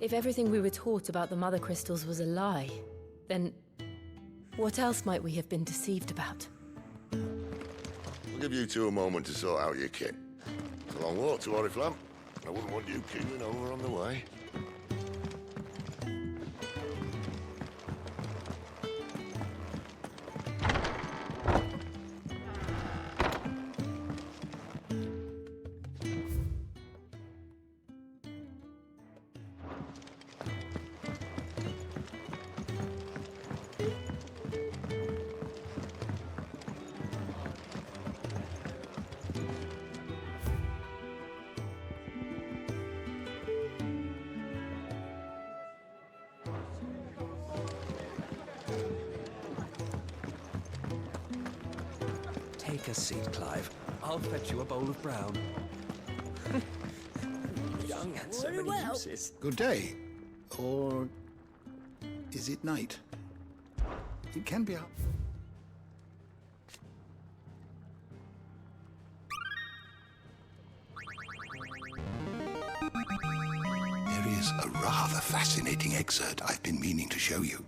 If everything we were taught about the Mothercrystals was a lie, then what else might we have been deceived about? I'll give you two a moment to sort out your kit. It's a long walk to Oriflamme. I wouldn't want you keeling over on the way. Take a seat, Clive. I'll fetch you a bowl of brown. Young had so many uses. Good day. Or is it night? It can be up. There is a rather fascinating excerpt I've been meaning to show you.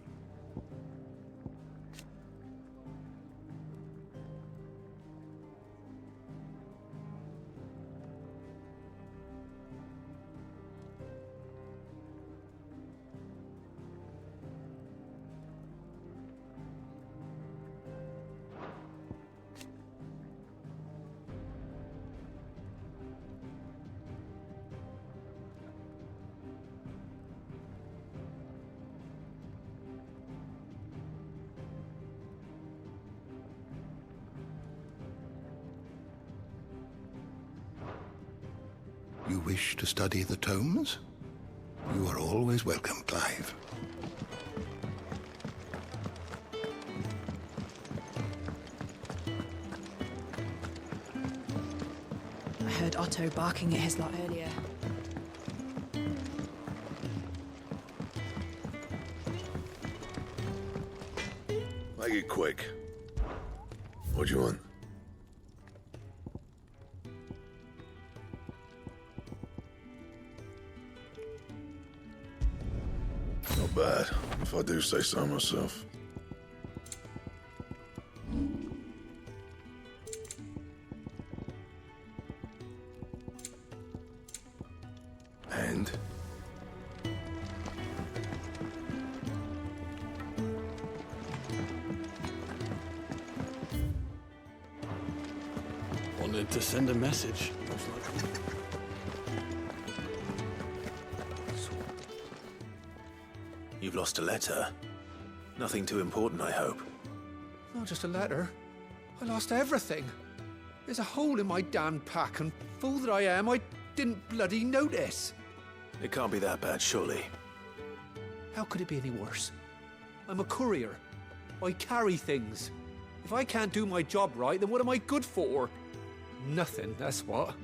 You wish to study the tomes? You are always welcome, Clive. I heard Otto barking at his lot earlier. Make it quick. What do you want? Not bad, if I do say so myself. And? Wanted to send a message, most likely. You've lost a letter. Nothing too important, I hope. Not just a letter. I lost everything. There's a hole in my damn pack, and fool that I am, I didn't bloody notice. It can't be that bad, surely. How could it be any worse? I'm a courier. I carry things. If I can't do my job right, then what am I good for? Nothing, that's what.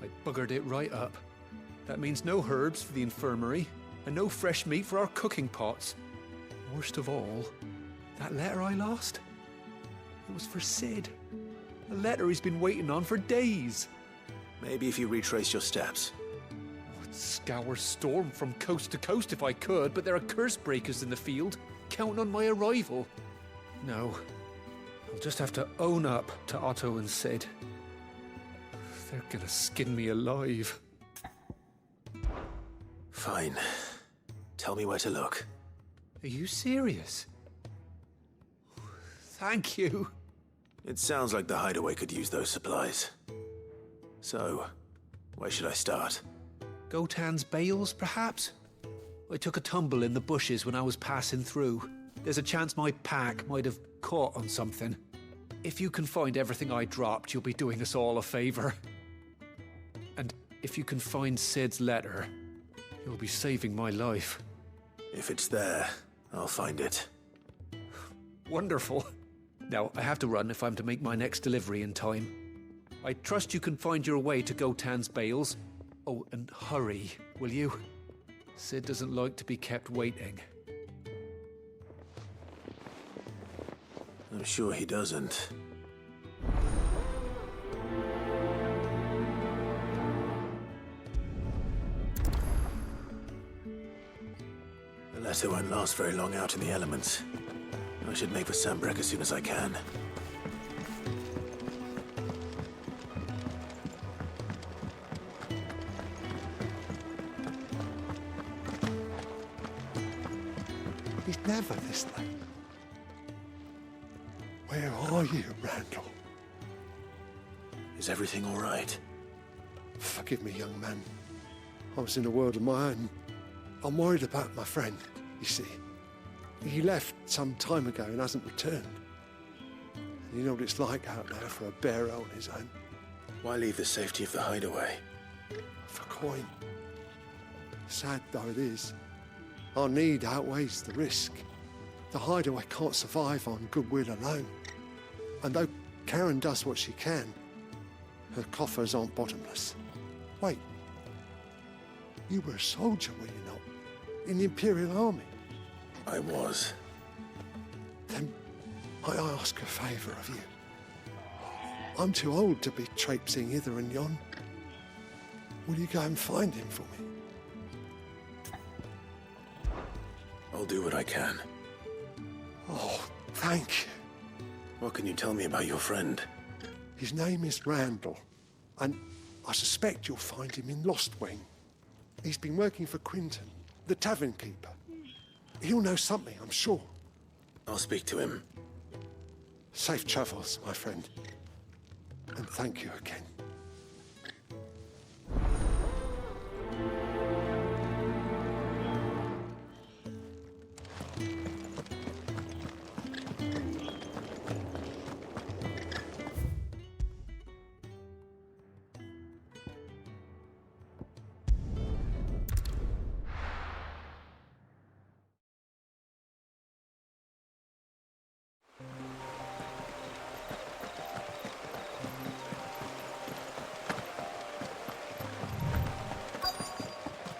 I buggered it right up. That means no herbs for the infirmary, and no fresh meat for our cooking pots. Worst of all, that letter I lost, it was for Sid. A letter he's been waiting on for days. Maybe if you retrace your steps. I'd scour Storm from coast to coast if I could, but there are curse breakers in the field, counting on my arrival. No, I'll just have to own up to Otto and Sid. They're gonna skin me alive. Fine. Tell me where to look. Are you serious? Thank you. It sounds like the Hideaway could use those supplies. So, where should I start? Gotan's bales, perhaps? I took a tumble in the bushes when I was passing through. There's a chance my pack might have caught on something. If you can find everything I dropped, you'll be doing us all a favor. And if you can find Sid's letter, you'll be saving my life. If it's there, I'll find it. Wonderful. Now, I have to run if I'm to make my next delivery in time. I trust you can find your way to Gotan's bales. Oh, and hurry, will you? Sid doesn't like to be kept waiting. I'm sure he doesn't. The letter won't last very long out in the elements. I should make for Sanbreque as soon as I can. He's never this late. Where are you, Randall? Is everything all right? Forgive me, young man. I was in a world of my own. I'm worried about my friend, you see. He left some time ago and hasn't returned. And you know what it's like out there for a bearer on his own. Why leave the safety of the hideaway? For coin. Sad though it is, our need outweighs the risk. The hideaway can't survive on goodwill alone. And though Karen does what she can, her coffers aren't bottomless. Wait. You were a soldier, were you not? In the Imperial army? I was. Then I ask a favour of you. I'm too old to be traipsing hither and yon. Will you go and find him for me? I'll do what I can. Oh, thank you. What can you tell me about your friend? His name is Randall, and I suspect you'll find him in Lostwing. He's been working for Quinton, the tavern keeper. He'll know something, I'm sure. I'll speak to him. Safe travels, my friend. And thank you again.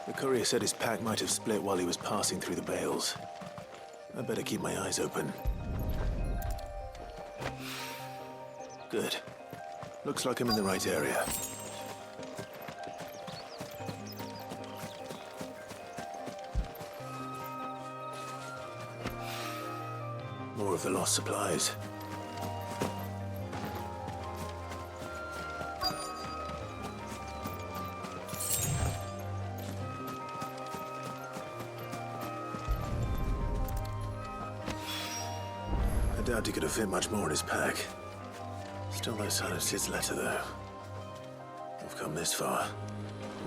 The courier said his pack might have split while he was passing through the bales. I better keep my eyes open. Good. Looks like I'm in the right area. More of the lost supplies. I doubt he could have fit much more in his pack. Still no sign of Sid's letter, though. I've come this far.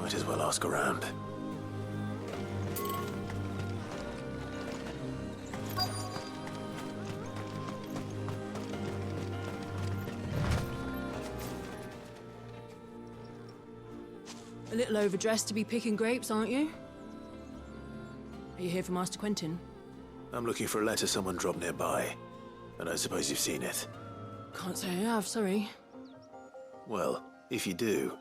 Might as well ask around. A little overdressed to be picking grapes, aren't you? Are you here for Master Quentin? I'm looking for a letter someone dropped nearby. And I suppose you've seen it. Can't say I have, sorry. Well, if you do...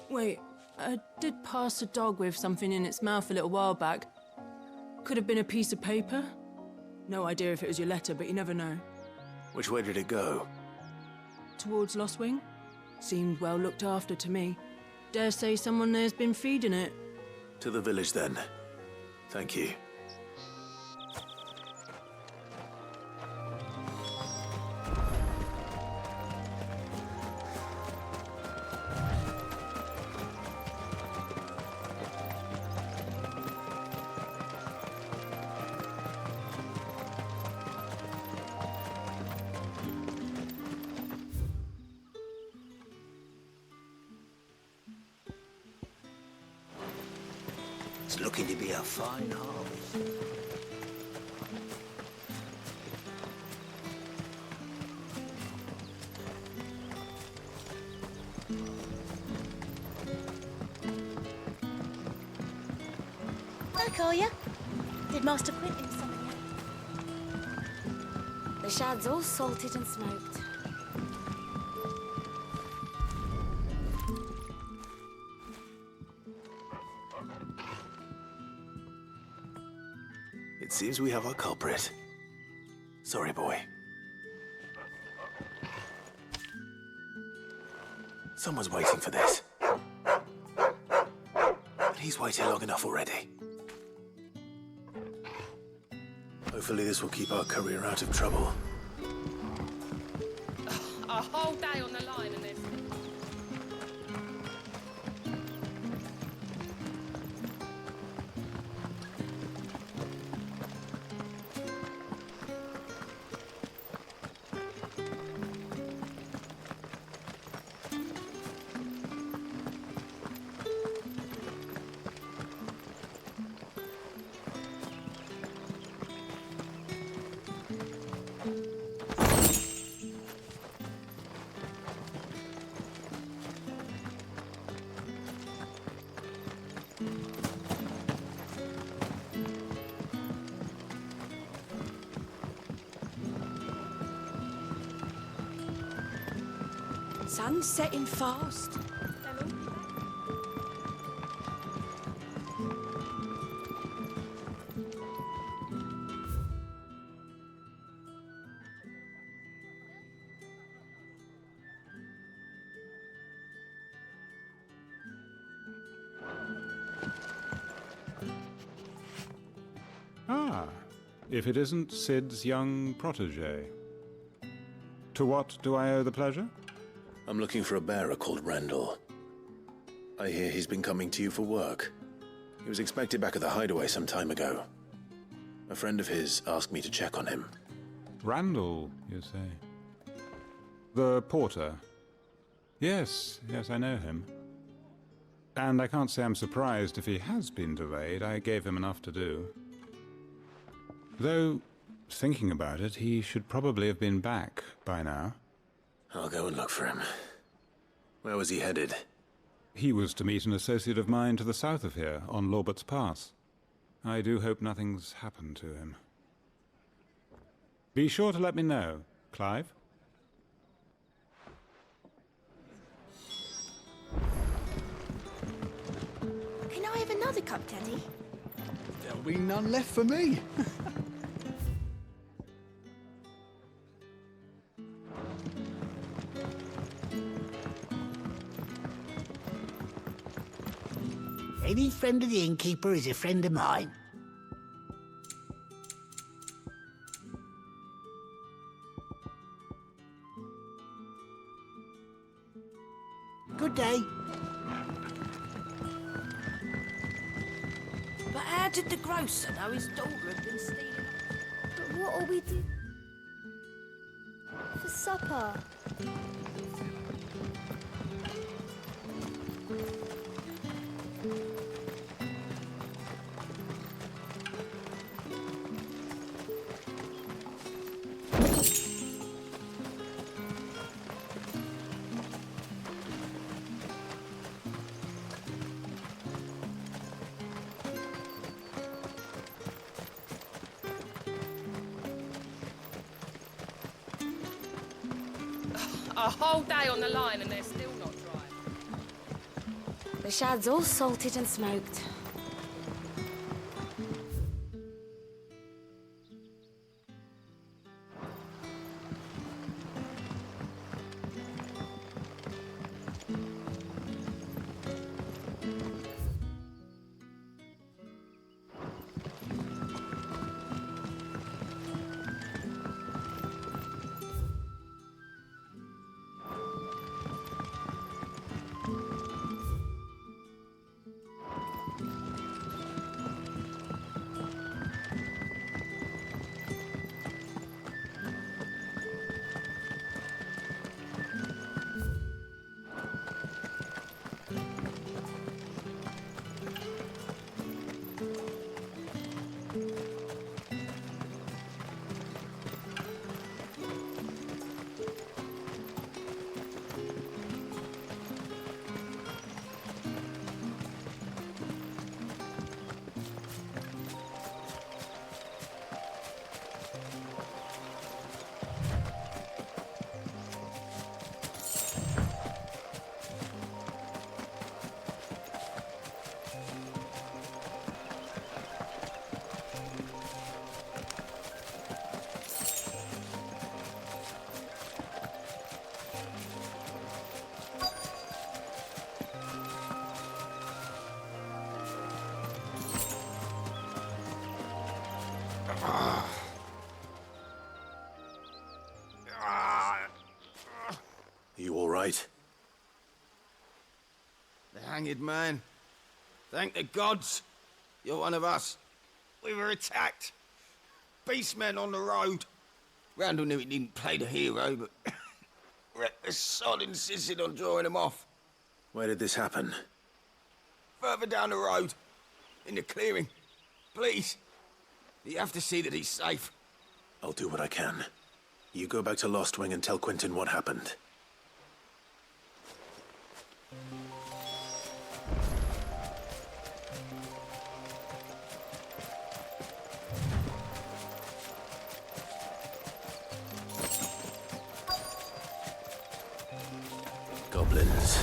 Wait, I did pass a dog with something in its mouth a little while back. Could have been a piece of paper. No idea if it was your letter, but you never know. Which way did it go? Towards Lostwing? Seemed well looked after to me. Dare say someone there's been feeding it. To the village, then. Thank you. It's looking to be a fine harvest. I call ya. Did Master Quentin something yet? The shad's all salted and smoked. It seems we have our culprit. Sorry, boy. Someone's waiting for this. And he's waited long enough already. Hopefully this will keep our courier out of trouble. A whole day on the line and there's... Sun's setting fast. Ah, if it isn't Sid's young protege. To what do I owe the pleasure? I'm looking for a bearer called Randall. I hear he's been coming to you for work. He was expected back at the Hideaway some time ago. A friend of his asked me to check on him. Randall, you say? The porter? Yes, I know him. And I can't say I'm surprised if he has been delayed. I gave him enough to do. Though, thinking about it, he should probably have been back by now. I'll go and look for him. Where was he headed? He was to meet an associate of mine to the south of here, on Lorbert's Pass. I do hope nothing's happened to him. Be sure to let me know, Clive. Can I have another cup, Daddy? There'll be none left for me. Any friend of the innkeeper is a friend of mine. Good day. But how did the grocer know his daughter had been stealing? But what are we do for supper? A whole day on the line and they're still not dry. The shad's all salted and smoked. right? The hanged man. Thank the gods. You're one of us. We were attacked. Beastmen on the road. Randall knew he didn't play the hero, but the sod insisted on drawing him off. Where did this happen? Further down the road. In the clearing. Please. You have to see that he's safe. I'll do what I can. You go back to Lostwing and tell Quentin what happened. Goblins.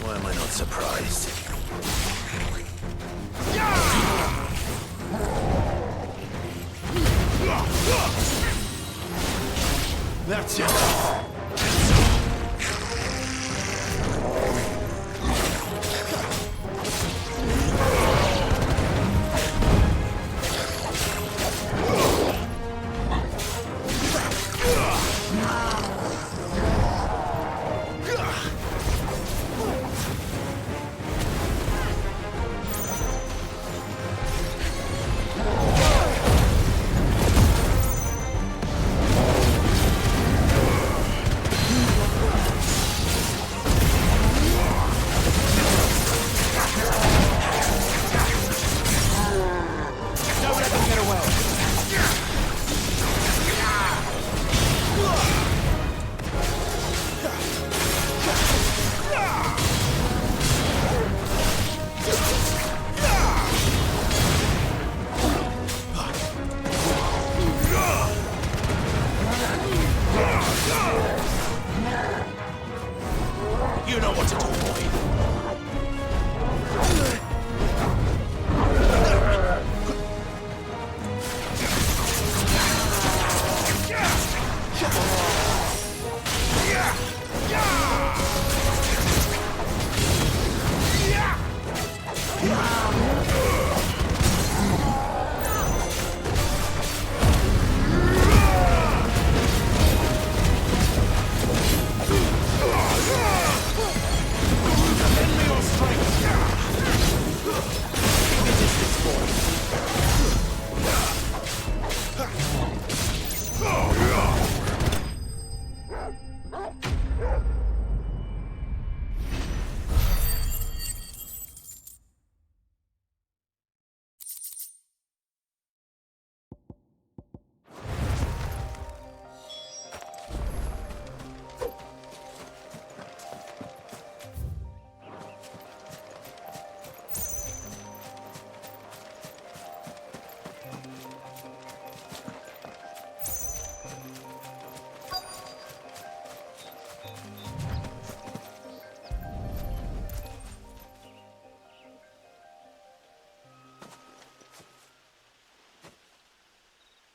Why am I not surprised? That's it.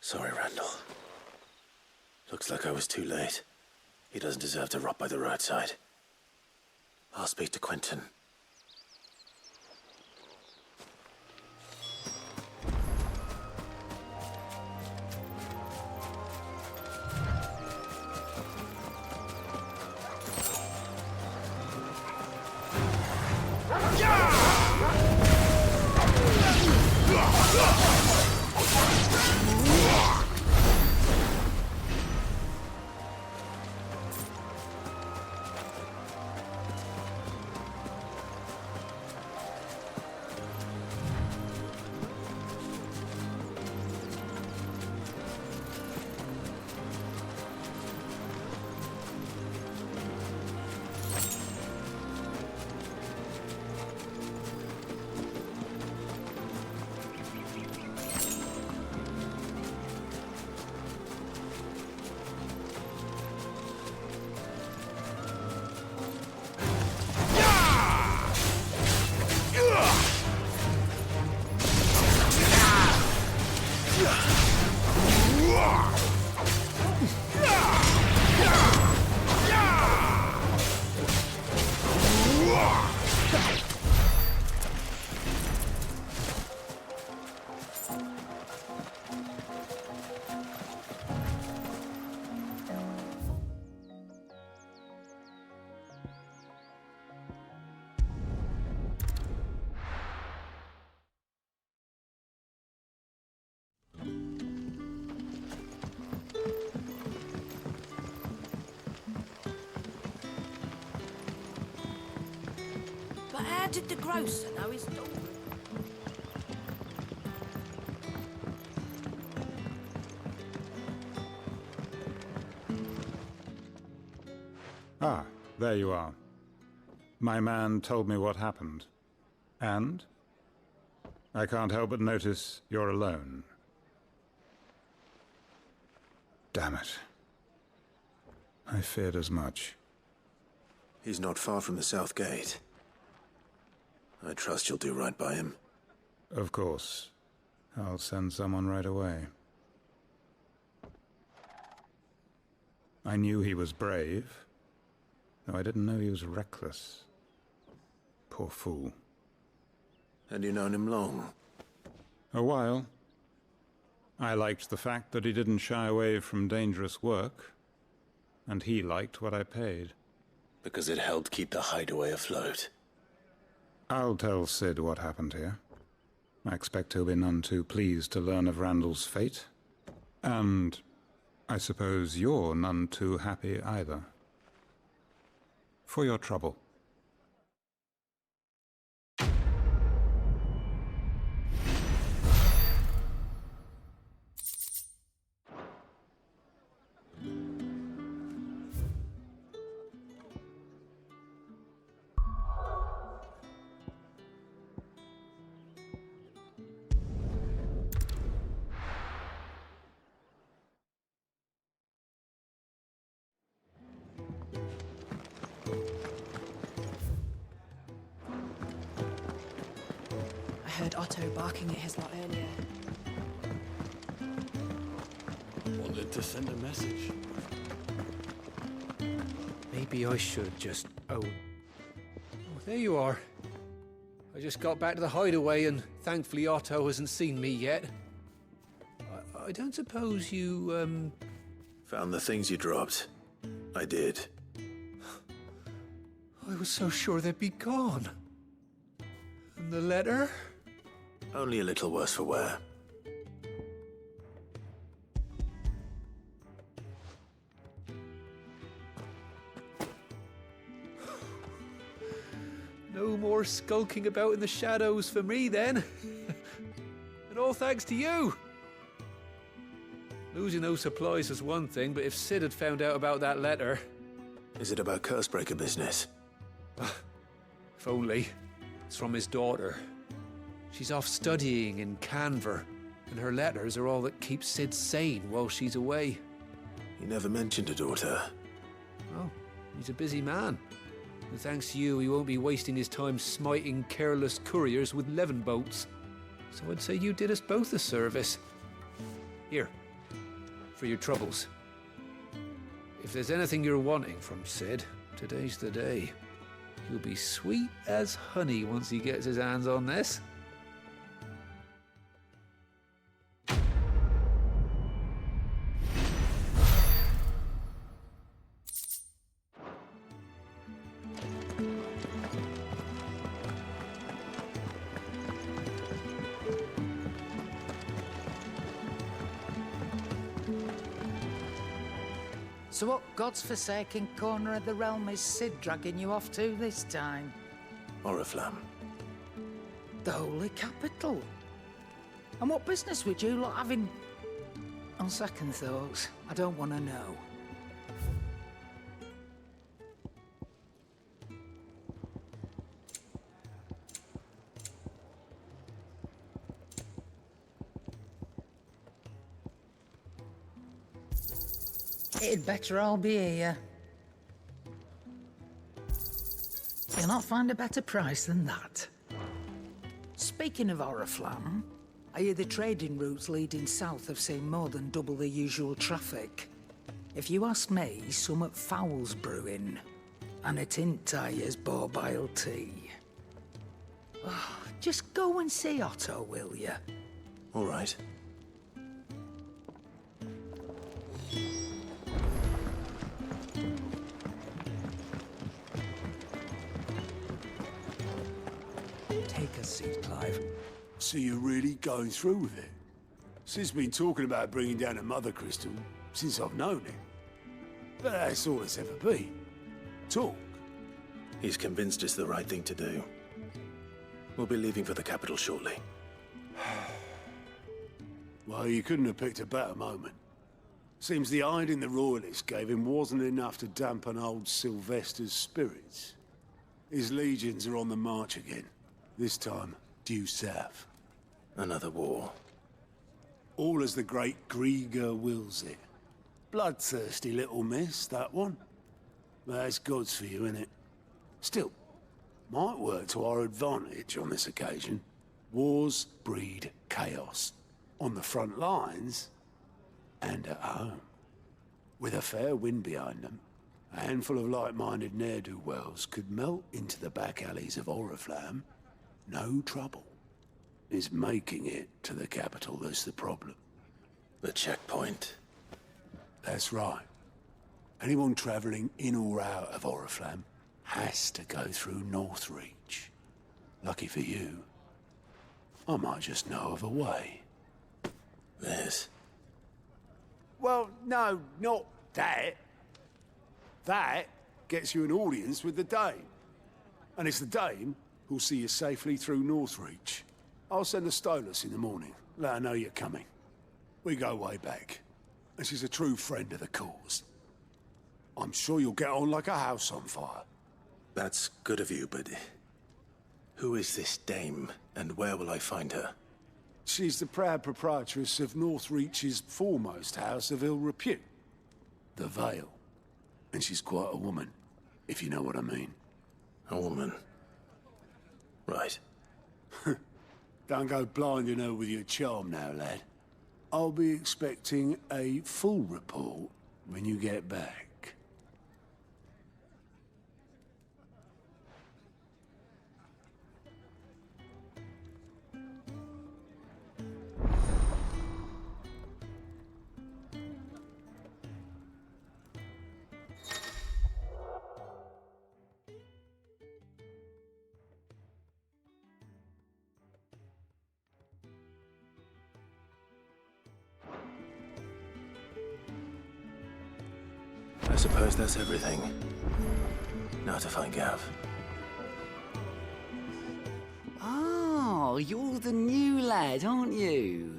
Sorry, Randall. Looks like I was too late. He doesn't deserve to rot by the roadside. I'll speak to Quentin. How did the grocer know his dog? Ah, there you are. My man told me what happened. And? I can't help but notice you're alone. Damn it. I feared as much. He's not far from the South Gate. I trust you'll do right by him. Of course. I'll send someone right away. I knew he was brave, though I didn't know he was reckless. Poor fool. Had you known him long? A while. I liked the fact that he didn't shy away from dangerous work, and he liked what I paid. Because it helped keep the Hideaway afloat. I'll tell Sid what happened here. I expect he'll be none too pleased to learn of Randall's fate. And I suppose you're none too happy either. For your trouble. I heard Otto barking at his lot earlier. Wanted to send a message. Maybe I should just... Oh, there you are. I just got back to the Hideaway and thankfully Otto hasn't seen me yet. I don't suppose you, Found the things you dropped. I did. I was so sure they'd be gone. And the letter? Only a little worse for wear. No more skulking about in the shadows for me, then. And all thanks to you. Losing those supplies is one thing, but if Sid had found out about that letter... Is it about Cursebreaker business? If only. It's from his daughter. She's off studying in Canver, and her letters are all that keeps Sid sane while she's away. He never mentioned a daughter. Oh, he's a busy man. And thanks to you, he won't be wasting his time smiting careless couriers with levin boats. So I'd say you did us both a service. Here, for your troubles. If there's anything you're wanting from Sid, today's the day. He'll be sweet as honey once he gets his hands on this. So what God's forsaken corner of the realm is Sid dragging you off to this time? Oriflamme. The Holy Capital. And what business would you lot having... On second thoughts, I don't want to know. It'd better all be here. You'll not find a better price than that. Speaking of Oriflamme, I hear the trading routes leading south have seen more than double the usual traffic. If you ask me, summat foul's brewing, and it ain't Tyre's borbile tea. Oh, just go and see Otto, will you? All right. Take a seat, Clive. So you're really going through with it? Sid's been talking about bringing down a Mothercrystal since I've known him. But that's all it's ever been. Talk. He's convinced it's the right thing to do. We'll be leaving for the capital shortly. Well, you couldn't have picked a better moment. Seems the hiding the Royalists gave him wasn't enough to dampen old Sylvester's spirits. His legions are on the march again, this time due south. Another war. All as the great Grieger wills it. Bloodthirsty little miss, that one. That's God's for you, innit? Still, might work to our advantage on this occasion. Wars breed chaos. On the front lines, and at home. With a fair wind behind them, a handful of like-minded ne'er-do-wells could melt into the back alleys of Oriflamme. No trouble. It's making it to the capital that's the problem. The checkpoint. That's right. Anyone travelling in or out of Oriflamme has to go through Northreach. Lucky for you, I might just know of a way. This? Well, no, not that. That gets you an audience with the Dame. And it's the Dame who'll see you safely through Northreach. I'll send a Stolas in the morning, let her know you're coming. We go way back, and she's a true friend of the cause. I'm sure you'll get on like a house on fire. That's good of you, but who is this Dame, and where will I find her? She's the proud proprietress of Northreach's foremost house of ill repute, the Vale. And she's quite a woman, if you know what I mean. A woman? Right. Don't go blinding her with your charm now, lad. I'll be expecting a full report when you get back. I suppose that's everything. Now to find Gav. Oh, you're the new lad, aren't you?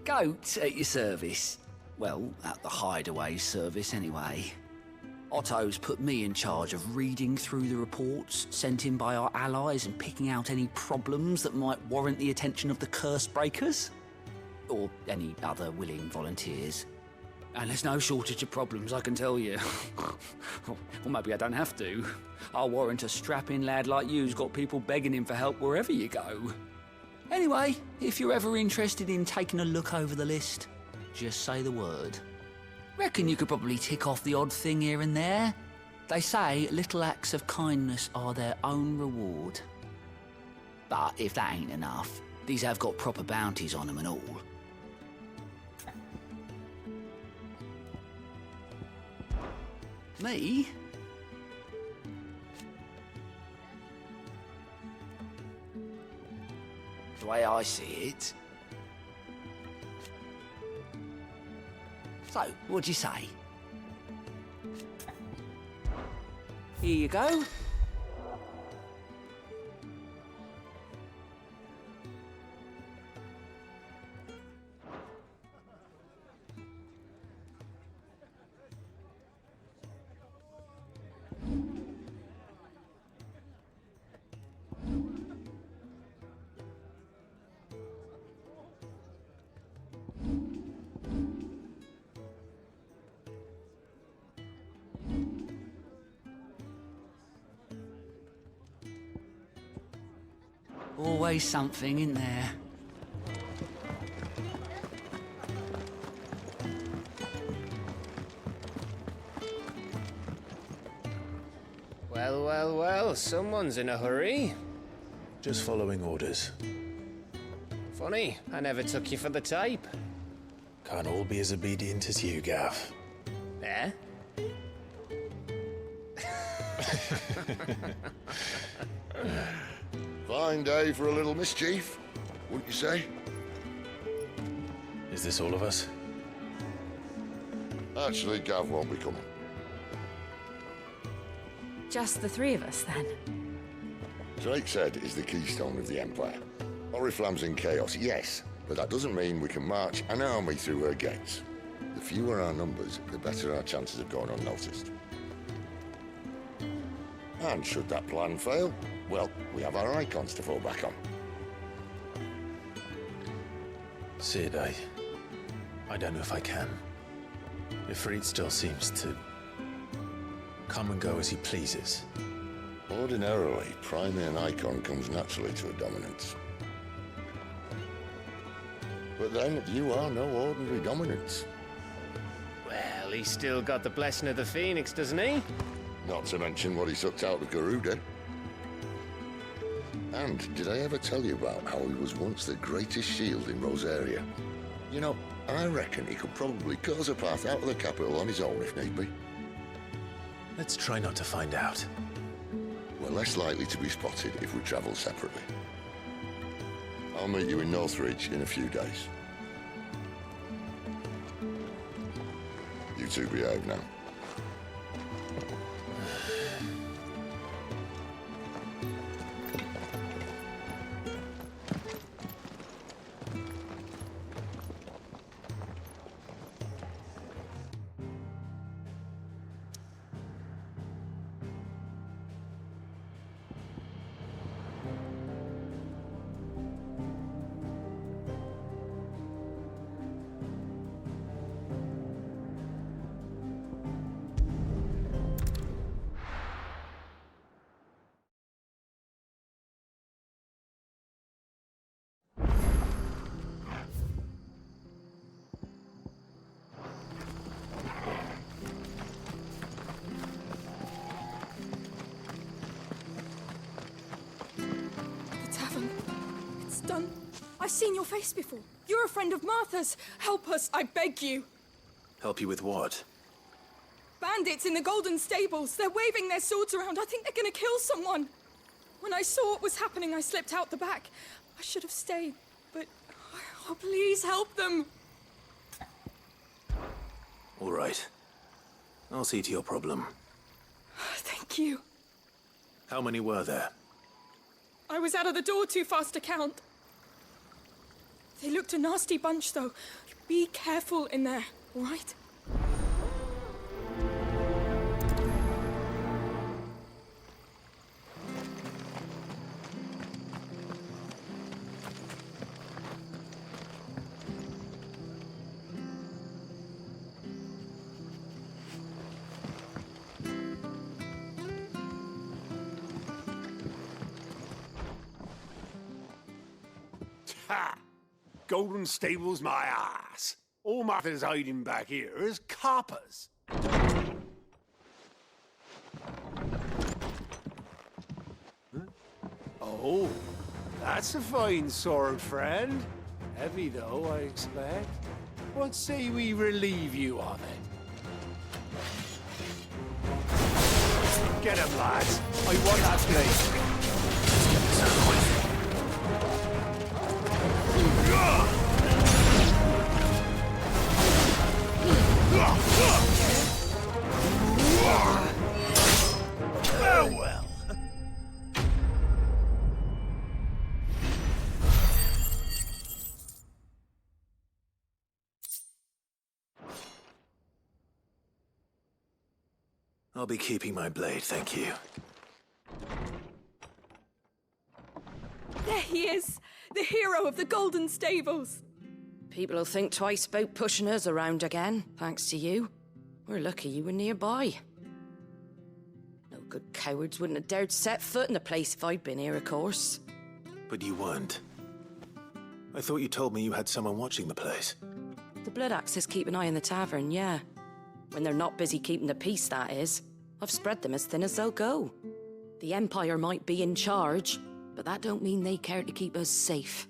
Goat at your service. Well, at the Hideaway service, anyway. Otto's put me in charge of reading through the reports sent in by our allies and picking out any problems that might warrant the attention of the curse breakers. Or any other willing volunteers. And there's no shortage of problems, I can tell you. Or maybe I don't have to. I'll warrant a strapping lad like you's got people begging him for help wherever you go. Anyway, if you're ever interested in taking a look over the list, just say the word. Reckon you could probably tick off the odd thing here and there. They say little acts of kindness are their own reward. But if that ain't enough, these have got proper bounties on them and all. Me? The way I see it. So, what'd you say? Here you go. Always something in there. Well, well, well, someone's in a hurry. Just following orders. Funny, I never took you for the type. Can't all be as obedient as you, Gav. Eh? Fine day for a little mischief, wouldn't you say? Is this all of us? Actually, Gav won't be coming. Just the three of us, then? Drake's Head is the keystone of the Empire. Oriflamme's in chaos, yes, but that doesn't mean we can march an army through her gates. The fewer our numbers, the better our chances of going unnoticed. And should that plan fail, well, we have our Eikons to fall back on. Sid, I don't know if I can. Ifrit still seems to come and go as he pleases. Ordinarily, priming an Eikon comes naturally to a dominance. But then, you are no ordinary dominance. Well, he's still got the blessing of the Phoenix, doesn't he? Not to mention what he sucked out of Garuda. And did I ever tell you about how he was once the greatest shield in Rose area? You know, I reckon he could probably cause a path out of the capital on his own if need be. Let's try not to find out. We're less likely to be spotted if we travel separately. I'll meet you in Northreach in a few days. You two behave now. I've seen your face before. You're a friend of Martha's. Help us, I beg you. Help you with what? Bandits in the Golden Stables. They're waving their swords around. I think they're gonna kill someone. When I saw what was happening, I slipped out the back. I should have stayed, but... Oh, please help them. All right. I'll see to your problem. Thank you. How many were there? I was out of the door too fast to count. They looked a nasty bunch, though. Be careful in there, all right? Ha! Golden Stables my ass. All Martha's hiding back here is coppers. Huh? Oh, that's a fine sword, friend. Heavy, though, I expect. What say we relieve you of it? Get him, lads. I want that blade. Farewell. I'll be keeping my blade, thank you. There he is! The hero of the Golden Stables! People'll think twice about pushing us around again, thanks to you. We're lucky you were nearby. No good cowards wouldn't have dared set foot in the place if I'd been here, of course. But you weren't. I thought you told me you had someone watching the place. The Blood Axes keep an eye on the tavern, yeah. When they're not busy keeping the peace, that is. I've spread them as thin as they'll go. The Empire might be in charge, but that don't mean they care to keep us safe.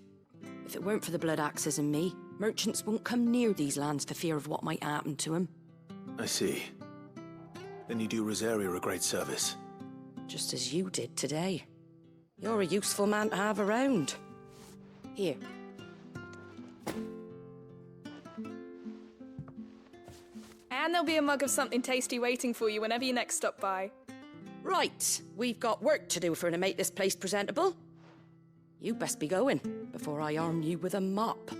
If it weren't for the Blood Axes and me, merchants won't come near these lands for fear of what might happen to them. I see. Then you do Rosaria a great service. Just as you did today. You're a useful man to have around. Here. And there'll be a mug of something tasty waiting for you whenever you next stop by. Right, we've got work to do for to make this place presentable. You best be going before I arm you with a mop.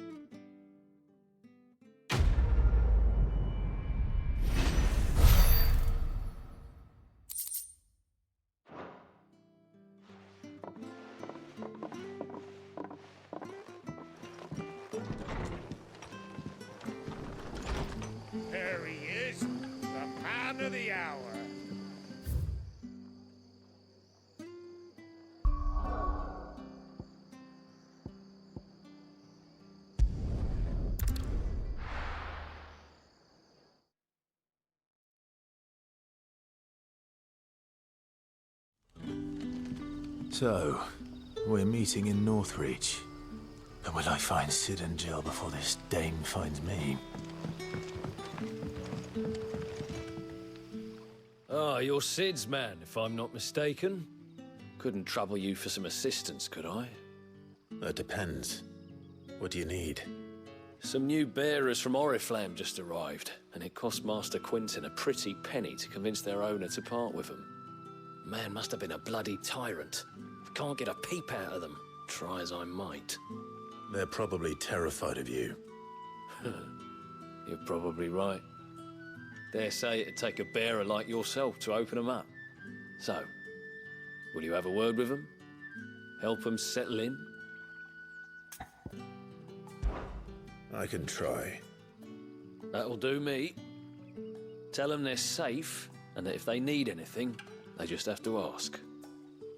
There he is, the man of the hour. So, we're meeting in Northreach. But will I find Sid and Jill before this dame finds me? Ah, you're Sid's man, if I'm not mistaken. Couldn't trouble you for some assistance, could I? That depends. What do you need? Some new bearers from Oriflamme just arrived, and it cost Master Quinton a pretty penny to convince their owner to part with them. Man must have been a bloody tyrant. Can't get a peep out of them, try as I might. They're probably terrified of you. You're probably right. Dare say it'd take a bearer like yourself to open them up. So, will you have a word with them? Help them settle in? I can try. That'll do me. Tell them they're safe, and that if they need anything, they just have to ask.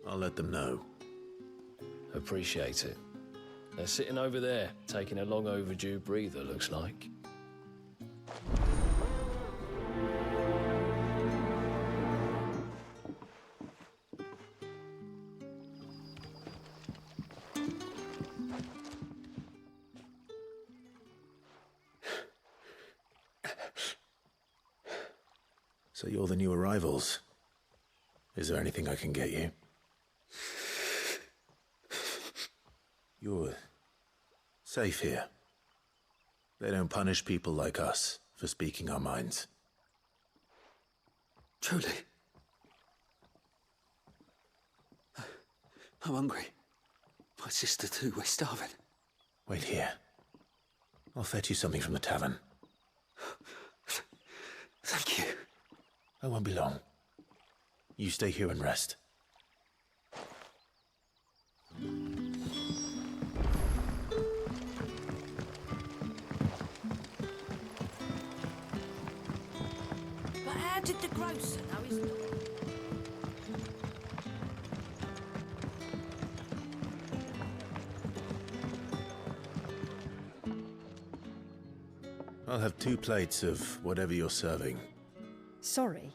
I'll let them know. Appreciate it. They're sitting over there, taking a long overdue breather, looks like. So you're the new arrivals. Is there anything I can get you? You're safe here. They don't punish people like us for speaking our minds. Truly. I'm hungry. My sister too, we're starving. Wait here. I'll fetch you something from the tavern. Thank you. I won't be long. You stay here and rest. But how did the grocer know his daughter? I'll have 2 plates of whatever you're serving. Sorry.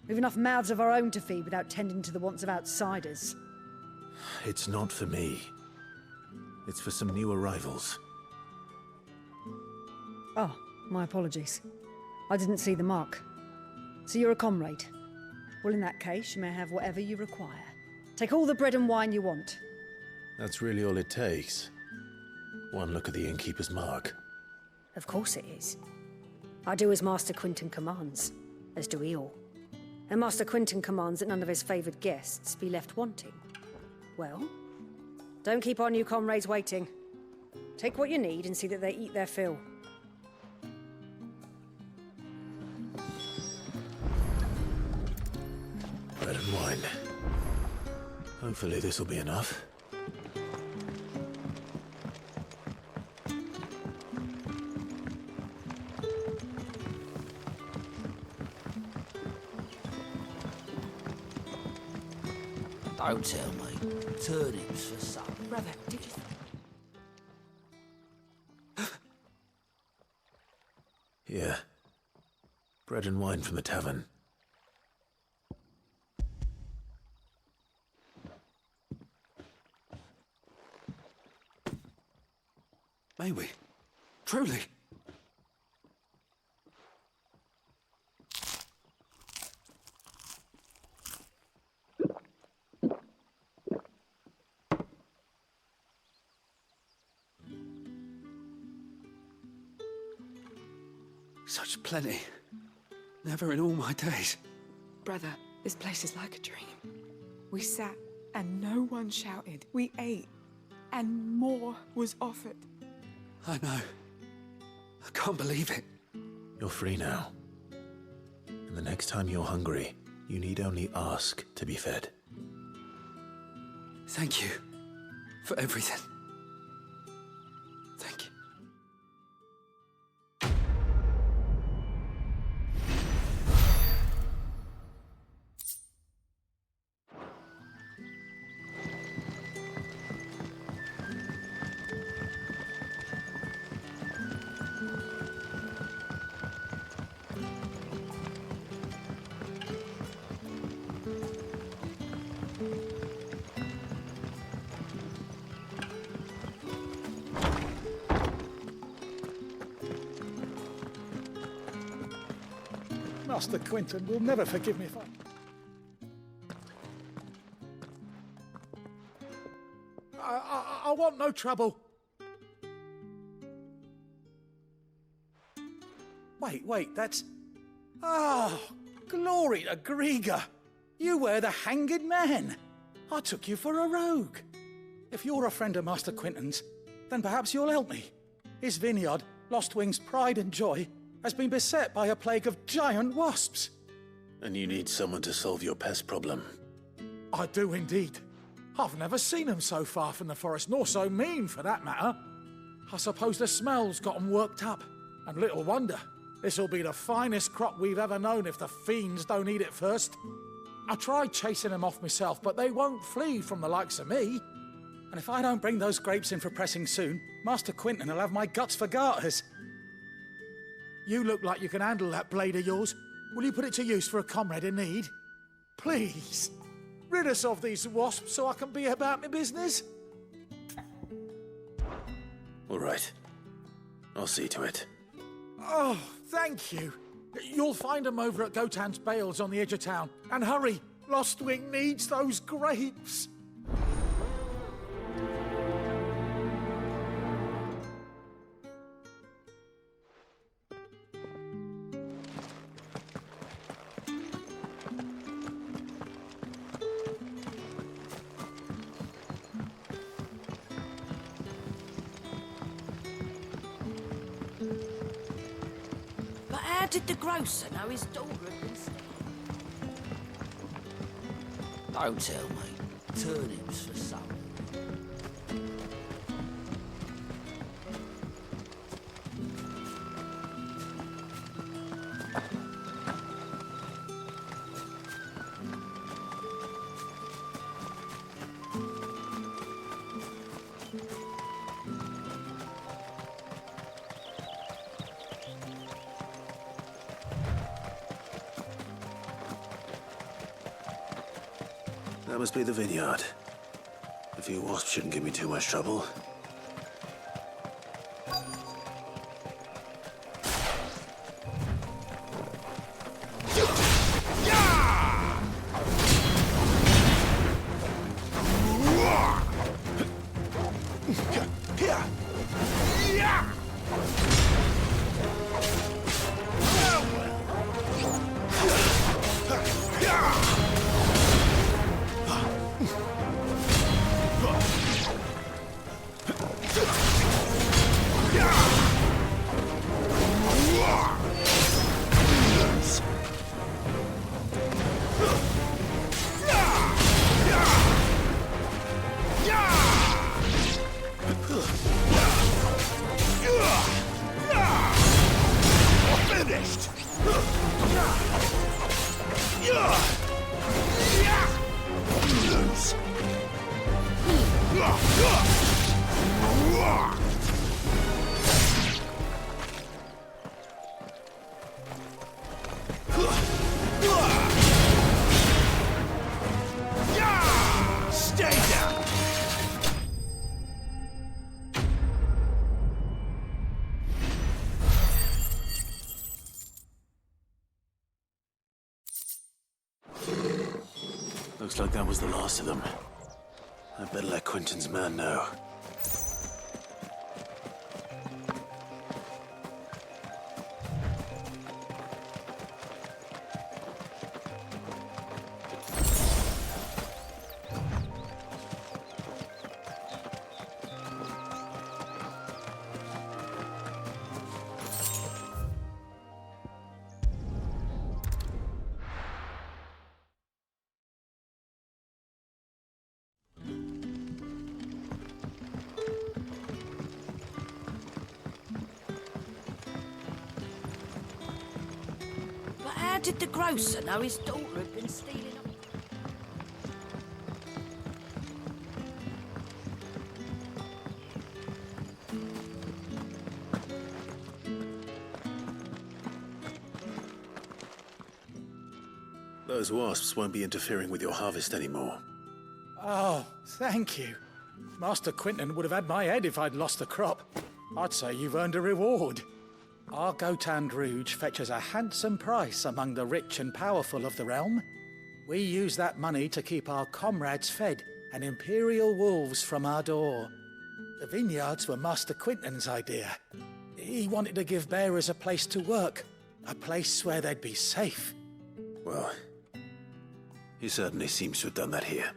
We've enough mouths of our own to feed without tending to the wants of outsiders. It's not for me. It's for some new arrivals. Oh, my apologies. I didn't see the mark. So you're a comrade. Well, in that case, you may have whatever you require. Take all the bread and wine you want. That's really all it takes. One look at the innkeeper's mark. Of course it is. I do as Master Quinton commands, as do we all. And Master Quinton commands that none of his favoured guests be left wanting. Well, don't keep our new comrades waiting. Take what you need and see that they eat their fill. Bread and wine. Hopefully this will be enough. Don't tell me. Turnips for supper. Brother, did you... Here. Bread and wine from the tavern. May we? Truly? Such plenty. Never in all my days. Brother, This place is like a dream. We sat and no one shouted. We ate and more was offered. I know. I can't believe it. You're free now. And the next time you're hungry, you need only ask to be fed. Thank you for everything. Thank you. Master Quinton will never forgive me if I want no trouble. Wait, that's... Oh, glory to Griga. You were the Hanged Man. I took you for a rogue. If you're a friend of Master Quinton's, then perhaps you'll help me. His vineyard, Lostwing's pride and joy, has been beset by a plague of giant wasps. And you need someone to solve your pest problem. I do indeed. I've never seen them so far from the forest, nor so mean for that matter. I suppose the smell's got them worked up. And little wonder. This'll be the finest crop we've ever known if the fiends don't eat it first. I tried chasing them off myself, but they won't flee from the likes of me. And if I don't bring those grapes in for pressing soon, Master Quinton will have my guts for garters. You look like you can handle that blade of yours. Will you put it to use for a comrade in need? Please, rid us of these wasps so I can be about my business. All right. I'll see to it. Oh, thank you. You'll find them over at Gotan's Bales on the edge of town. And hurry, Lostwing needs those grapes. How did the grocer know his daughter had been sick? Don't tell me. Turnips for supper. That must be the vineyard. A few wasps shouldn't give me too much trouble. Looks like that was the last of them. I better let Quinton's man know. did the grocer know his daughter had been stealing? Those wasps won't be interfering with your harvest anymore. Oh, thank you. Master Quinton would have had my head if I'd lost the crop. I'd say you've earned a reward. Our Gotand Rouge fetches a handsome price among the rich and powerful of the realm. We use that money to keep our comrades fed and Imperial wolves from our door. The vineyards were Master Quinton's idea. He wanted to give bearers a place to work, a place where they'd be safe. Well, he certainly seems to have done that here.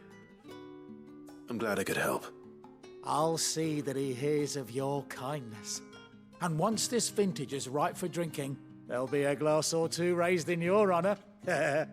I'm glad I could help. I'll see that he hears of your kindness. And once this vintage is ripe for drinking, there'll be a glass or two raised in your honor. There.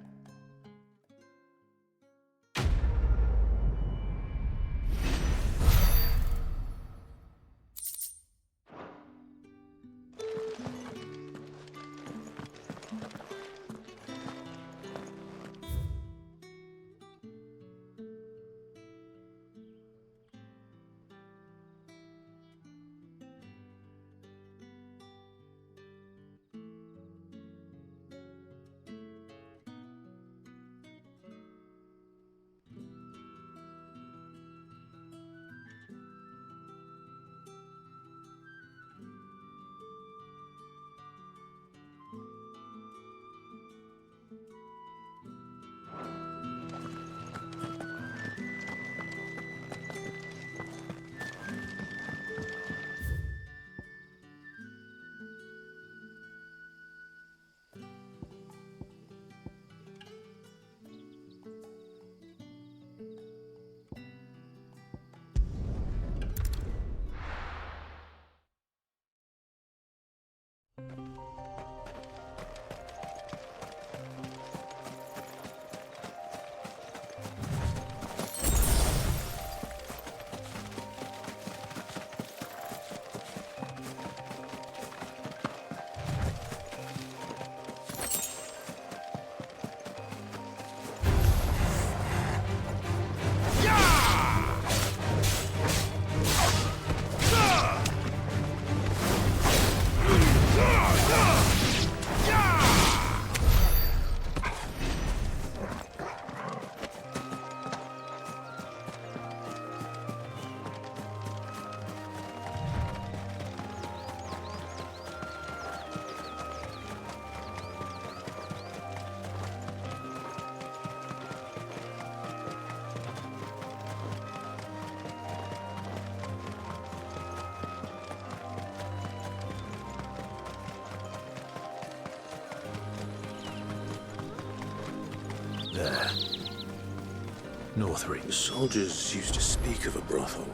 Northreach. The soldiers used to speak of a brothel.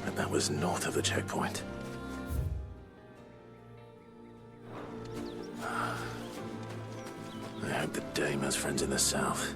But that was north of the checkpoint. I hope the dame has friends in the south.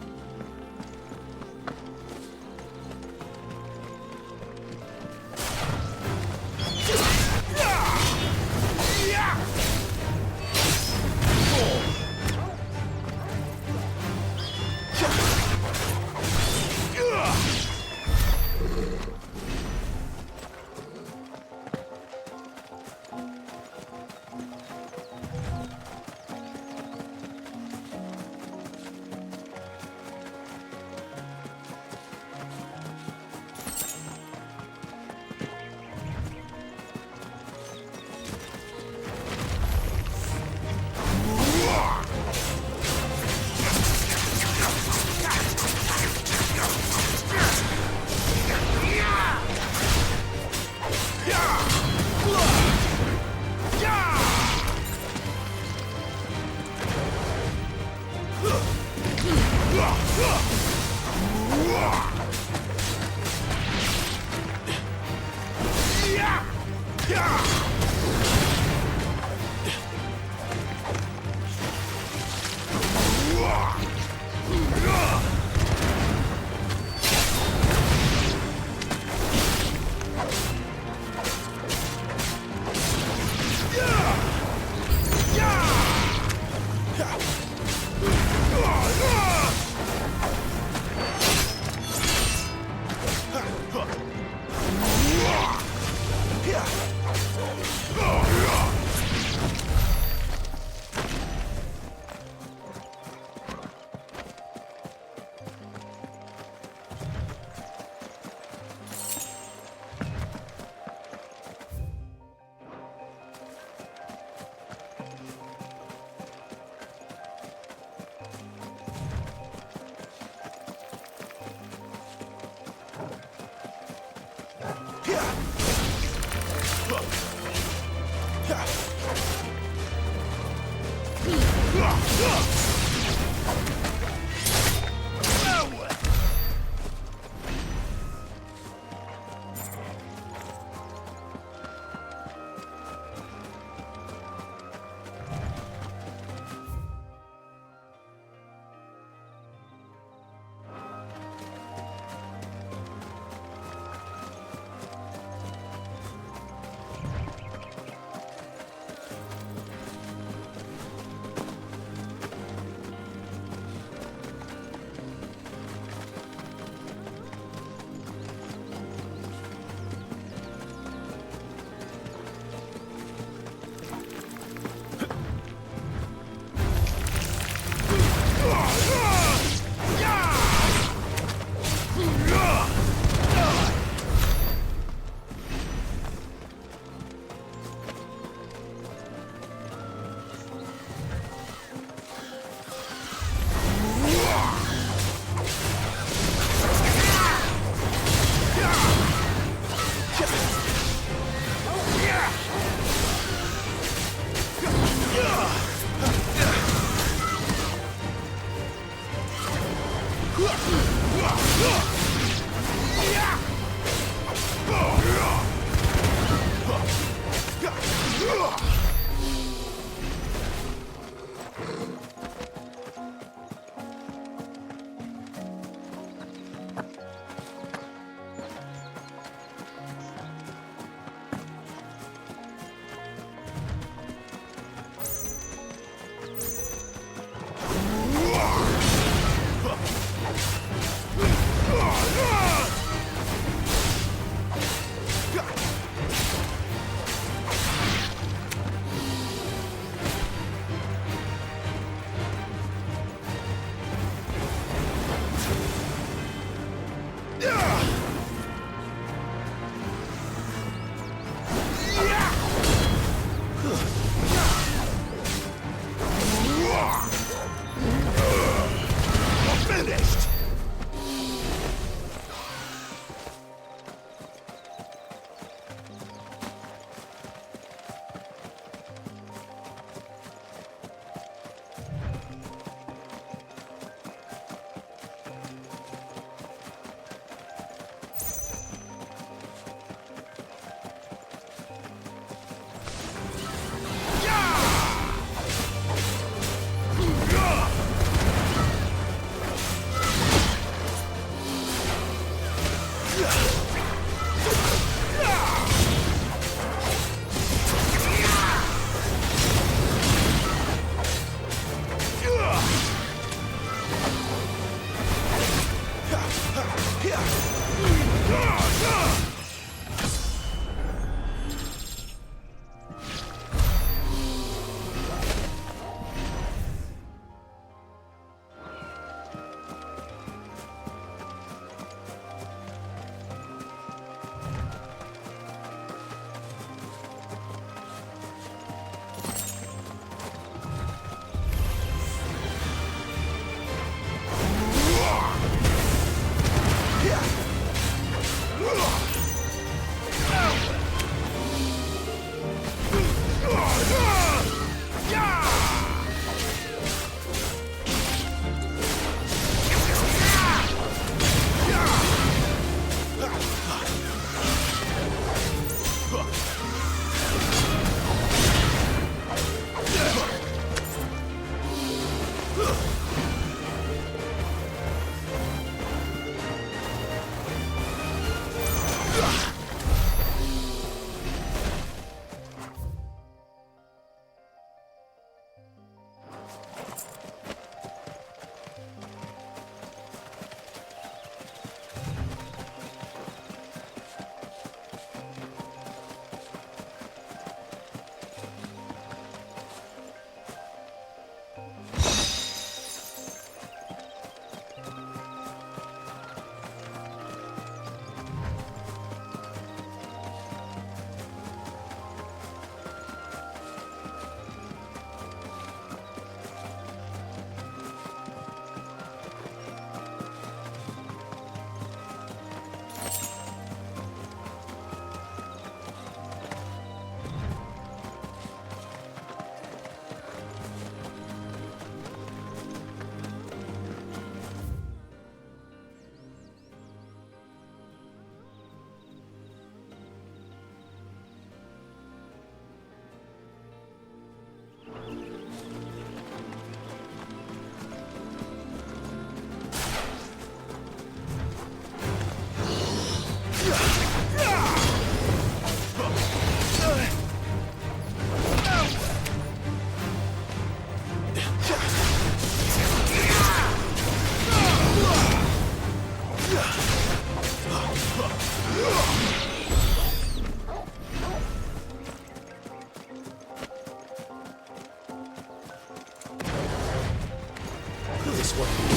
what it is.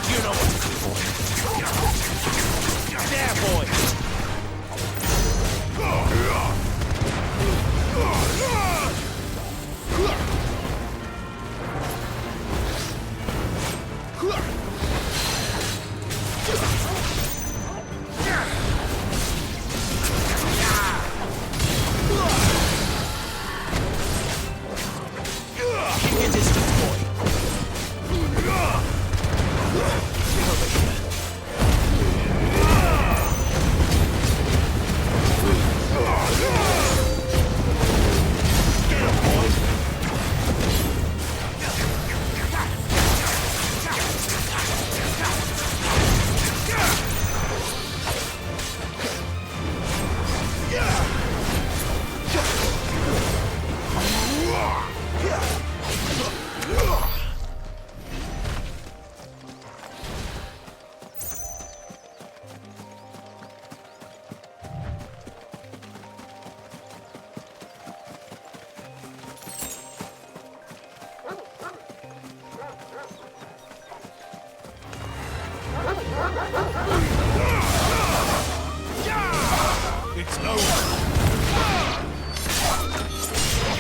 You know what to do, boy. There, boy. Keep your distance, boy. It's over.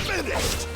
Finished.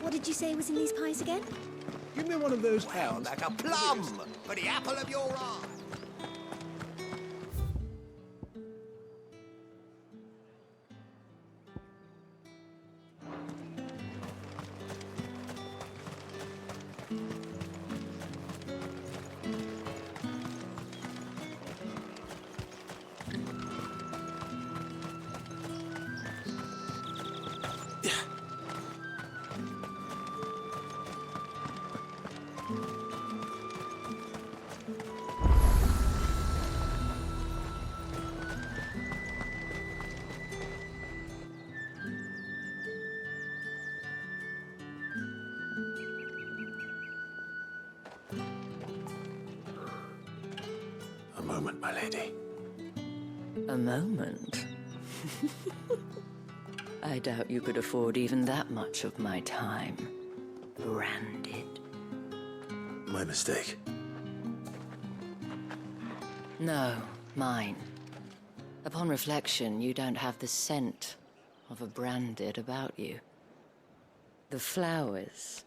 What did you say was in these pies again? Give me one of those hounds. Like a plum for the apple of your eye. A moment, my lady. A moment? I doubt you could afford even that much of my time. Branded. My mistake. No, mine. Upon reflection, you don't have the scent of a branded about you. The flowers.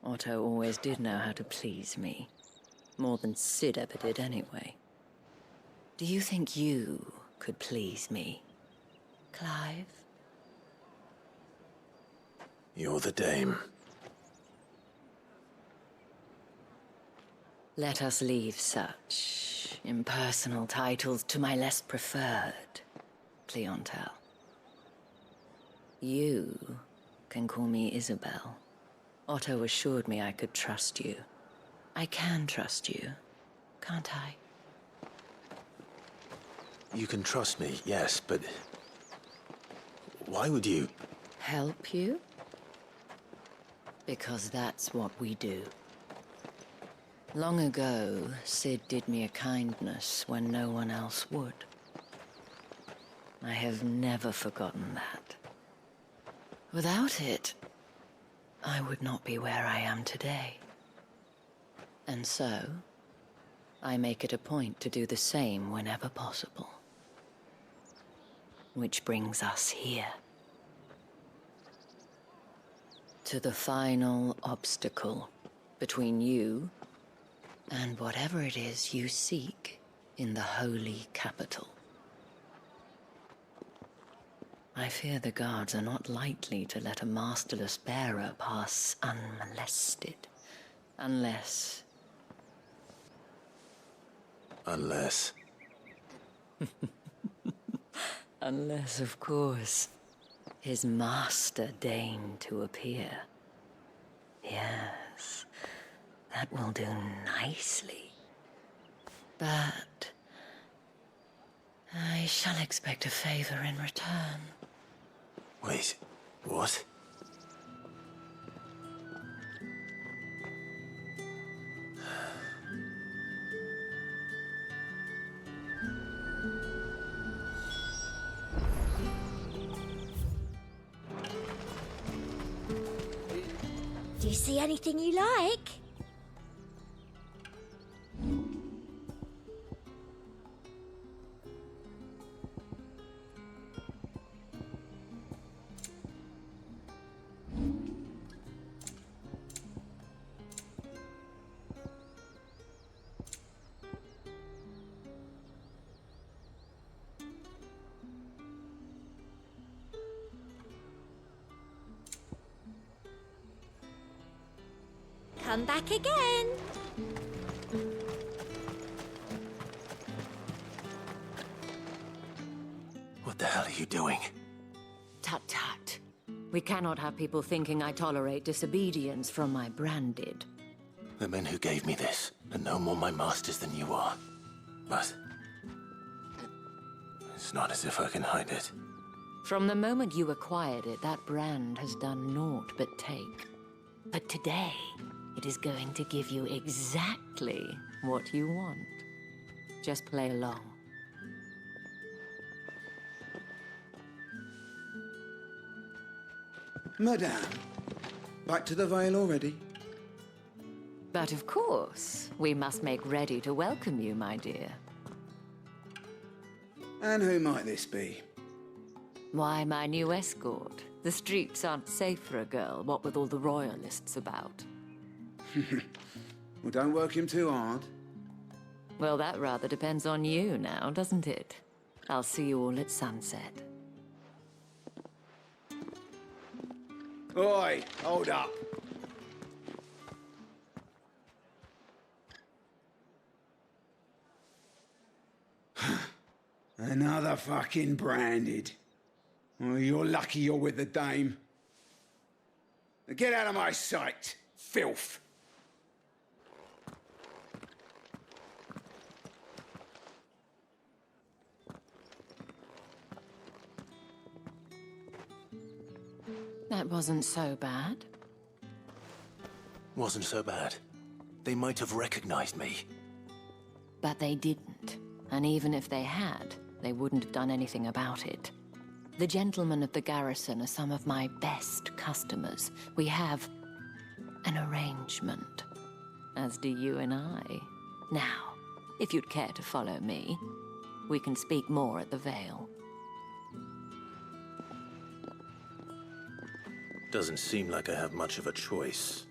Otto always did know how to please me. More than Sid ever did anyway. Do you think you could please me, Clive? You're the dame. Let us leave such impersonal titles to my less preferred clientele. You can call me Isabelle. Otto assured me I could trust you. I can trust you, can't I? You can trust me, yes, but Why would you? Help you? Because that's what we do. Long ago, Sid did me a kindness when no one else would. I have never forgotten that. Without it, I would not be where I am today. And so, I make it a point to do the same whenever possible. Which brings us here. To the final obstacle between you and whatever it is you seek in the holy capital. I fear the guards are not likely to let a masterless bearer pass unmolested. Unless... Unless... Unless, of course, his master deigned to appear. Yes, that will do nicely. But... I shall expect a favor in return. Wait, what? Do you see anything you like? Come back again. What the hell are you doing? Tut tut. We cannot have people thinking I tolerate disobedience from my branded. The men who gave me this are no more my masters than you are. But... it's not as if I can hide it. From the moment you acquired it, that brand has done naught but take. But today, it is going to give you exactly what you want. Just play along. Madame, back to the Vale already? But of course, we must make ready to welcome you, my dear. And who might this be? Why, my new escort. The streets aren't safe for a girl, what with all the royalists about. Well, don't work him too hard. Well, that rather depends on you now, doesn't it? I'll see you all at sunset. Oi, hold up. Another fucking branded. Well, you're lucky you're with the dame. Now get out of my sight, filth. That wasn't so bad. Wasn't so bad. They might have recognized me. But they didn't. And even if they had, they wouldn't have done anything about it. The gentlemen of the garrison are some of my best customers. We have an arrangement, as do you and I. Now, if you'd care to follow me, we can speak more at the Vale. Doesn't seem like I have much of a choice.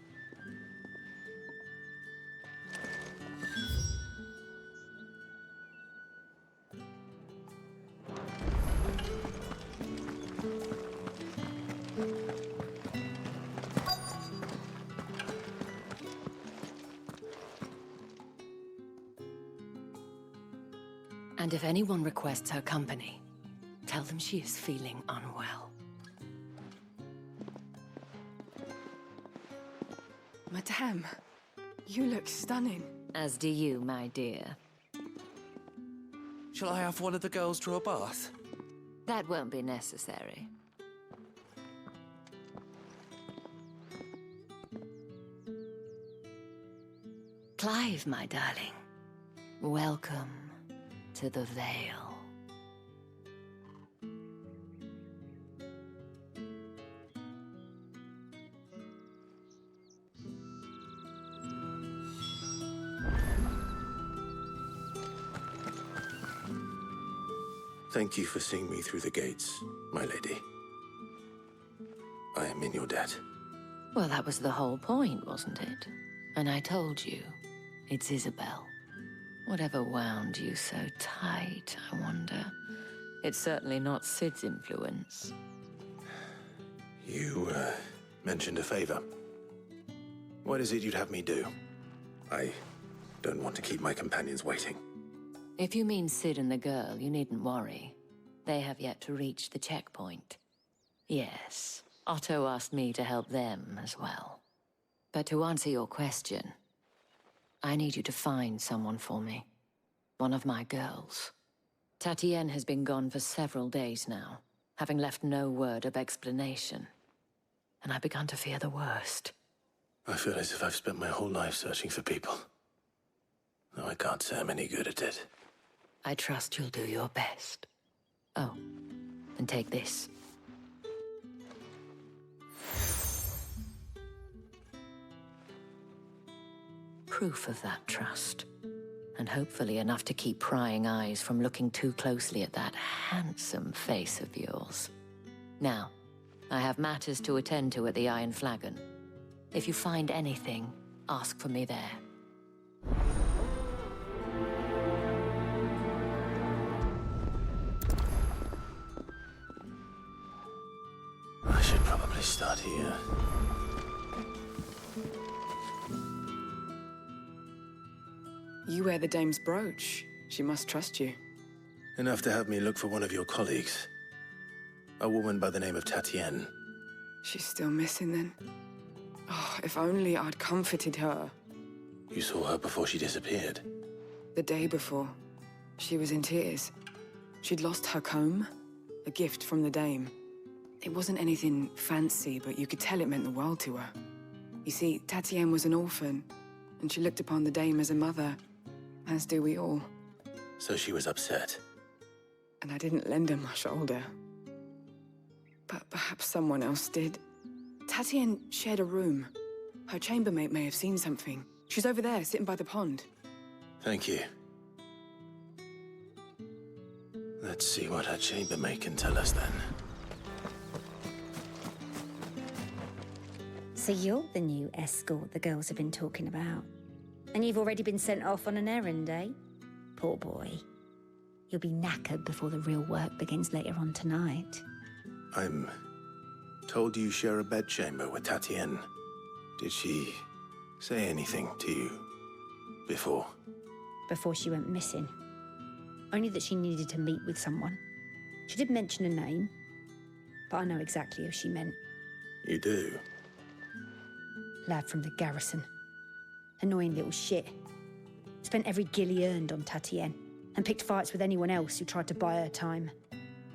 And if anyone requests her company, tell them she is feeling unwell. Madame, you look stunning. As do you, my dear. Shall I have one of the girls draw a bath? That won't be necessary. Clive, my darling. Welcome to the Vale. Thank you for seeing me through the gates, my lady. I am in your debt. Well, that was the whole point, wasn't it? And I told you, it's Isabelle. Whatever wound you so tight, I wonder. It's certainly not Sid's influence. You, mentioned a favor. What is it you'd have me do? I don't want to keep my companions waiting. If you mean Sid and the girl, you needn't worry. They have yet to reach the checkpoint. Yes, Otto asked me to help them as well. But to answer your question, I need you to find someone for me. One of my girls. Tatienne has been gone for several days now, having left no word of explanation. And I've begun to fear the worst. I feel as if I've spent my whole life searching for people. Though I can't say I'm any good at it. I trust you'll do your best. Oh, and take this. Proof of that trust. And hopefully enough to keep prying eyes from looking too closely at that handsome face of yours. Now, I have matters to attend to at the Iron Flagon. If you find anything, ask for me there. I should probably start here. You wear the dame's brooch. She must trust you. Enough to have me look for one of your colleagues. A woman by the name of Tatienne. She's still missing then? Oh, if only I'd comforted her. You saw her before she disappeared? The day before. She was in tears. She'd lost her comb, a gift from the dame. It wasn't anything fancy, but you could tell it meant the world to her. You see, Tatienne was an orphan, and she looked upon the dame as a mother, as do we all. So she was upset. And I didn't lend her my shoulder. But perhaps someone else did. Tatienne shared a room. Her chambermaid may have seen something. She's over there, sitting by the pond. Thank you. Let's see what her chambermaid can tell us then. So you're the new escort the girls have been talking about. And you've already been sent off on an errand, eh? Poor boy. You'll be knackered before the real work begins later on tonight. I'm told you share a bedchamber with Tatienne. Did she say anything to you before? Before she went missing. Only that she needed to meet with someone. She did mention a name, but I know exactly who she meant. You do? Lad from the garrison. Annoying little shit. Spent every guil he earned on Tatienne, and picked fights with anyone else who tried to buy her time.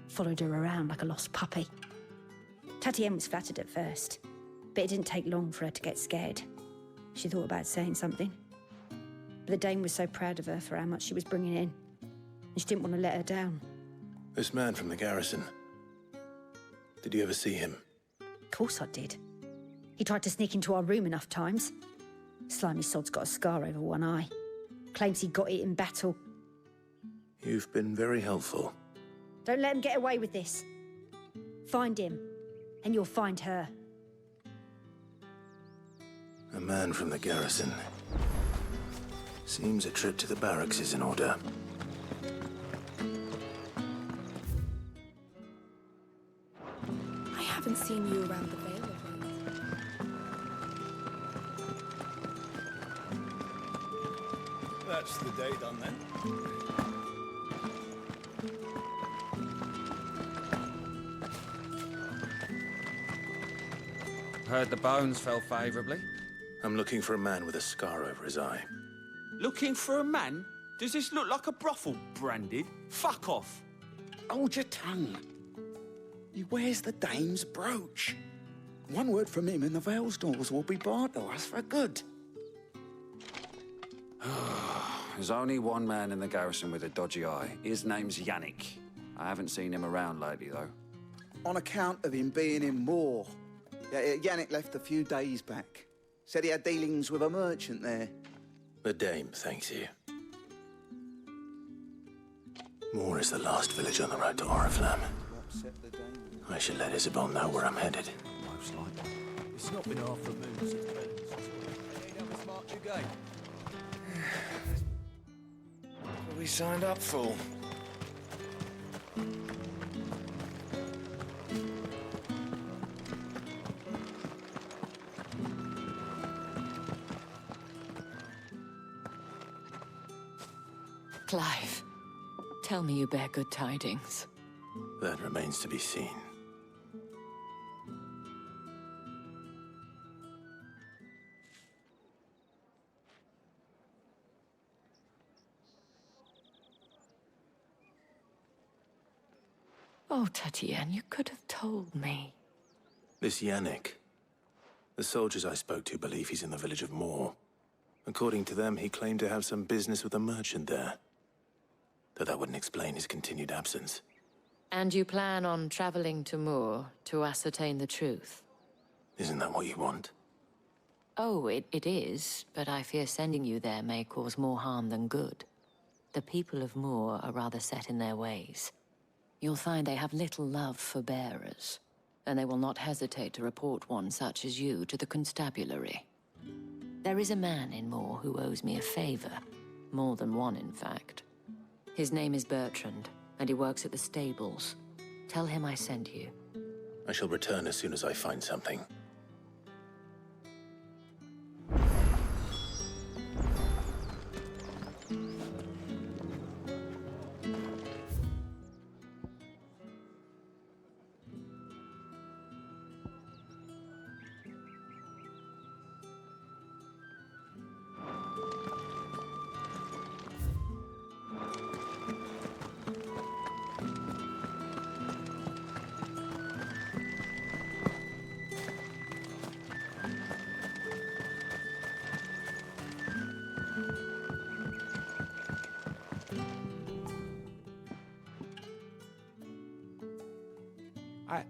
Followed her around like a lost puppy. Tatienne was flattered at first, but it didn't take long for her to get scared. She thought about saying something. But the dame was so proud of her for how much she was bringing in, and she didn't want to let her down. This man from the garrison. Did you ever see him? Of course I did. He tried to sneak into our room enough times. Slimy sod's got a scar over one eye. Claims he got it in battle. You've been very helpful. Don't let him get away with this. Find him, and you'll find her. A man from the garrison. Seems a trip to the barracks is in order. I haven't seen you around the Vale of late. That's the day done then. Heard the bones fell favourably. I'm looking for a man with a scar over his eye. Looking for a man? Does this look like a brothel, Branded? Fuck off. Hold your tongue. He wears the dame's brooch. One word from him and the Vale's doors will be barred to us for good. There's only one man in the garrison with a dodgy eye. His name's Yannick. I haven't seen him around lately, though. On account of him being in Moor. Yeah, Yannick left a few days back. Said he had dealings with a merchant there. The Dame thanks you. Moor is the last village on the road to Oriflamme. I should let Isabelle know where I'm headed. Most likely. It's not been half the moon since What we signed up for? Clive, tell me you bear good tidings. That remains to be seen. Oh, Tatienne, you could have told me. This Yannick. The soldiers I spoke to believe he's in the village of Moor. According to them, he claimed to have some business with a merchant there. Though that wouldn't explain his continued absence. And you plan on traveling to Moor to ascertain the truth? Isn't that what you want? Oh, it is, but I fear sending you there may cause more harm than good. The people of Moor are rather set in their ways. You'll find they have little love for bearers, and they will not hesitate to report one such as you to the constabulary. There is a man in Moor who owes me a favor. More than one, in fact. His name is Bertrand, and he works at the stables. Tell him I sent you. I shall return as soon as I find something.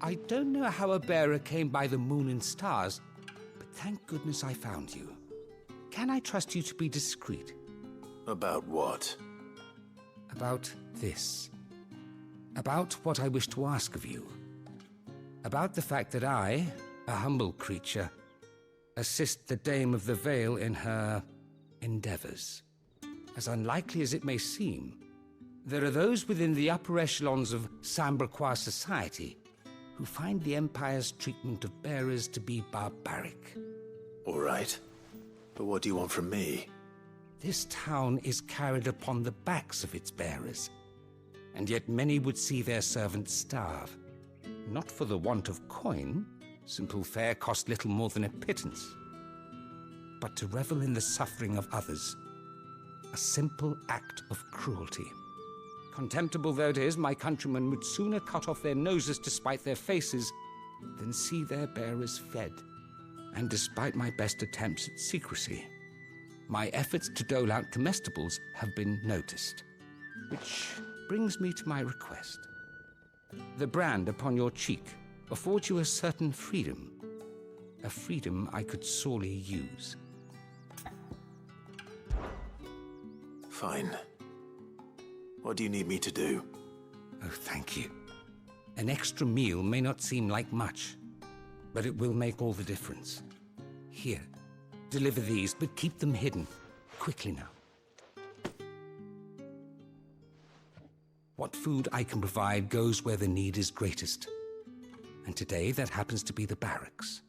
I don't know how a bearer came by the moon and stars, but thank goodness I found you. Can I trust you to be discreet? About what? About this. About what I wish to ask of you. About the fact that I, a humble creature, assist the Dame of the Vale in her endeavors. As unlikely as it may seem, there are those within the upper echelons of Samberquois society who find the Empire's treatment of bearers to be barbaric. All right. But what do you want from me? This town is carried upon the backs of its bearers, and yet many would see their servants starve. Not for the want of coin, simple fare cost little more than a pittance, but to revel in the suffering of others, a simple act of cruelty. Contemptible though it is, my countrymen would sooner cut off their noses to spite their faces than see their bearers fed. And despite my best attempts at secrecy, my efforts to dole out comestibles have been noticed. Which brings me to my request. The brand upon your cheek affords you a certain freedom. A freedom I could sorely use. Fine. What do you need me to do? Oh, thank you. An extra meal may not seem like much, but it will make all the difference. Here, deliver these, but keep them hidden. Quickly now. What food I can provide goes where the need is greatest. And today, that happens to be the barracks.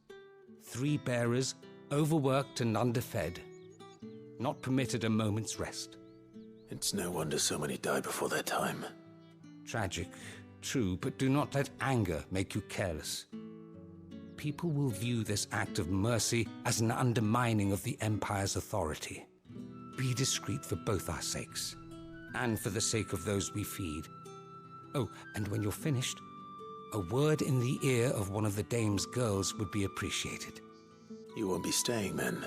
3 bearers, overworked and underfed, not permitted a moment's rest. It's no wonder so many die before their time. Tragic, true, but do not let anger make you careless. People will view this act of mercy as an undermining of the Empire's authority. Be discreet for both our sakes, and for the sake of those we feed. Oh, and when you're finished, a word in the ear of one of the Dame's girls would be appreciated. You won't be staying then?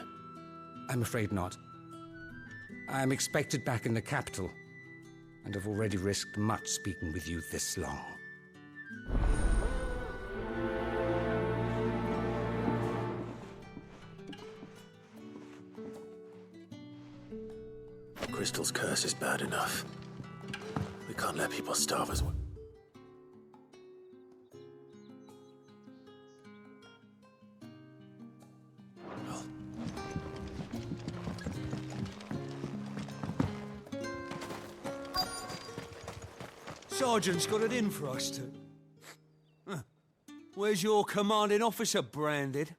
I'm afraid not. I am expected back in the capital, and have already risked much speaking with you this long. Crystal's curse is bad enough. We can't let people starve as well. Sergeant's got it in for us two. Where's your commanding officer branded?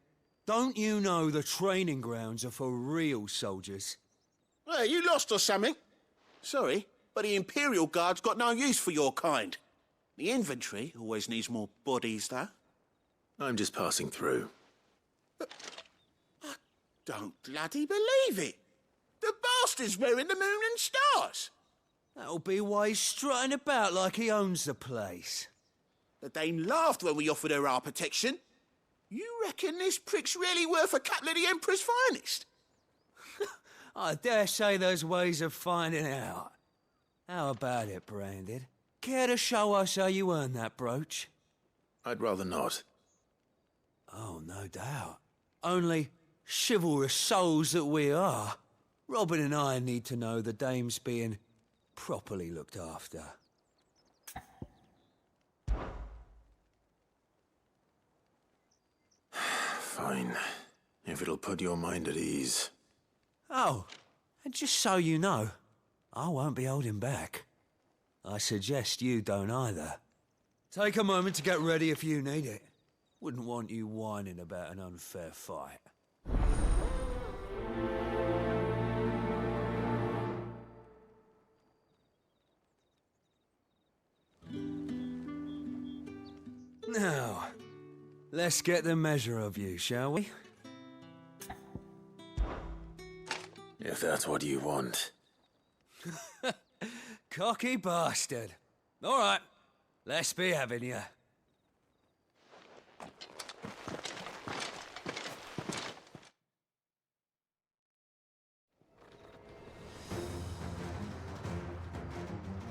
Don't you know the training grounds are for real soldiers? Hey, you lost or something? Sorry, but the Imperial Guard's got no use for your kind. The infantry always needs more bodies, though. I'm just passing through. I don't bloody believe it. The bastard's wearing the moon and stars. That'll be why he's strutting about like he owns the place. The Dame laughed when we offered her our protection. You reckon this prick's really worth a couple of the Emperor's finest? I dare say there's ways of finding out. How about it, Branded? Care to show us how you earned that brooch? I'd rather not. Oh, no doubt. Only chivalrous souls that we are, Robin and I need to know the Dame's being properly looked after. Fine. If it'll put your mind at ease. Oh, and just so you know, I won't be holding back. I suggest you don't either. Take a moment to get ready if you need it. Wouldn't want you whining about an unfair fight. Now, let's get the measure of you, shall we? If that's what you want. Cocky bastard. All right, let's be having you.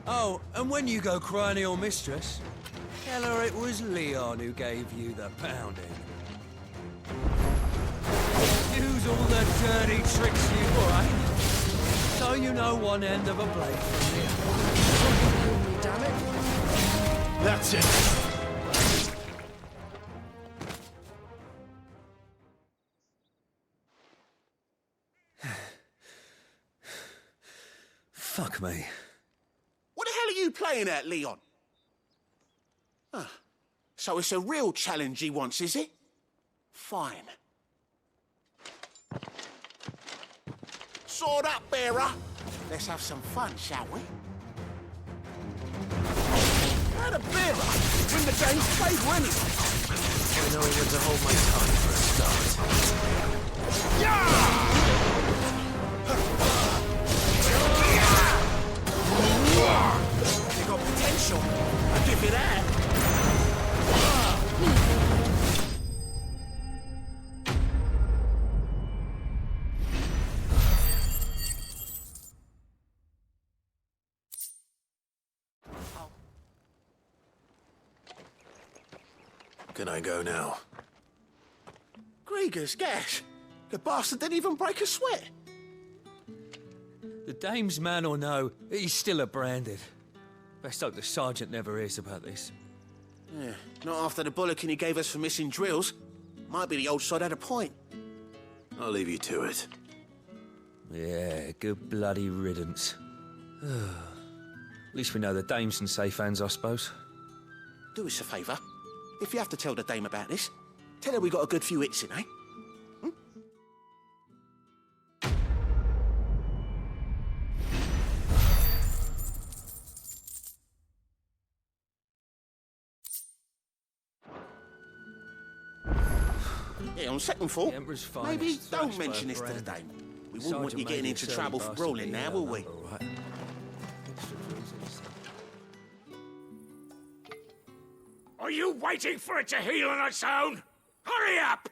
Oh, and when you go crying to your mistress, tell her it was Leon who gave you the pounding. Use all the dirty tricks you right, so you know one end of a blade from the other. Damn it! That's it. Fuck me. What the hell are you playing at, Leon? Ah, so it's a real challenge he wants, is it? Fine. Sword up, bearer. Let's have some fun, shall we? How the bearer? Win the game's played, win it. I know when to hold my tongue for a start. Yeah! You got potential. I'll give you that. Can I go now? Grieger's gas. The bastard didn't even break a sweat. The Dame's man or no, he's still a branded. Best hope the Sergeant never hears about this. Yeah, not after the bullocking he gave us for missing drills. Might be the old sod had a point. I'll leave you to it. Yeah, good bloody riddance. At least we know the Dame's in safe hands, I suppose. Do us a favour. If you have to tell the Dame about this, tell her we got a good few hits in, eh? Yeah, on second thought, maybe don't mention this to the Dame. We wouldn't want you getting into trouble for brawling now, will we? Are you waiting for it to heal on its own? Hurry up!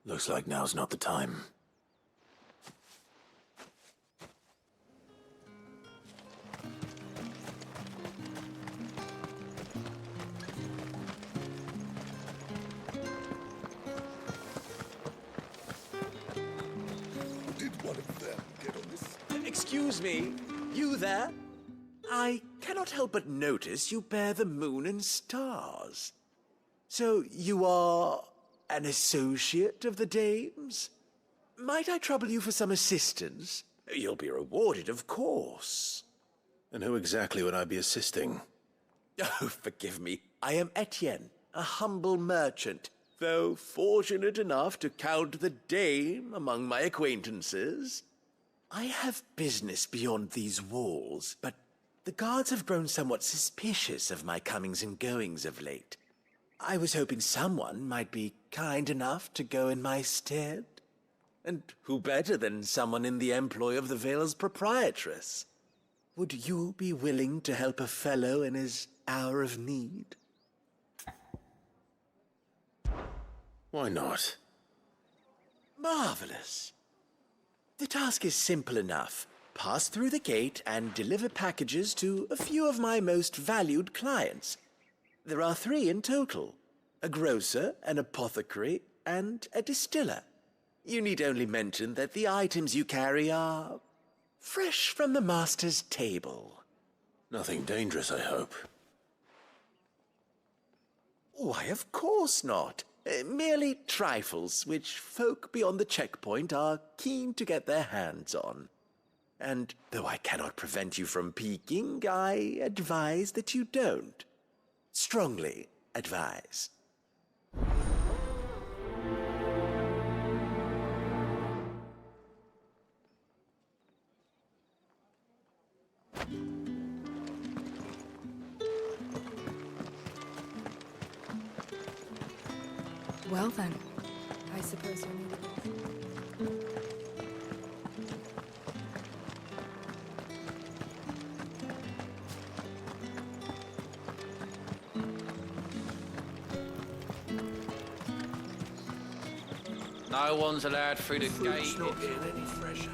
Looks like now's not the time. Excuse me, you there? I cannot help but notice you bear the moon and stars. So you are an associate of the dames? Might I trouble you for some assistance? You'll be rewarded, of course. And who exactly would I be assisting? Oh, forgive me. I am Etienne, a humble merchant, though fortunate enough to count the dame among my acquaintances. I have business beyond these walls, but the guards have grown somewhat suspicious of my comings and goings of late. I was hoping someone might be kind enough to go in my stead. And who better than someone in the employ of the Vale's proprietress? Would you be willing to help a fellow in his hour of need? Why not? Marvelous. The task is simple enough. Pass through the gate and deliver packages to a few of my most valued clients. There are 3 in total: a grocer, an apothecary, and a distiller. You need only mention that the items you carry are fresh from the master's table. Nothing dangerous, I hope. Why, of course not. Merely trifles which folk beyond the checkpoint are keen to get their hands on. And though I cannot prevent you from peeking, I advise that you don't. Strongly advise. Well then, I suppose you'll need it. No one's allowed through the gate. Not getting any fresher.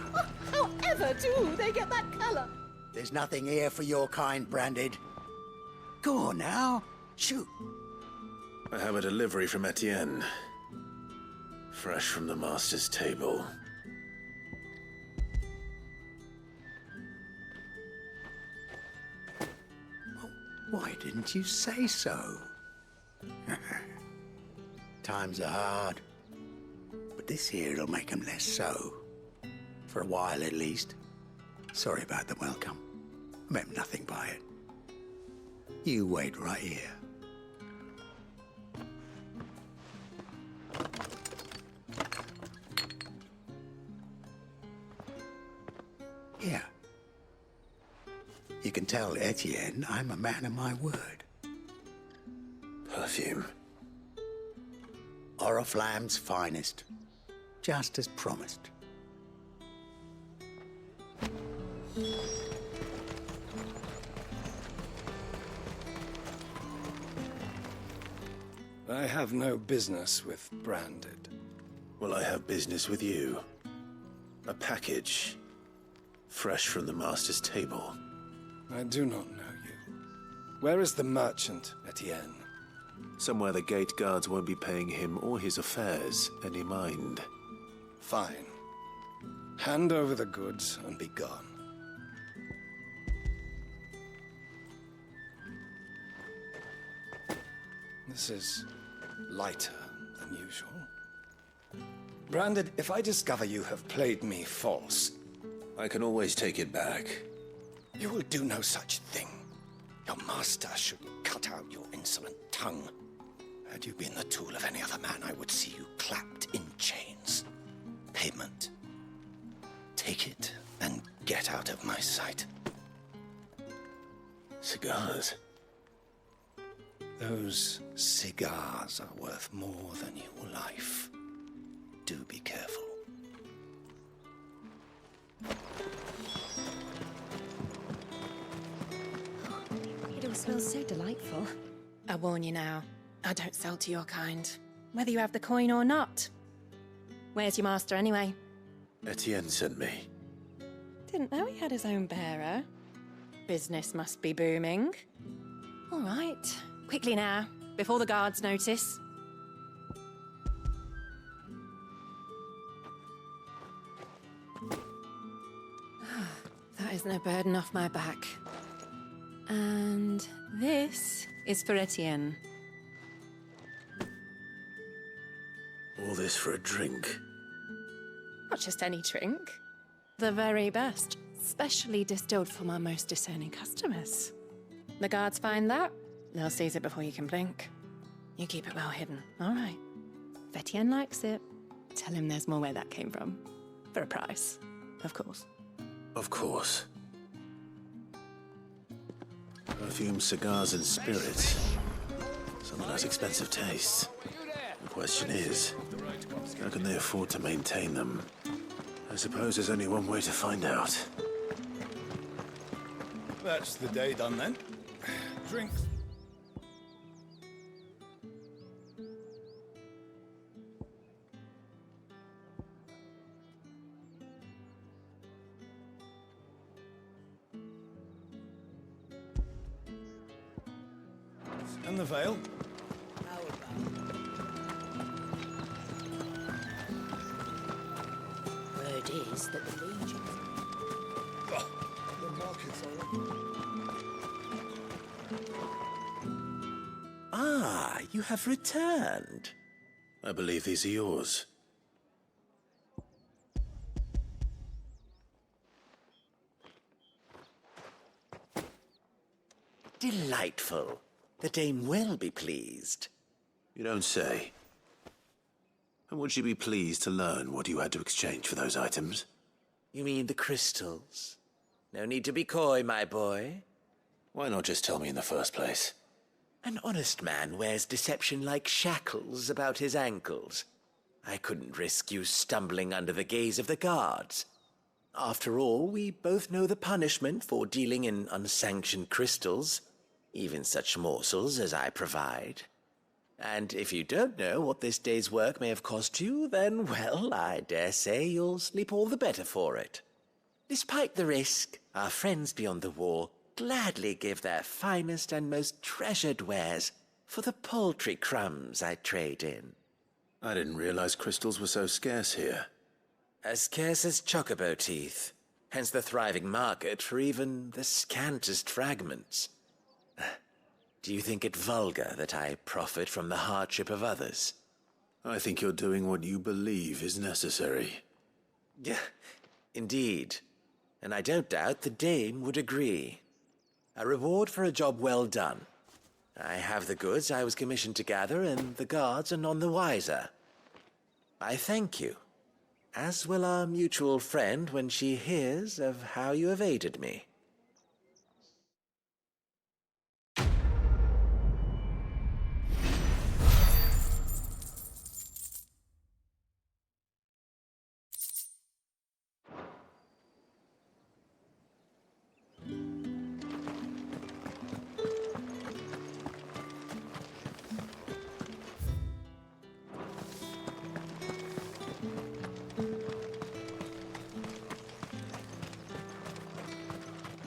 However do they get that colour? There's nothing here for your kind, Branded. Go on now, shoot. I have a delivery from Etienne. Fresh from the master's table. Why didn't you say so? Times are hard. But this here'll make 'em less so. For a while, at least. Sorry about the welcome. I meant nothing by it. You wait right here. Here. You can tell Etienne I'm a man of my word. Perfume. Oriflamme's finest. Just as promised. I have no business with Branded. Well, I have business with you. A package. Fresh from the master's table. I do not know you. Where is the merchant, Etienne? Somewhere the gate guards won't be paying him or his affairs any mind. Fine. Hand over the goods and be gone. This is lighter than usual. Branded, if I discover you have played me false... I can always take it back. You will do no such thing. Your master should cut out your insolent tongue. Had you been the tool of any other man, I would see you clapped in chains. Payment. Take it and get out of my sight. Cigars? Those cigars are worth more than your life. Do be careful. It all smells so delightful. I warn you now, I don't sell to your kind, whether you have the coin or not. Where's your master anyway? Etienne sent me. Didn't know he had his own bearer. Business must be booming. All right, quickly now, before the guards notice. is no burden off my back. And this is for Etienne. All this for a drink? Not just any drink. The very best. Specially distilled for my most discerning customers. The guards find that, they'll seize it before you can blink. You keep it well hidden, all right? If Etienne likes it, tell him there's more where that came from. For a price, of course. Of course. Perfume, cigars, and spirits. Someone has expensive tastes. The question is, how can they afford to maintain them? I suppose there's only one way to find out. That's the day done then. Drinks. And the veil. Word is that the Legion... The markets are... Ah, you have returned. I believe these are yours. Delightful. The dame will be pleased. You don't say. And would she be pleased to learn what you had to exchange for those items? You mean the crystals? No need to be coy, my boy. Why not just tell me in the first place? An honest man wears deception like shackles about his ankles. I couldn't risk you stumbling under the gaze of the guards. After all, we both know the punishment for dealing in unsanctioned crystals, even such morsels as I provide. And if you don't know what this day's work may have cost you, then, well, I dare say you'll sleep all the better for it. Despite the risk, our friends beyond the wall gladly give their finest and most treasured wares for the paltry crumbs I trade in. I didn't realize crystals were so scarce here. As scarce as chocobo teeth, hence the thriving market for even the scantest fragments. Do you think it vulgar that I profit from the hardship of others? I think you're doing what you believe is necessary. Yeah, indeed. And I don't doubt the dame would agree. A reward for a job well done. I have the goods I was commissioned to gather, and the guards are none the wiser. I thank you, as will our mutual friend when she hears of how you have aided me.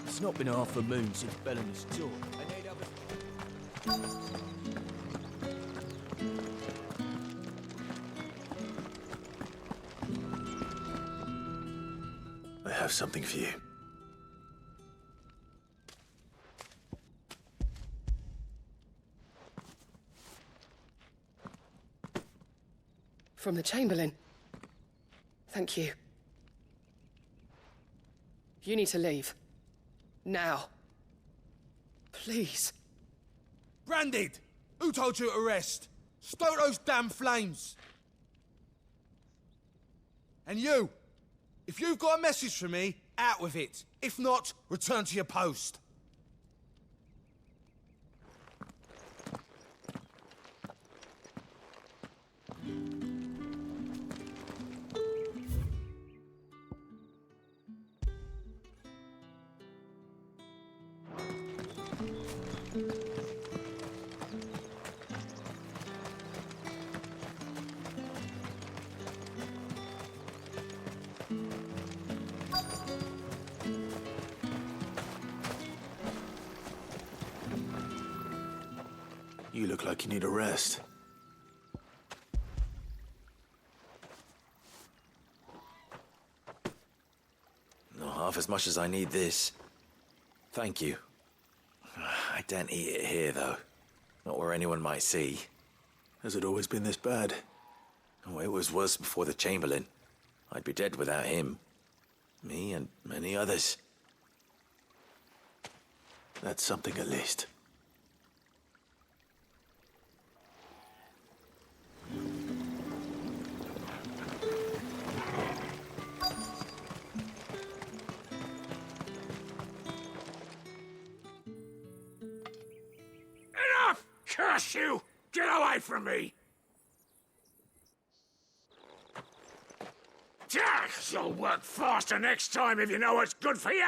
It's not been half a moon since Bellamy's talk. I have something for you. From the Chamberlain. Thank you. You need to leave. Now. Please. Branded! Who told you to rest? Stoke those damn flames! And you! If you've got a message for me, out with it. If not, return to your post. You look like you need a rest. Not half half as much as I need this. Thank you. I daren't eat it here, though. Not where anyone might see. Has it always been this bad? Oh, it was worse before the Chamberlain. I'd be dead without him. Me and many others. That's something at least. Enough! Curse you! Get away from me! You'll work faster next time if you know what's good for you!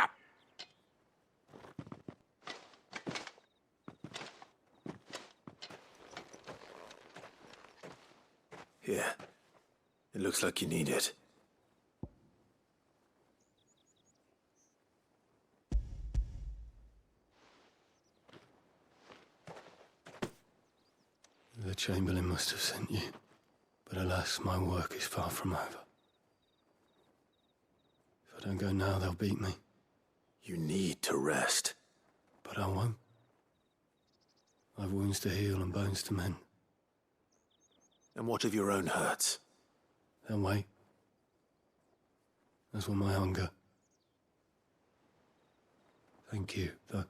Here. It looks like you need it. The Chamberlain must have sent you, but alas, my work is far from over. If I don't go now, they'll beat me. You need to rest. But I won't. I've wounds to heal and bones to mend. And what of your own hurts? They'll wait. As will my hunger. Thank you, though.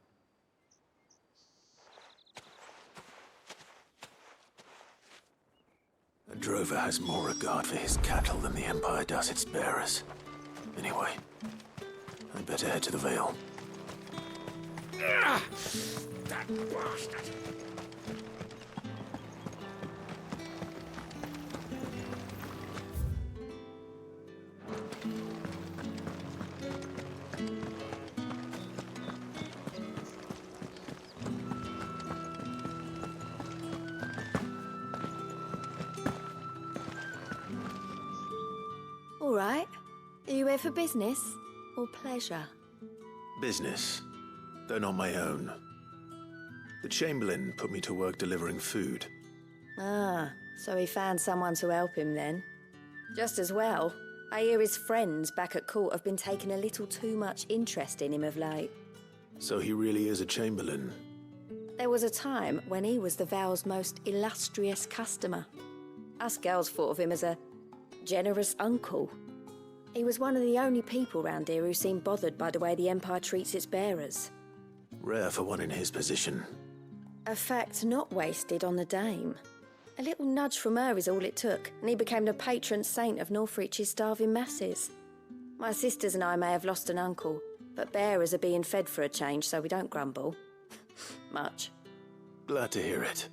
A drover has more regard for his cattle than the Empire does its bearers. Anyway, I'd better head to the Vale. That bastard! All right. Are you here for business or pleasure? Business, though not my own. The Chamberlain put me to work delivering food. Ah, so he found someone to help him then. Just as well. I hear his friends back at court have been taking a little too much interest in him of late. So he really is a Chamberlain. There was a time when he was the Vale's most illustrious customer. Us girls thought of him as a generous uncle. He was one of the only people round here who seemed bothered by the way the Empire treats its bearers. Rare for one in his position. A fact not wasted on the Dame. A little nudge from her is all it took, and he became the patron saint of Northreach's starving masses. My sisters and I may have lost an uncle, but bearers are being fed for a change, so we don't grumble. Much. Glad to hear it.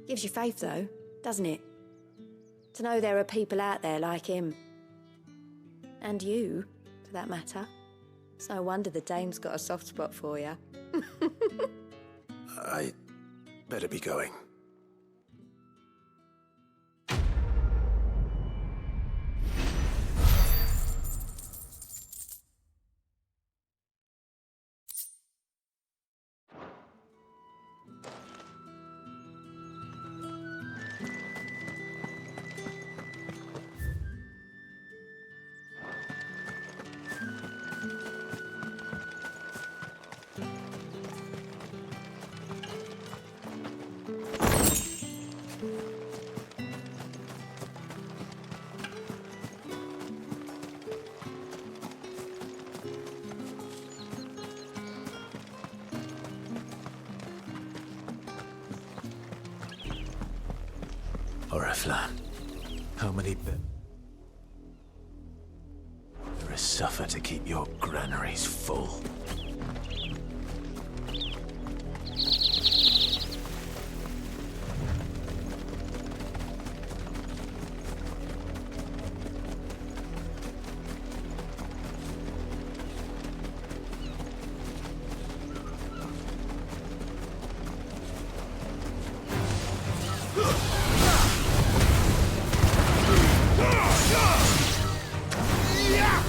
Gives you faith, though, doesn't it? To know there are people out there like him. And you, for that matter. It's no wonder the Dame's got a soft spot for you. I better be going. Oriflamme, how many there is suffer to keep your granaries full? Yeah!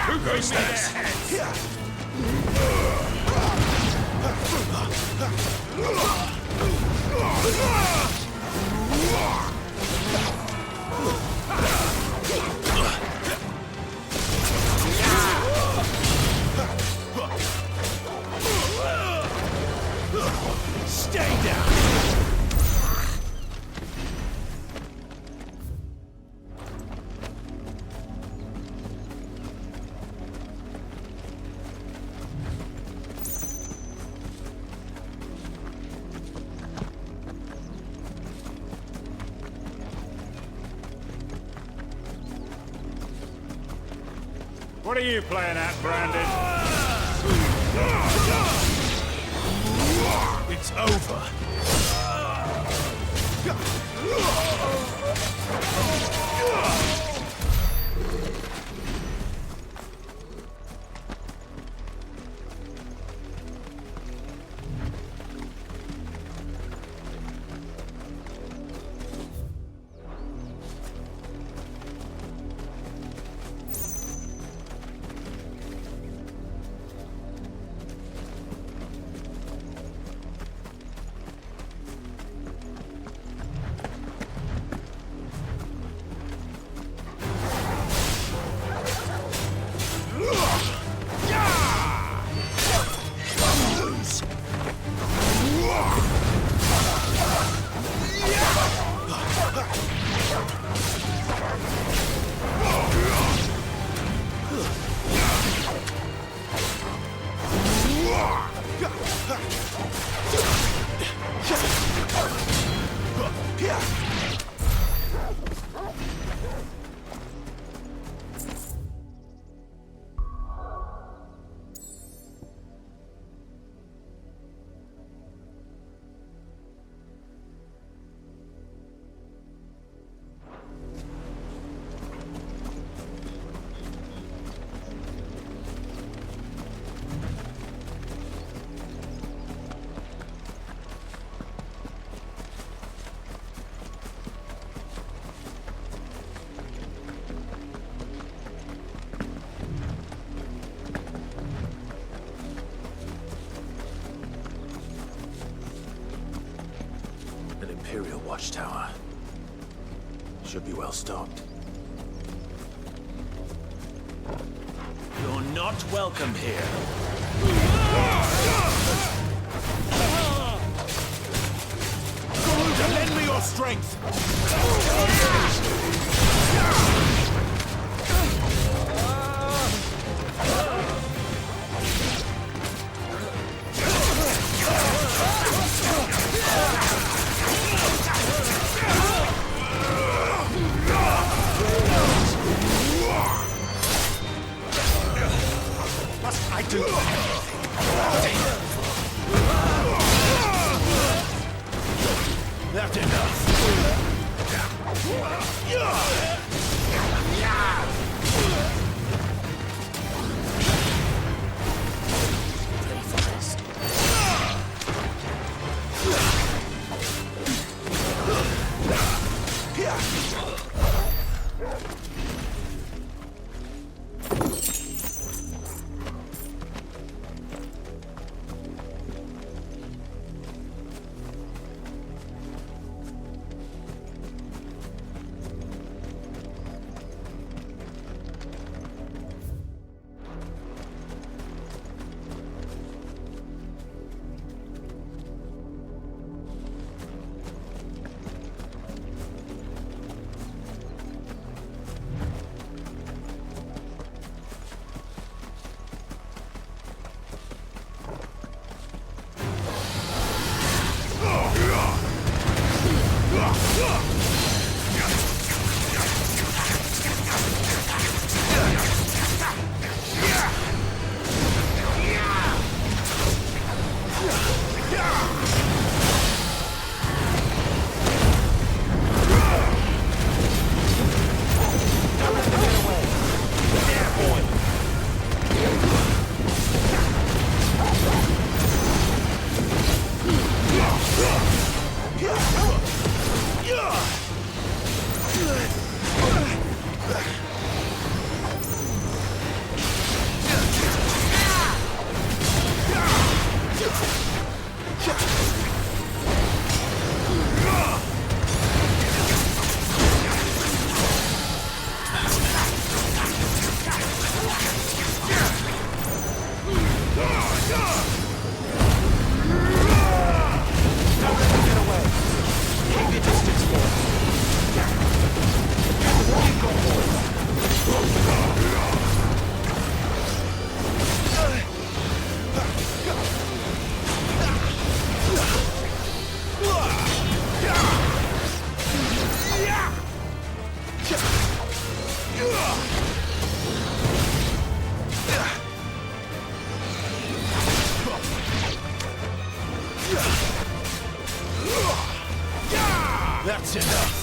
Who goes next? Stay down! What are you playing at, Brandon? It's over. Imperial watchtower. Should be well stocked. You're not welcome here. Garuda, lend me your strength! I do That's enough. That's enough!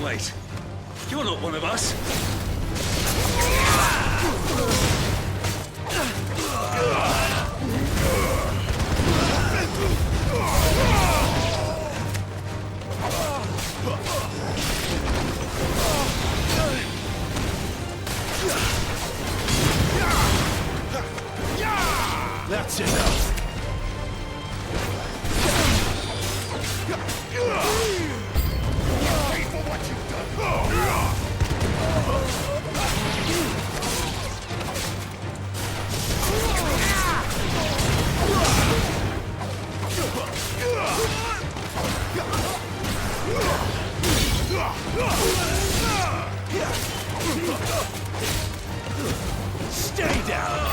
Wait, you're not one of us. That's enough. Stay down!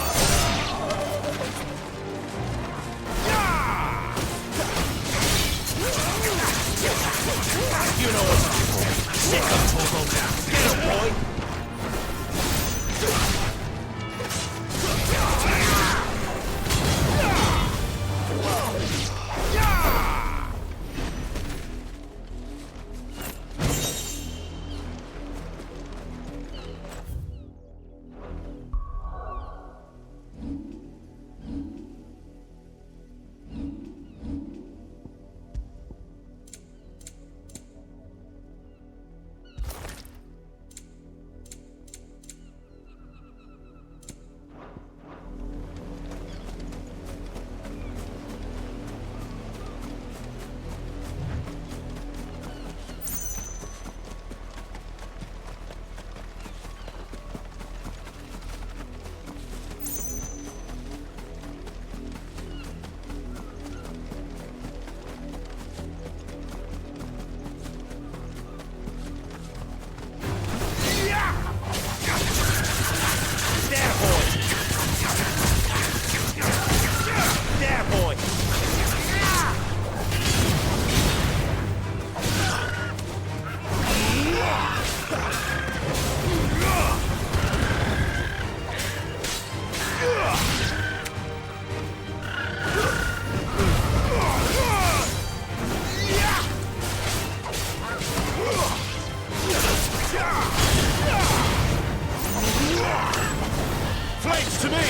Looks to me!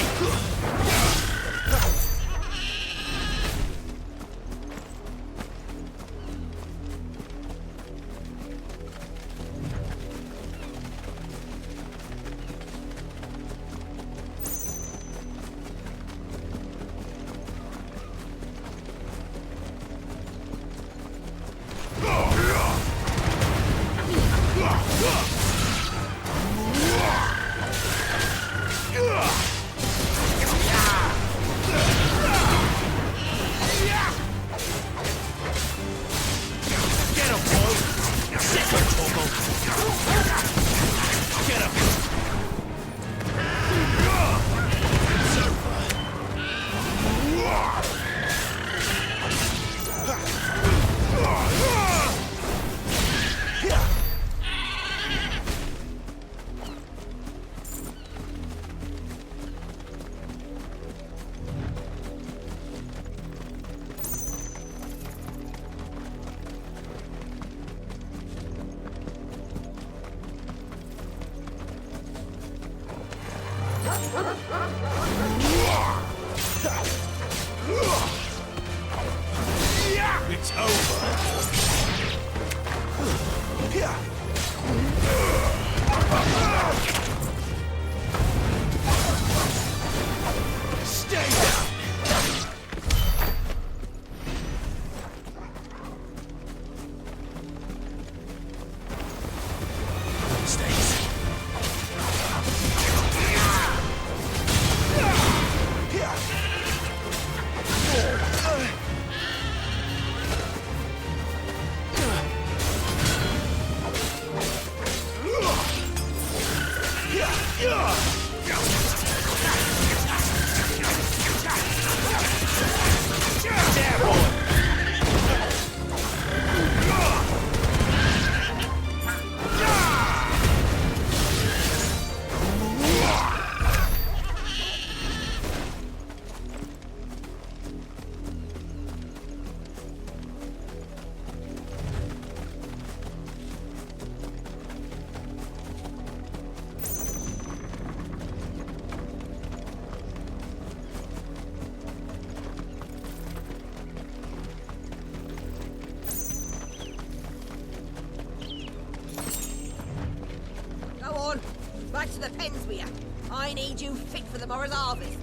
It's over. Stay down. Back to the pens with you. I need you fit for the morrow's harvest.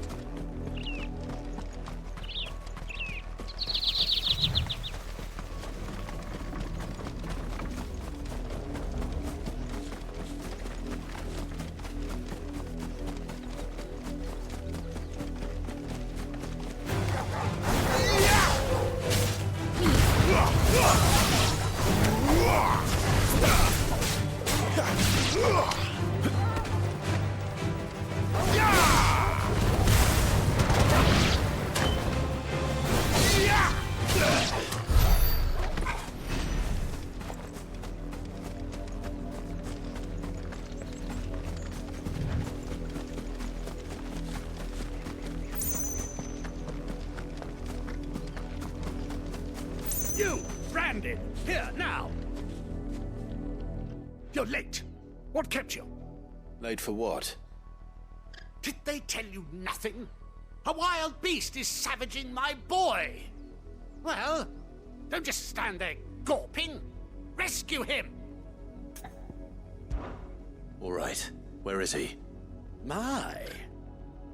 Here, now! You're late. What kept you? Late for what? Did they tell you nothing? A wild beast is savaging my boy! Well, don't just stand there gawping. Rescue him! All right. Where is he? My.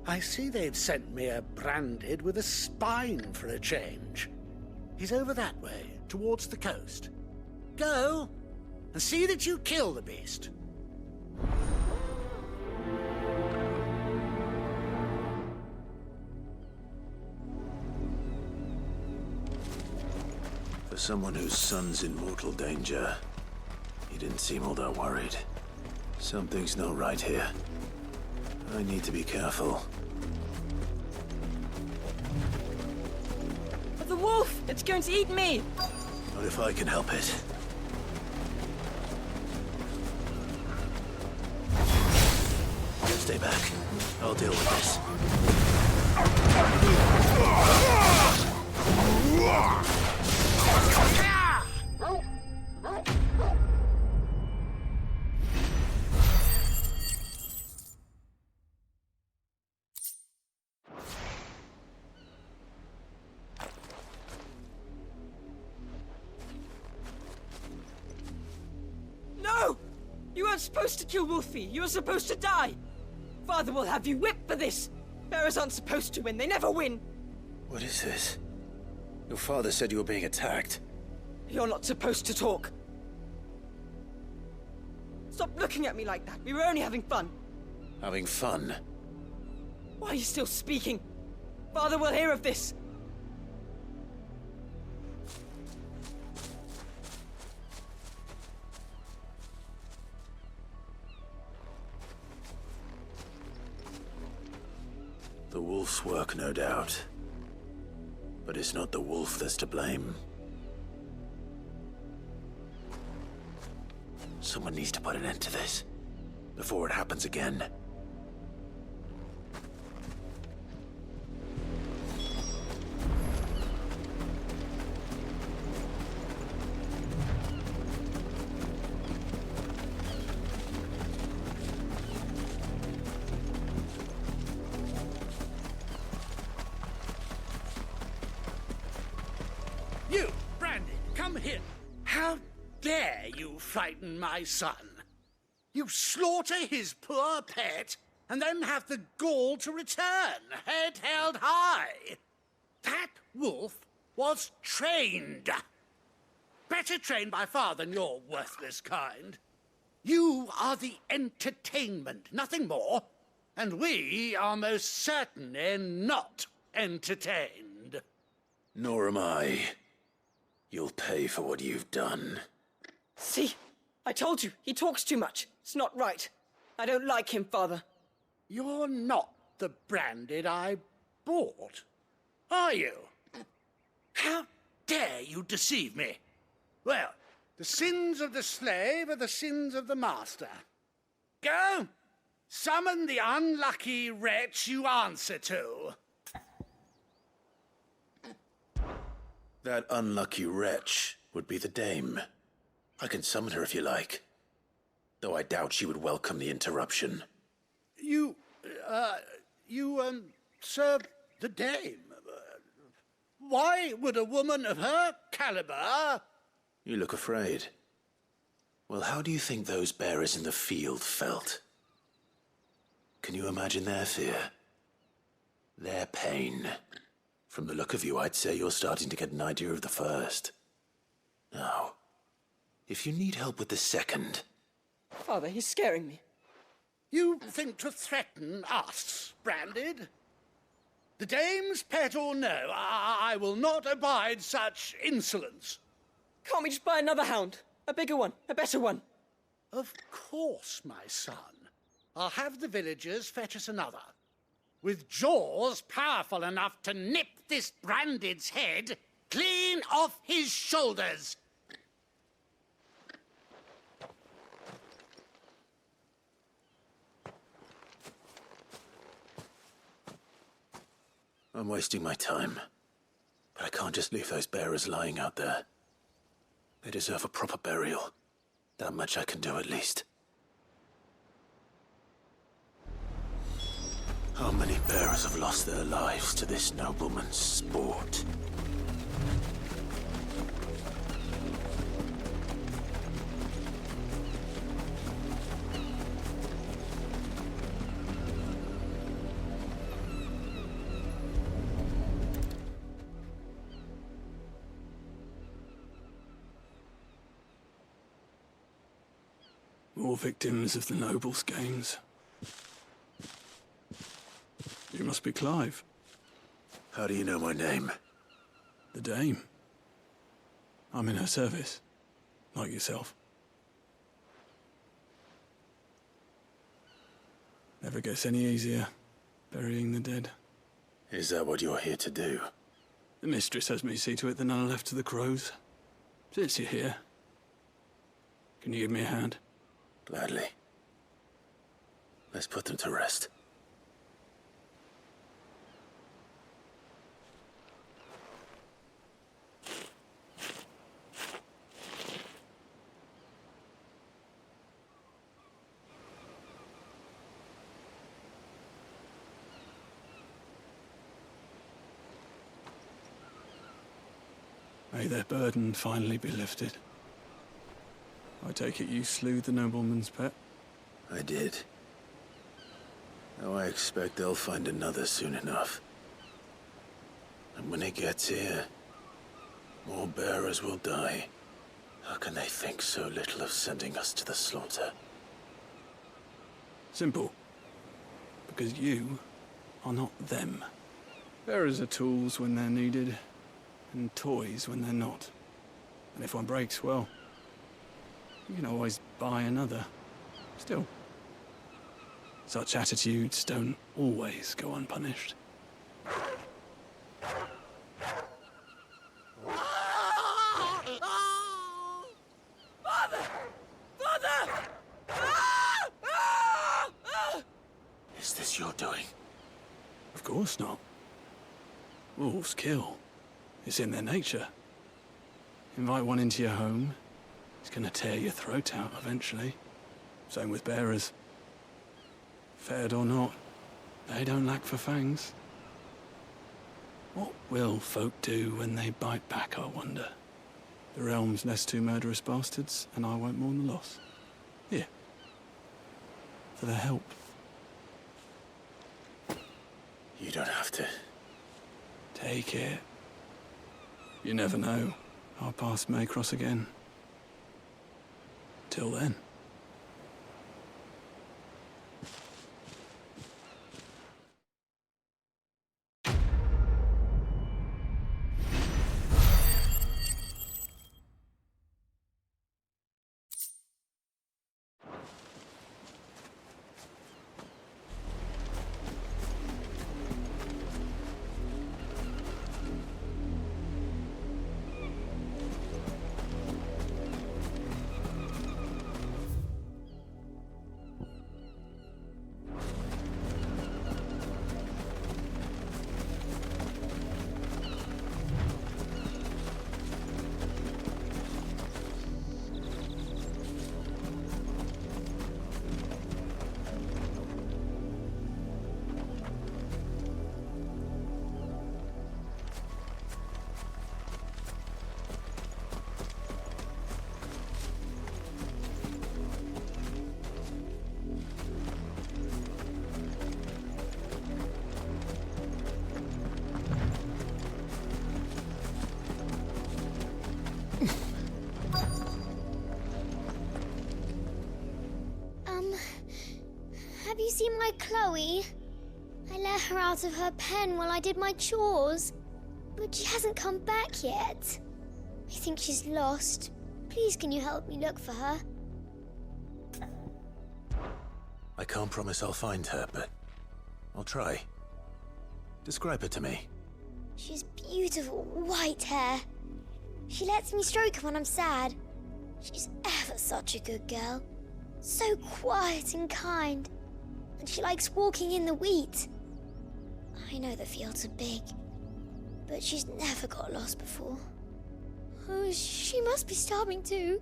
I see they've sent me a branded with a spine for a change. He's over that way, towards the coast. Go, and see that you kill the beast. For someone whose son's in mortal danger, he didn't seem all that worried. Something's not right here. I need to be careful. The wolf! It's going to eat me! Not if I can help it. Stay back. I'll deal with this. weren't supposed to kill Wolfie. You were supposed to die. Father will have you whipped for this. Bearers aren't supposed to win. They never win. What is this? Your father said you were being attacked. You're not supposed to talk. Stop looking at me like that. We were only having fun. Having fun? Why are you still speaking? Father will hear of this. The wolf's work, no doubt. But it's not the wolf that's to blame. Someone needs to put an end to this, before it happens again. You, Brandy, come here. How dare you frighten my son? You slaughter his poor pet, and then have the gall to return, head held high. That wolf was trained. Better trained by far than your worthless kind. You are the entertainment, nothing more. And we are most certainly not entertained. Nor am I. You'll pay for what you've done. See? I told you, he talks too much. It's not right. I don't like him, Father. You're not the Branded I bought, are you? How dare you deceive me? Well, the sins of the slave are the sins of the master. Go! Summon the unlucky wretch you answer to. That unlucky wretch would be the dame. I can summon her if you like. Though I doubt she would welcome the interruption. You serve the dame. Why would a woman of her caliber... You look afraid. Well, how do you think those bearers in the field felt? Can you imagine their fear? Their pain? From the look of you, I'd say you're starting to get an idea of the first. Now, if you need help with the second... Father, he's scaring me. You think to threaten us, Branded? The dame's pet or no, I will not abide such insolence. Can't we just buy another hound? A bigger one, a better one. Of course, my son. I'll have the villagers fetch us another. With jaws powerful enough to nip this Branded's head clean off his shoulders. I'm wasting my time. But I can't just leave those bearers lying out there. They deserve a proper burial. That much I can do at least. How many bearers have lost their lives to this nobleman's sport? More victims of the nobles' games. You must be Clive. How do you know my name? The Dame. I'm in her service, like yourself. Never gets any easier, burying the dead. Is that what you're here to do? The mistress has me see to it that none are left to the crows. Since you're here, can you give me a hand? Gladly. Let's put them to rest. May their burden finally be lifted. I take it you slew the nobleman's pet? I did. Now I expect they'll find another soon enough. And when it gets here, more bearers will die. How can they think so little of sending us to the slaughter? Simple. Because you are not them. Bearers are tools when they're needed, and toys when they're not. And if one breaks, well, you can always buy another. Still, such attitudes don't always go unpunished. Father! Father! Is this your doing? Of course not. Wolves kill. It's in their nature. Invite one into your home, he's gonna tear your throat out eventually. Same with bearers. Fed or not, they don't lack for fangs. What will folk do when they bite back, I wonder? The realm's less two murderous bastards, and I won't mourn the loss. Here. For their help. You don't have to. Take it. You never know. Our paths may cross again. Till then. Have you seen my Chloe? I let her out of her pen while I did my chores, but she hasn't come back yet. I think she's lost. Please, can you help me look for her? I can't promise I'll find her, but I'll try. Describe her to me. She has beautiful white hair. She lets me stroke her when I'm sad. She's ever such a good girl. So quiet and kind. And she likes walking in the wheat. I know the fields are big, but she's never got lost before. Oh, she must be starving too.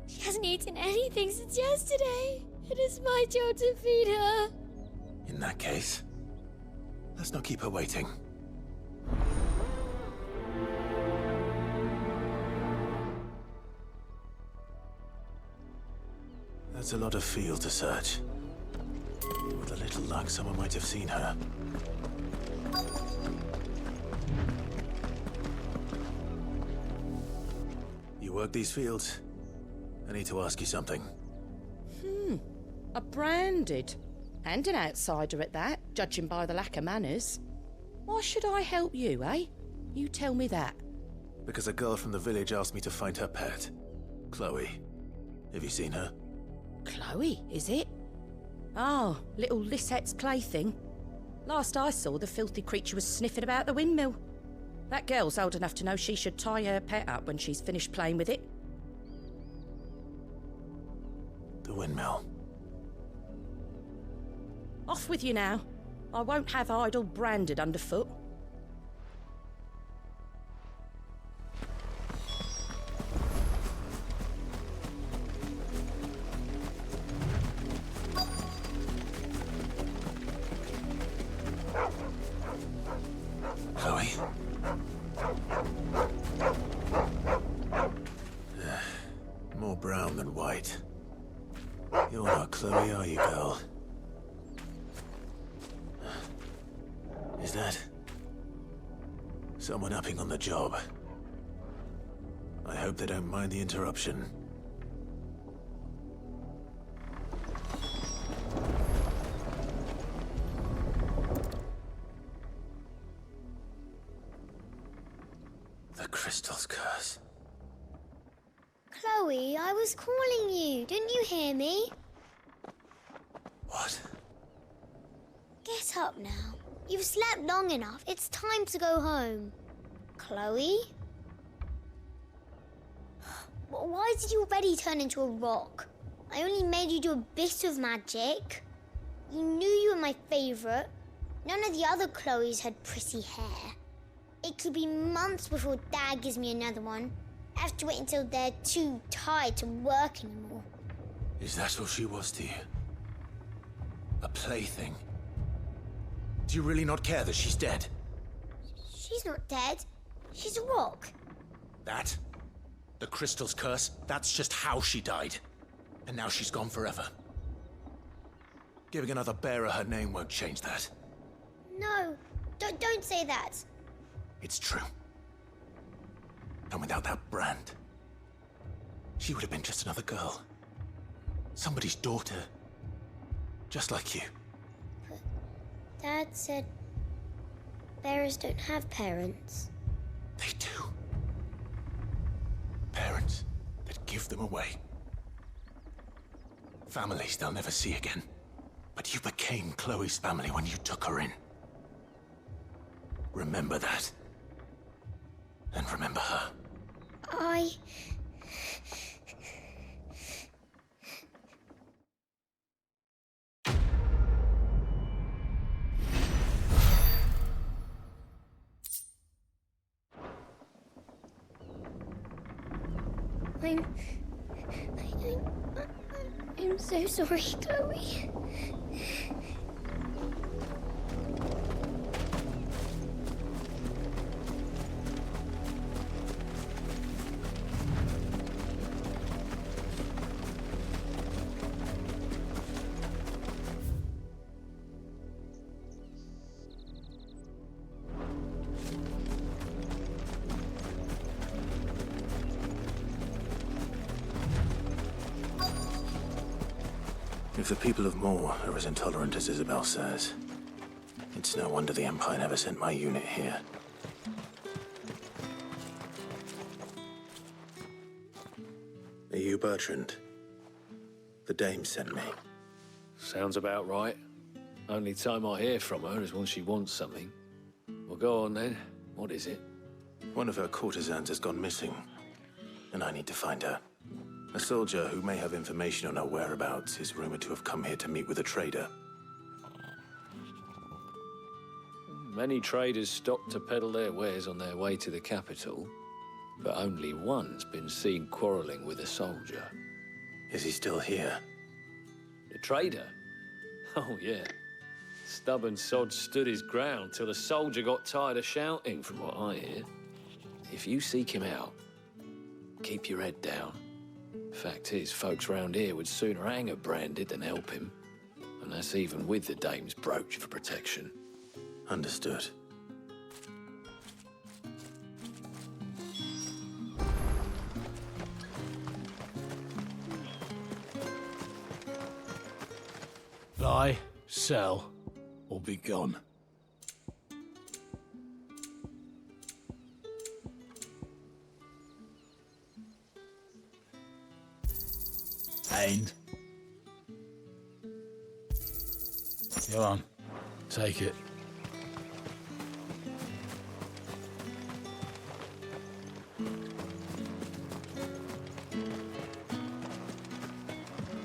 She hasn't eaten anything since yesterday. It is my job to feed her. In that case, let's not keep her waiting. That's a lot of field to search. With a little luck, someone might have seen her. You work these fields? I need to ask you something. A branded. And an outsider at that, judging by the lack of manners. Why should I help you, eh? You tell me that. Because a girl from the village asked me to find her pet. Chloe. Have you seen her? Chloe, is it? Oh, little Lisette's plaything. Last I saw, the filthy creature was sniffing about the windmill. That girl's old enough to know she should tie her pet up when she's finished playing with it. The windmill. Off with you now. I won't have idle branded underfoot. Chloe? More brown than white. You're not Chloe, are you, girl? Is that someone upping on the job? I hope they don't mind the interruption. The crystal's curse. Chloe, I was calling you. Didn't you hear me? What? Get up now. You've slept long enough. It's time to go home. Chloe? Why did you already turn into a rock? I only made you do a bit of magic. You knew you were my favourite. None of the other Chloes had pretty hair. It could be months before Dad gives me another one. I have to wait until they're too tired to work anymore. Is that all she was to you? A plaything? Do you really not care that she's dead? She's not dead. She's a rock. That? The crystal's curse? That's just how she died. And now she's gone forever. Giving another bearer her name won't change that. No, don't say that. It's true. And without that brand, she would have been just another girl. Somebody's daughter. Just like you. But Dad said bearers don't have parents. They do. Parents that give them away. Families they'll never see again. But you became Chloe's family when you took her in. Remember that. And remember her. I'm so sorry, Chloe. If the people of Moor are as intolerant as Isabelle says, it's no wonder the Empire never sent my unit here. Are you Bertrand? The dame sent me. Sounds about right. Only time I hear from her is when she wants something. Well, go on then. What is it? One of her courtesans has gone missing, and I need to find her. A soldier who may have information on her whereabouts is rumored to have come here to meet with a trader. Many traders stop to peddle their wares on their way to the capital, but only one's been seen quarreling with a soldier. Is he still here? The trader? Oh, yeah. Stubborn sod stood his ground till the soldier got tired of shouting, from what I hear. If you seek him out, keep your head down. Fact is, folks round here would sooner hang a branded than help him. And that's even with the dame's brooch for protection. Understood. Buy, sell, or be gone. And go on, take it.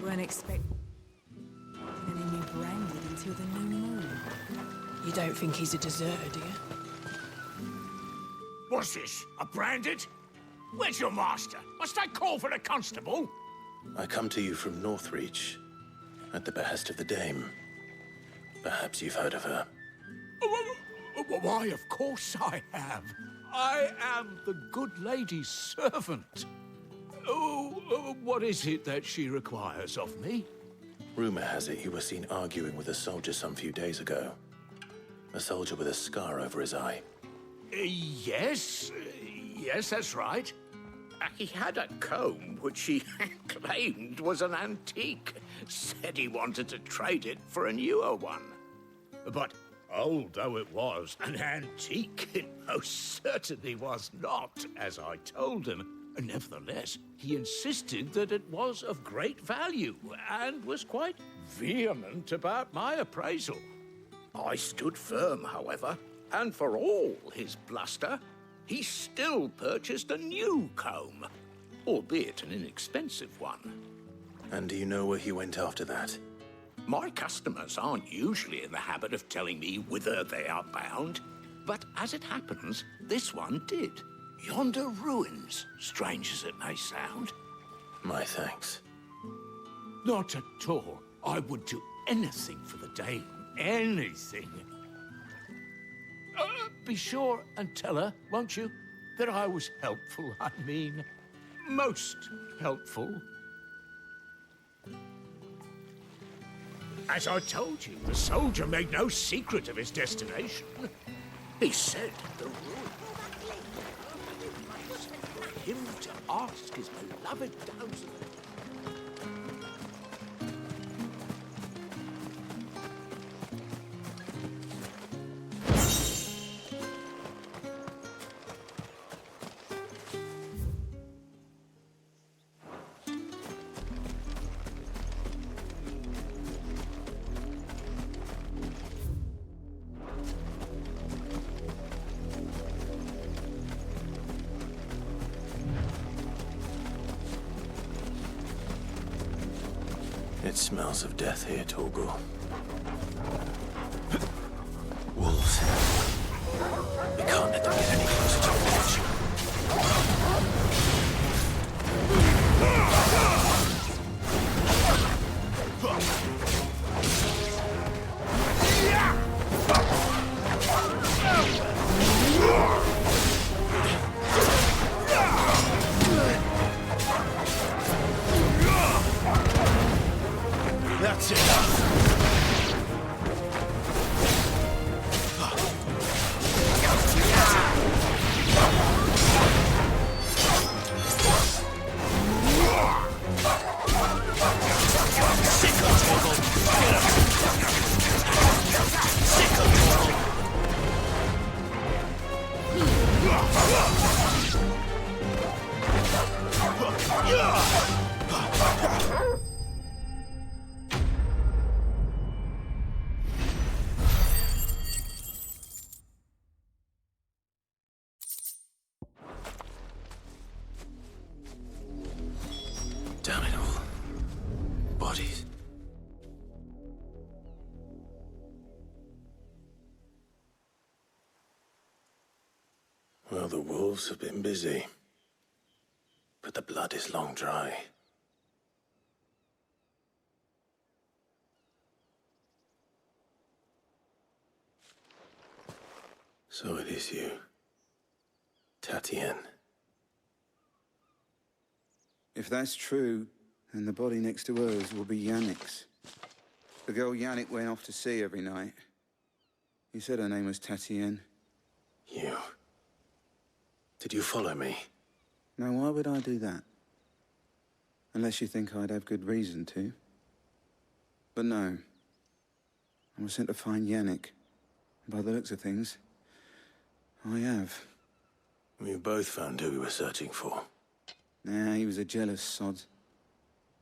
Weren't expecting any new branded until the new moon. You don't think he's a deserter, do you? What's this? A branded? Where's your master? Must I call for the constable? I come to you from Northreach, at the behest of the dame. Perhaps you've heard of her. Why, of course I have. I am the good lady's servant. Oh, what is it that she requires of me? Rumor has it you were seen arguing with a soldier some few days ago. A soldier with a scar over his eye. Yes, that's right. He had a comb which he claimed was an antique. Said he wanted to trade it for a newer one. But old though it was, an antique it most certainly was not, as I told him. Nevertheless, he insisted that it was of great value, and was quite vehement about my appraisal. I stood firm, however, and for all his bluster, he still purchased a new comb, albeit an inexpensive one. And do you know where he went after that? My customers aren't usually in the habit of telling me whither they are bound, but as it happens, this one did. Yonder ruins, strange as it may sound. My thanks. Not at all. I would do anything for the Dame. Anything. Be sure and tell her, won't you, that I was helpful, I mean. Most helpful. As I told you, the soldier made no secret of his destination. He said the ruin. Him to ask his beloved damsel. It smells of death here, Torgal. Wolves. We can't let them get any closer to the village. That's enough. Damn it all. Bodies. Well, the wolves have been busy. But the blood is long dry. So it is you, Tatienne. If that's true, then the body next to hers will be Yannick's. The girl Yannick went off to sea every night. He said her name was Tatienne. You? Did you follow me? Now, why would I do that? Unless you think I'd have good reason to. But no. I was sent to find Yannick. By the looks of things, I have. We've both found who we were searching for. Nah, he was a jealous sod.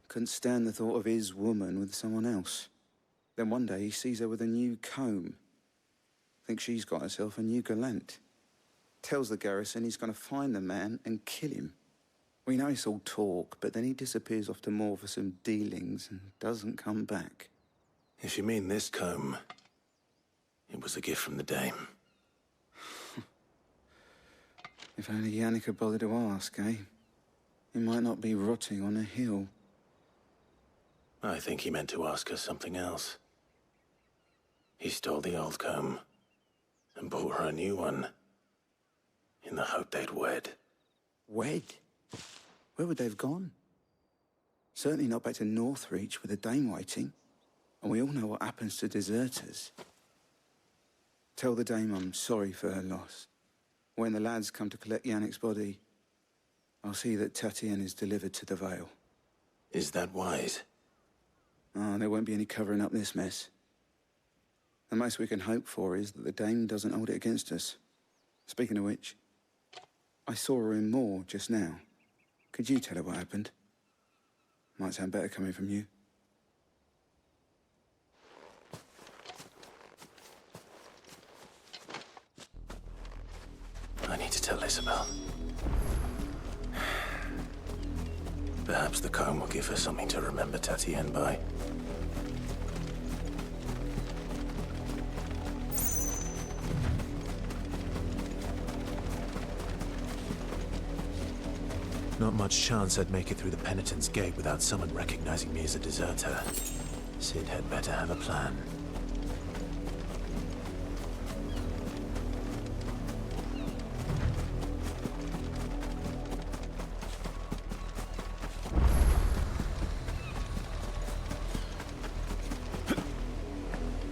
Couldn't stand the thought of his woman with someone else. Then one day he sees her with a new comb. Thinks she's got herself a new gallant. Tells the garrison he's going to find the man and kill him. We know it's all talk, but then he disappears off to Moor for some dealings and doesn't come back. If you mean this comb, it was a gift from the Dame. If only Yannick had bothered to ask, eh? He might not be rotting on a hill. I think he meant to ask us something else. He stole the old comb and bought her a new one in the hope they'd wed. Wed? Where would they have gone? Certainly not back to Northreach with the Dame waiting. And we all know what happens to deserters. Tell the dame I'm sorry for her loss. When the lads come to collect Yannick's body, I'll see that Tatienne is delivered to the Vale. Is that wise? Ah, there won't be any covering up this mess. The most we can hope for is that the dame doesn't hold it against us. Speaking of which, I saw her in Moor just now. Could you tell her what happened? Might sound better coming from you. I need to tell Isabelle. Perhaps the comb will give her something to remember Tatienne by. Not much chance I'd make it through the Penitent's Gate without someone recognizing me as a deserter. Sid had better have a plan.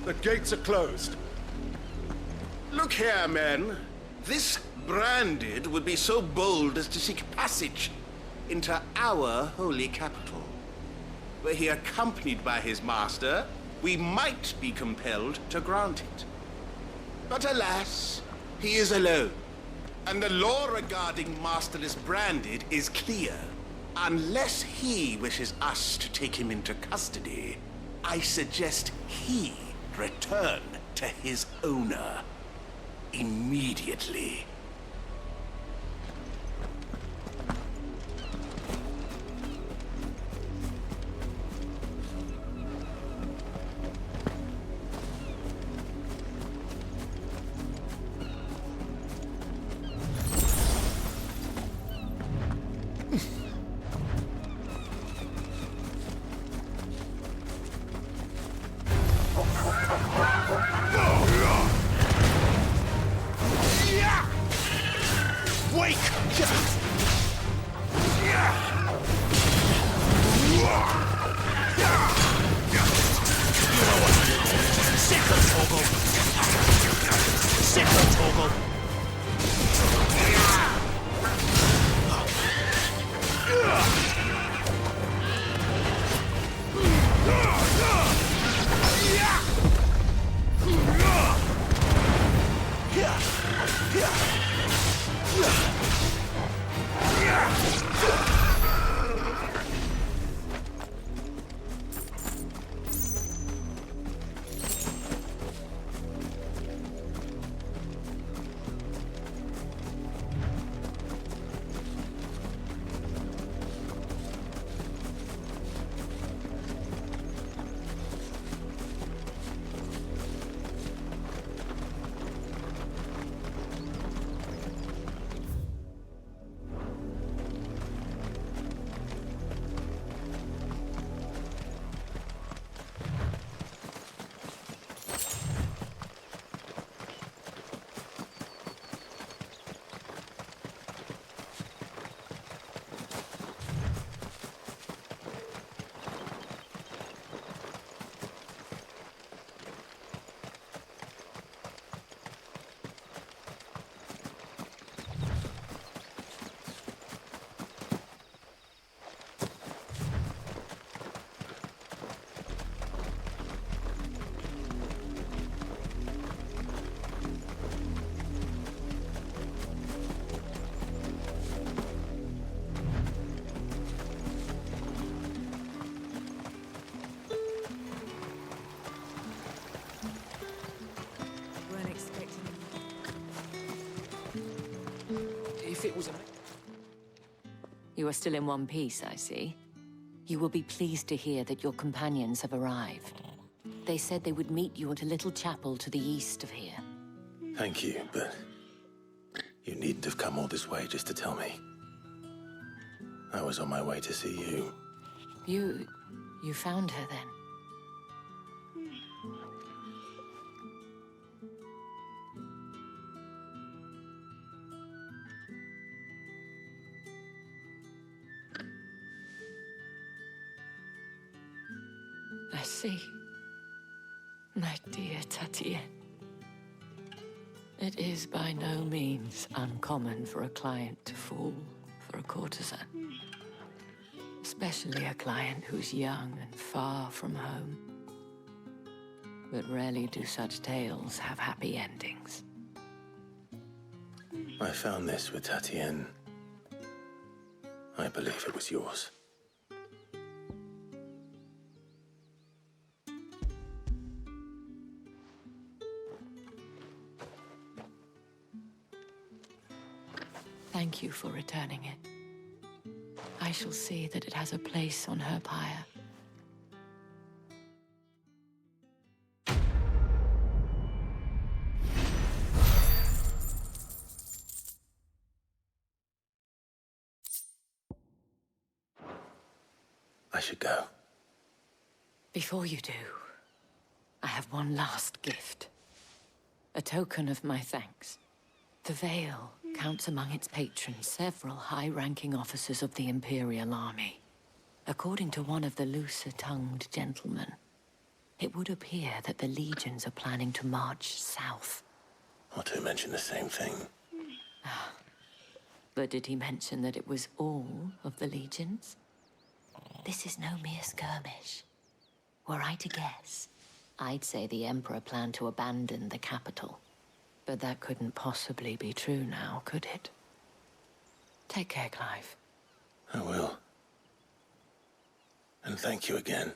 The gates are closed. Look here, men. This branded would be so bold as to seek passage into our holy capital. Were he accompanied by his master, we might be compelled to grant it. But alas, he is alone. And the law regarding masterless branded is clear. Unless he wishes us to take him into custody, I suggest he return to his owner immediately. You are still in one piece, I see. You will be pleased to hear that your companions have arrived. They said they would meet you at a little chapel to the east of here. Thank you, but you needn't have come all this way just to tell me. I was on my way to see you. You found her then? I see. Tatienne. It is by no means uncommon for a client to fall for a courtesan. Especially a client who's young and far from home. But rarely do such tales have happy endings. I found this with Tatienne. I believe it was yours. Thank you for returning it. I shall see that it has a place on her pyre. I should go. Before you do, I have one last gift. A token of my thanks. The Vale counts among its patrons several high-ranking officers of the Imperial army. According to one of the looser-tongued gentlemen, it would appear that the legions are planning to march south. Or to mention the same thing. But did he mention that it was all of the legions? This is no mere skirmish. Were I to guess, I'd say the Emperor planned to abandon the capital. But that couldn't possibly be true now, could it? Take care, Clive. I will. And thank you again.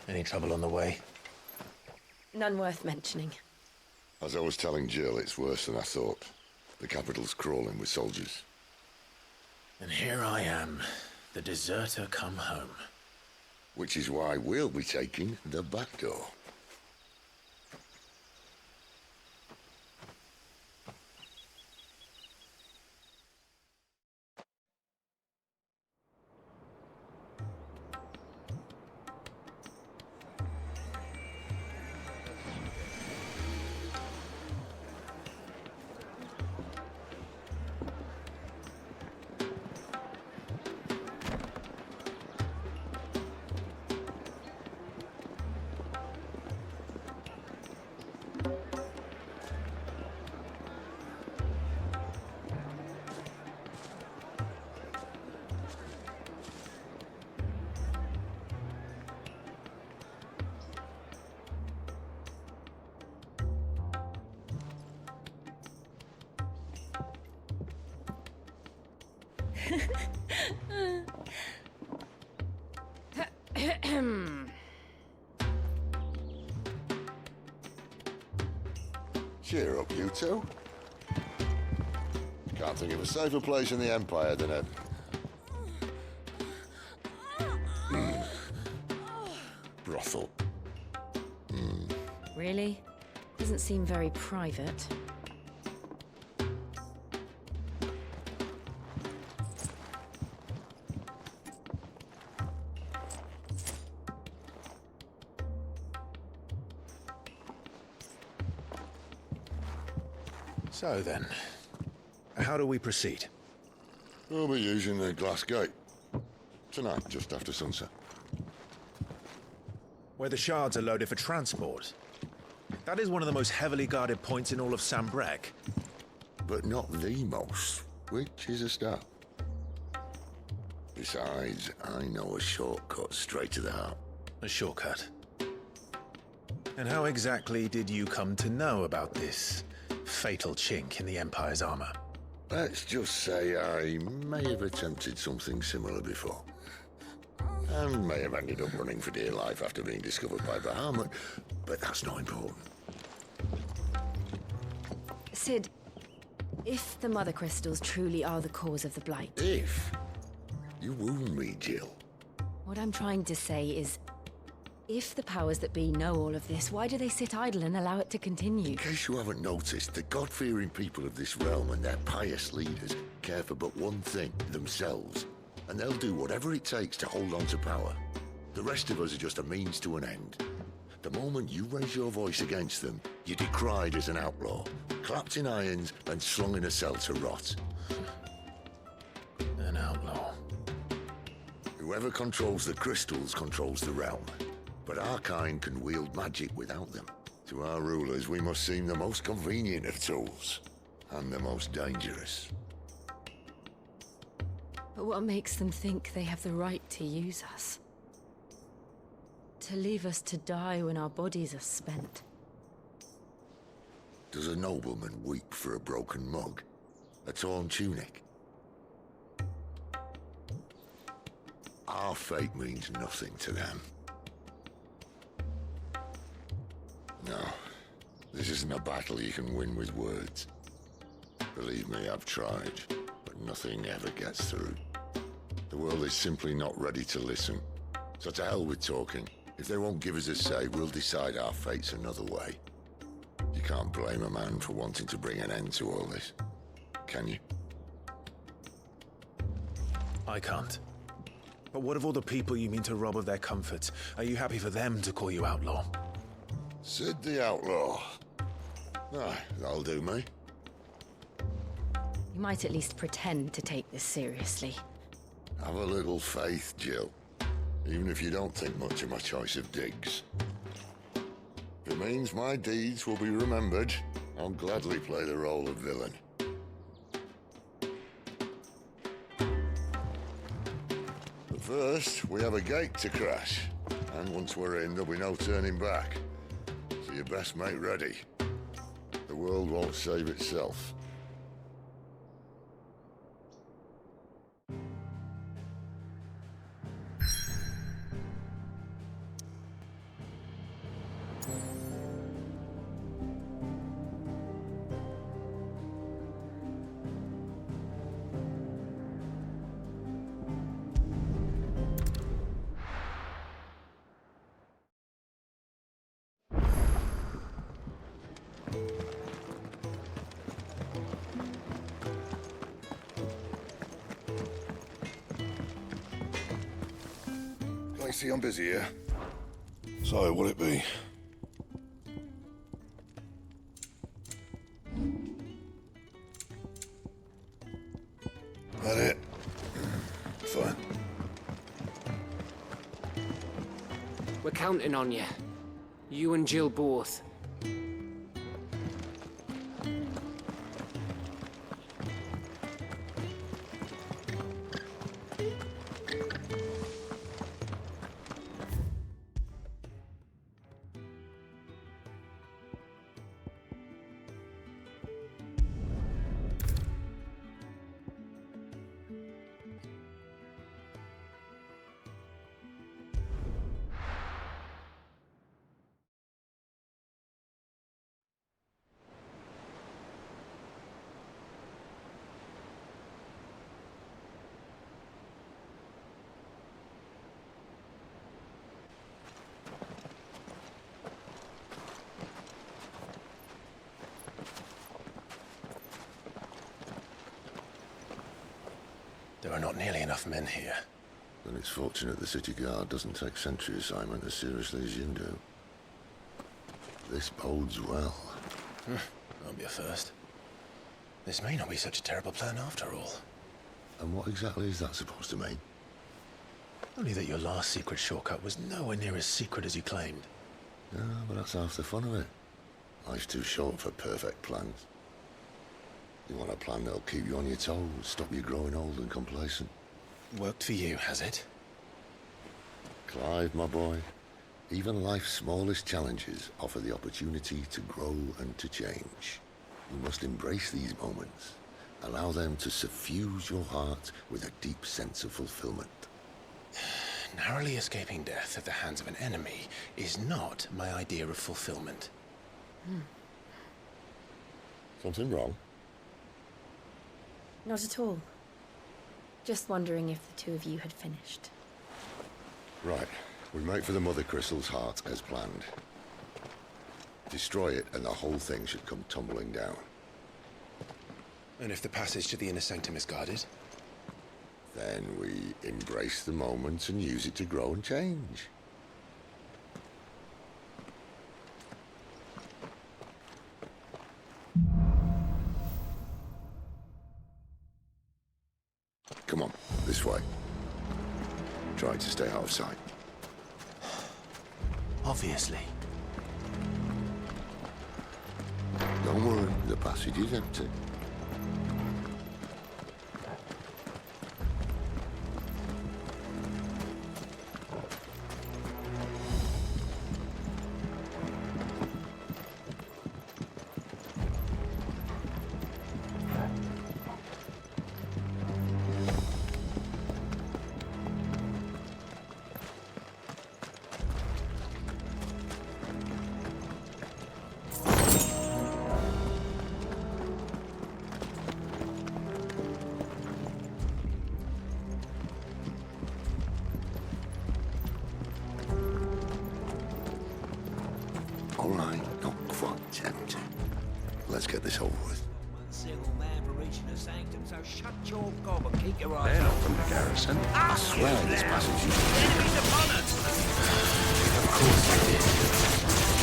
Any trouble on the way? None worth mentioning. As I was telling Jill, it's worse than I thought. The capital's crawling with soldiers. And here I am, the deserter come home. Which is why we'll be taking the back door. Cheer up, you two. Can't think of a safer place in the Empire than a... brothel. Really? Doesn't seem very private. So then, how do we proceed? We'll be using the glass gate. Tonight, just after sunset. Where the shards are loaded for transport. That is one of the most heavily guarded points in all of Sambrec. But not the most, which is a start. Besides, I know a shortcut straight to the heart. A shortcut? And how exactly did you come to know about this fatal chink in the Empire's armor? Let's just say I may have attempted something similar before. And may have ended up running for dear life after being discovered by Bahamut, but that's not important. Sid, if the Mothercrystals truly are the cause of the Blight... If? You wound me, Jill. What I'm trying to say is, if the powers that be know all of this, why do they sit idle and allow it to continue? In case you haven't noticed, the God-fearing people of this realm and their pious leaders care for but one thing, themselves. And they'll do whatever it takes to hold on to power. The rest of us are just a means to an end. The moment you raise your voice against them, you're decried as an outlaw, clapped in irons and slung in a cell to rot. An outlaw. Whoever controls the crystals controls the realm. But our kind can wield magic without them. To our rulers, we must seem the most convenient of tools, and the most dangerous. But what makes them think they have the right to use us? To leave us to die when our bodies are spent? Does a nobleman weep for a broken mug? A torn tunic? Our fate means nothing to them. No, this isn't a battle you can win with words. Believe me, I've tried, but nothing ever gets through. The world is simply not ready to listen. So to hell with talking. If they won't give us a say, we'll decide our fates another way. You can't blame a man for wanting to bring an end to all this, can you? I can't. But what of all the people you mean to rob of their comforts? Are you happy for them to call you outlaw? Sid the Outlaw. Ah, that'll do me. You might at least pretend to take this seriously. Have a little faith, Jill. Even if you don't think much of my choice of digs. If it means my deeds will be remembered, I'll gladly play the role of villain. But first, we have a gate to crash. And once we're in, there'll be no turning back. So you best make ready. The world won't save itself. See, I'm busy here. So, what'll it be? That it? Fine. We're counting on you. You and Jill both. There are not nearly enough men here. Then it's fortunate the city guard doesn't take sentry assignment as seriously as you do. This bodes well. That'll be a first. This may not be such a terrible plan after all. And what exactly is that supposed to mean? Only that your last secret shortcut was nowhere near as secret as you claimed. Yeah, but that's half the fun of it. Life's too short for perfect plans. You want a plan that'll keep you on your toes, stop you growing old and complacent. Worked for you, has it? Clive, my boy, even life's smallest challenges offer the opportunity to grow and to change. You must embrace these moments. Allow them to suffuse your heart with a deep sense of fulfillment. Narrowly escaping death at the hands of an enemy is not my idea of fulfillment. Something wrong? Not at all. Just wondering if the two of you had finished. Right. We make for the Mothercrystal's heart as planned. Destroy it and the whole thing should come tumbling down. And if the passage to the Inner Sanctum is guarded? Then we embrace the moment and use it to grow and change. Come on, this way. Try to stay out of sight. Obviously. Don't worry, the passage is empty. All right, not quite empty. Let's get this over with. One single man for reaching the sanctum, so shut your gob and keep your eyes They're not open. from the garrison. I swear this passage is... Enemies upon us! Of course they did.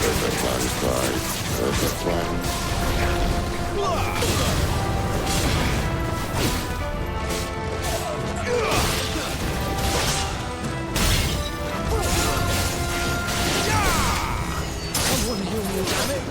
Perfect plans, Clive. Perfect plans. Someone heal me, damn it!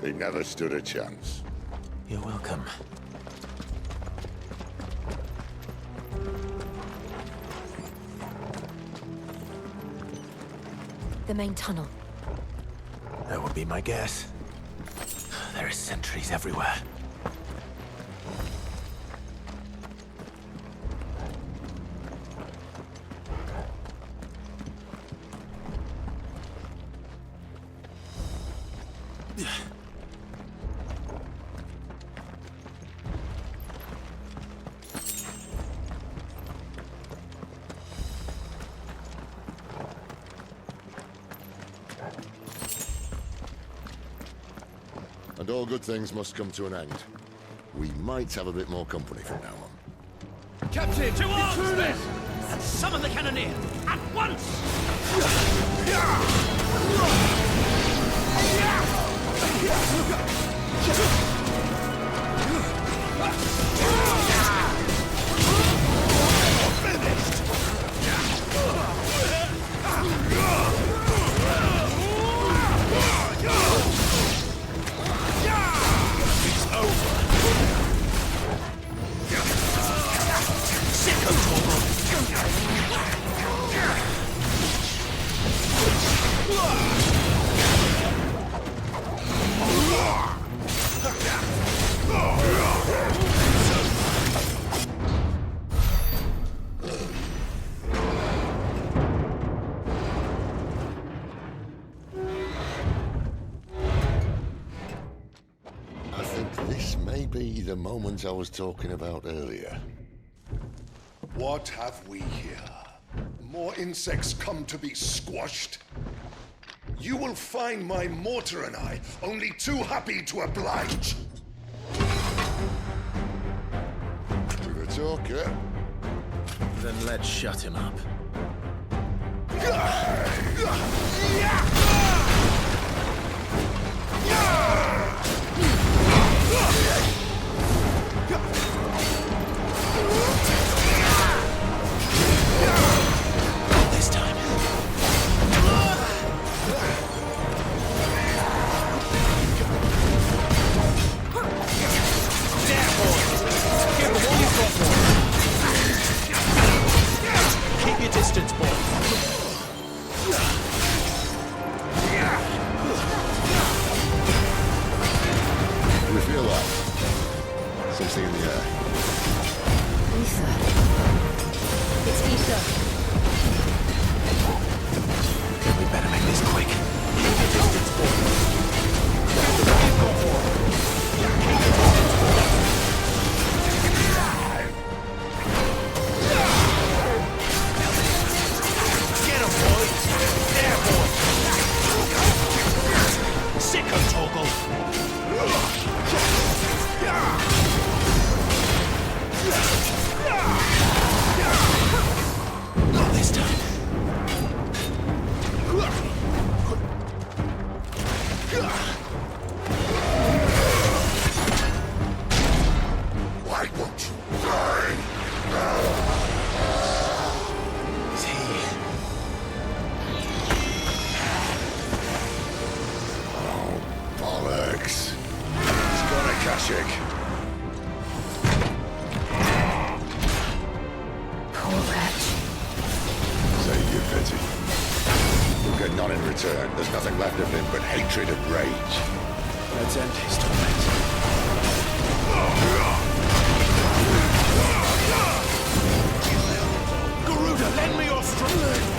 They never stood a chance. You're welcome. The main tunnel. That would be my guess. There are sentries everywhere. And all good things must come to an end. We might have a bit more company from now on. Captain, to arms! And summon the Cannonier! And once! The moments I was talking about earlier. What have we here? More insects come to be squashed? You will find my mortar and I only too happy to oblige. To the talker. Then let's shut him up. This time. There, boys! Give them all you've got for them. Keep your distance, boys. We feel that. Something in the air. Ether. It's ether. We better make this quick. Keep your distance, boys. Give them all you've got for them. Keep your distance, boys. Get 'em, boys! There, boys! Sicko toggle! Not this time. Why won't you die? Is he? Oh, bollocks. He's got Akashic. Poor wretch. Save your pity. You'll get none in return. There's nothing left of him but hatred and rage. Let's end his torment. Garuda, lend me your strength!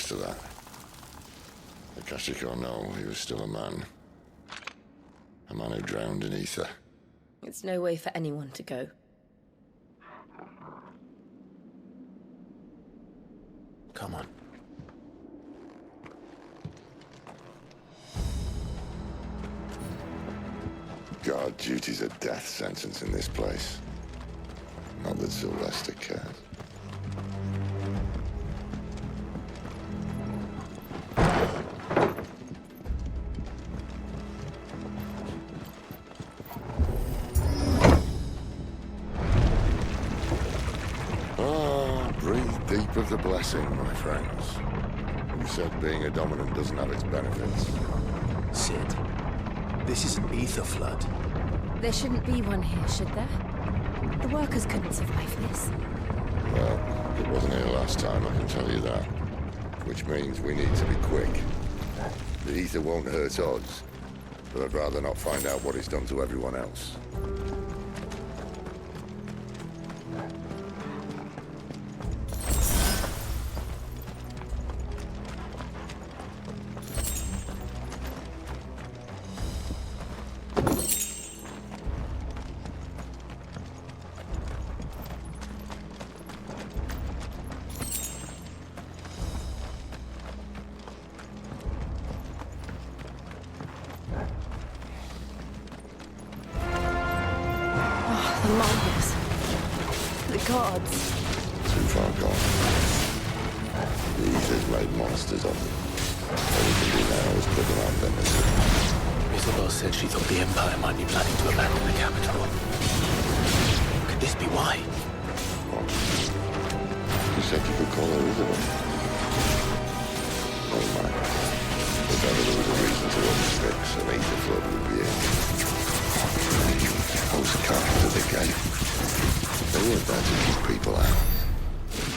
used to that. Akashic or no, he was still a man. A man who drowned in ether. It's no way for anyone to go. Come on. Guard duty's a death sentence in this place. Not that Sylvester cares. Breathe deep of the blessing, my friends. Who said being a dominant doesn't have its benefits? Sid, this is an ether flood. There shouldn't be one here, should there? The workers couldn't survive this. Well, it wasn't here last time, I can tell you that. Which means we need to be quick. The ether won't hurt us, but I'd rather not find out what it's done to everyone else. Isabelle said she thought the Empire might be planning to abandon the capital. Could this be why? What? You said you could call her Isabelle. Never mind. If ever there was a reason to run sticks, an ether flood would be it. Those cards at the gate. They weren't there to keep people out.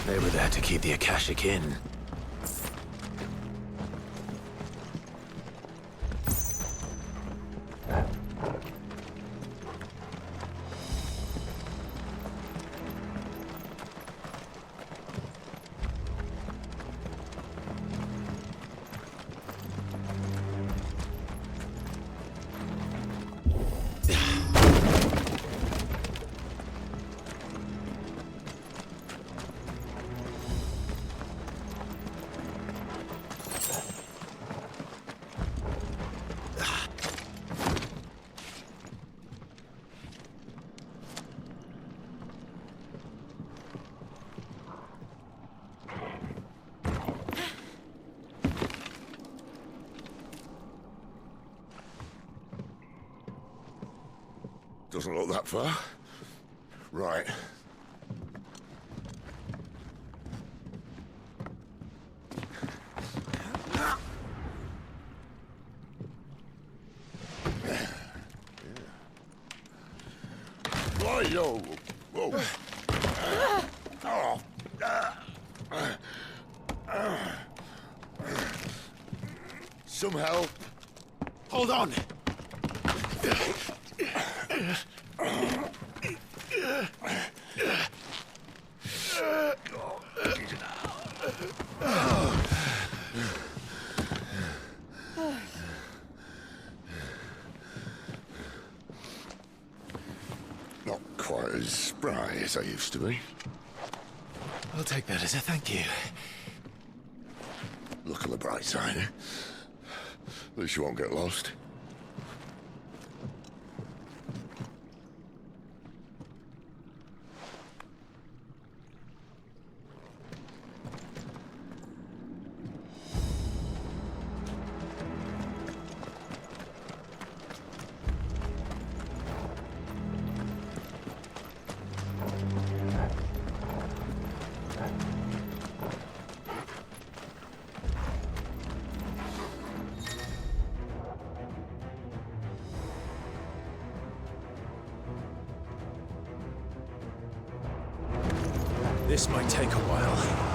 They were there to keep the Akashic in. Doesn't look that far. Right. Yo. Whoa. Some help. Hold on. Not quite as spry as I used to be. I'll take that as a thank you. Look on the bright side, eh? At least you won't get lost. This might take a while.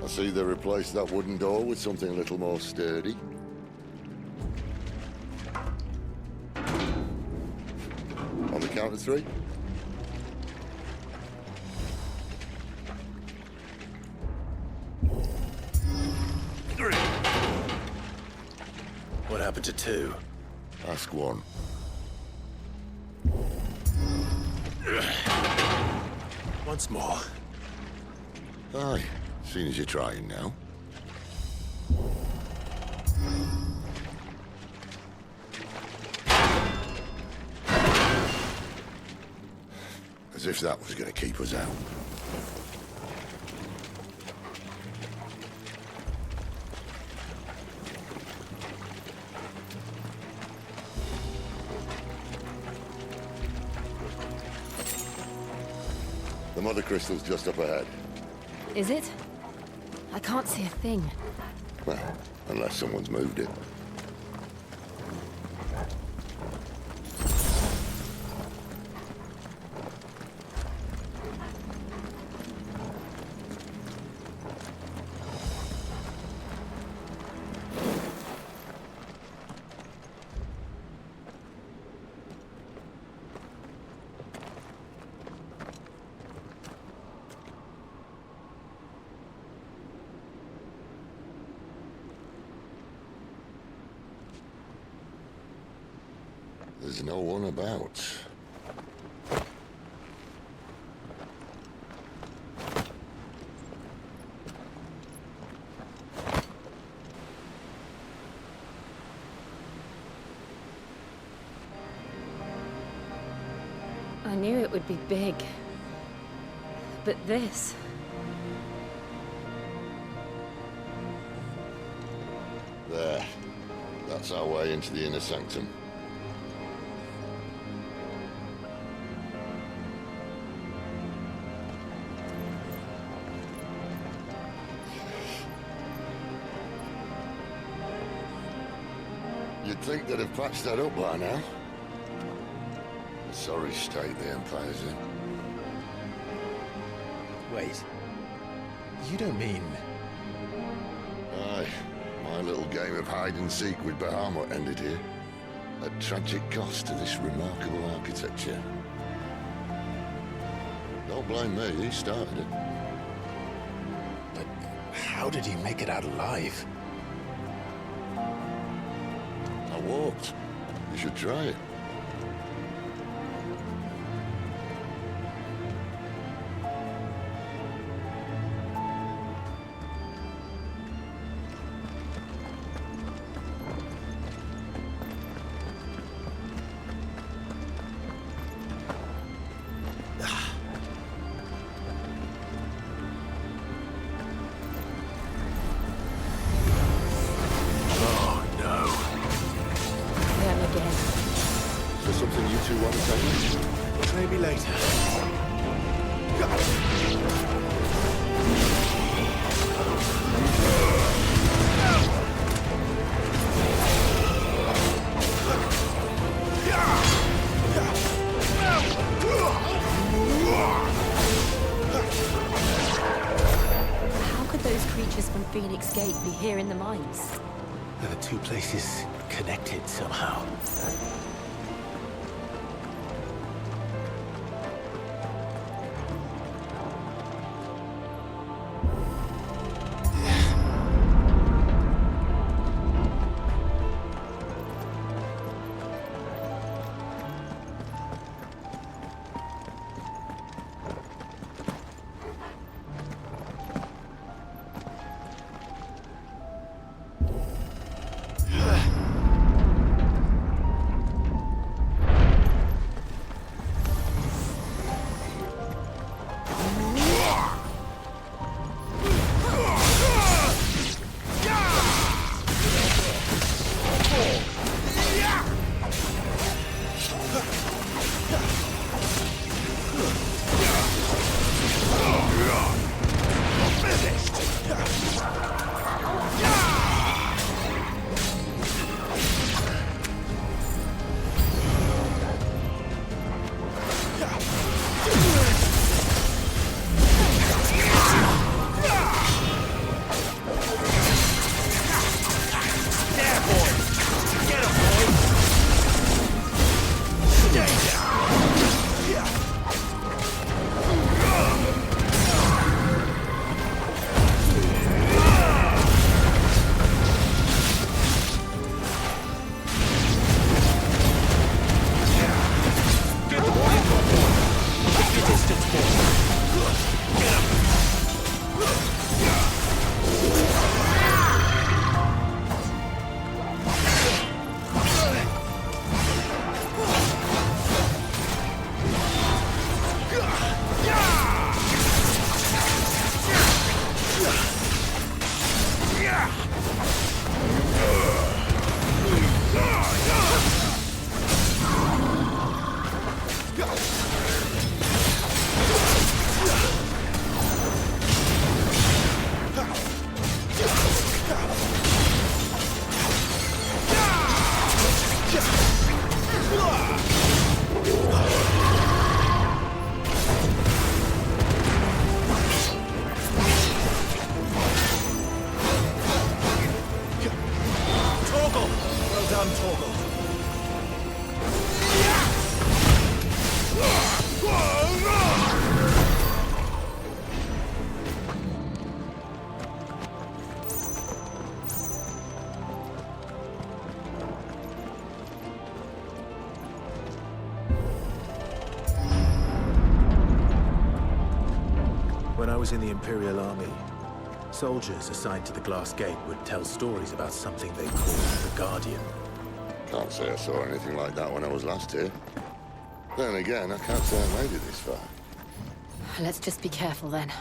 see they replaced that wooden door with something a little more sturdy. On the count of 3. What happened to 2? Ask 1. Once more. Aye, seeing as you're trying now. As if that was going to keep us out. The Mothercrystal's just up ahead. Is it? I can't see a thing. Well, unless someone's moved it. There's no one about. I knew it would be big. But this... There. That's our way into the Inner Sanctum. You'd think they'd have patched that up by now. A sorry state the Empire's in. Wait. You don't mean... Aye. My little game of hide-and-seek with Bahamut ended here. At tragic cost to this remarkable architecture. Don't blame me, he started it. But how did he make it out alive? I walked. You should try it. Be here in the mines. Are the two places connected somehow? Torgal! Well done, Torgal. When I was in the Imperial Army, soldiers assigned to the Glass Gate would tell stories about something they called the Guardian. Can't say I saw anything like that when I was last here. Then again, I can't say I made it this far. Let's just be careful then.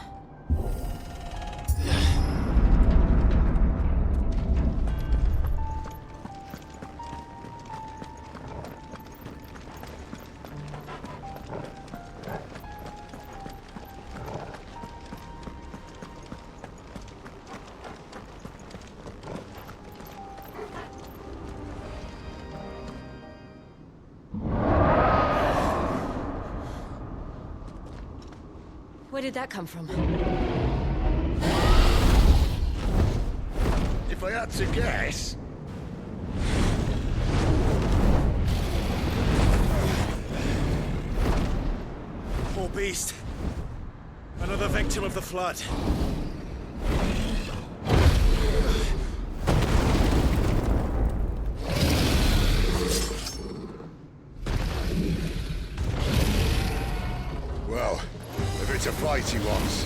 Where did that come from? If I had to guess... Poor beast. Another victim of the flood. Well, if it's a fight he wants.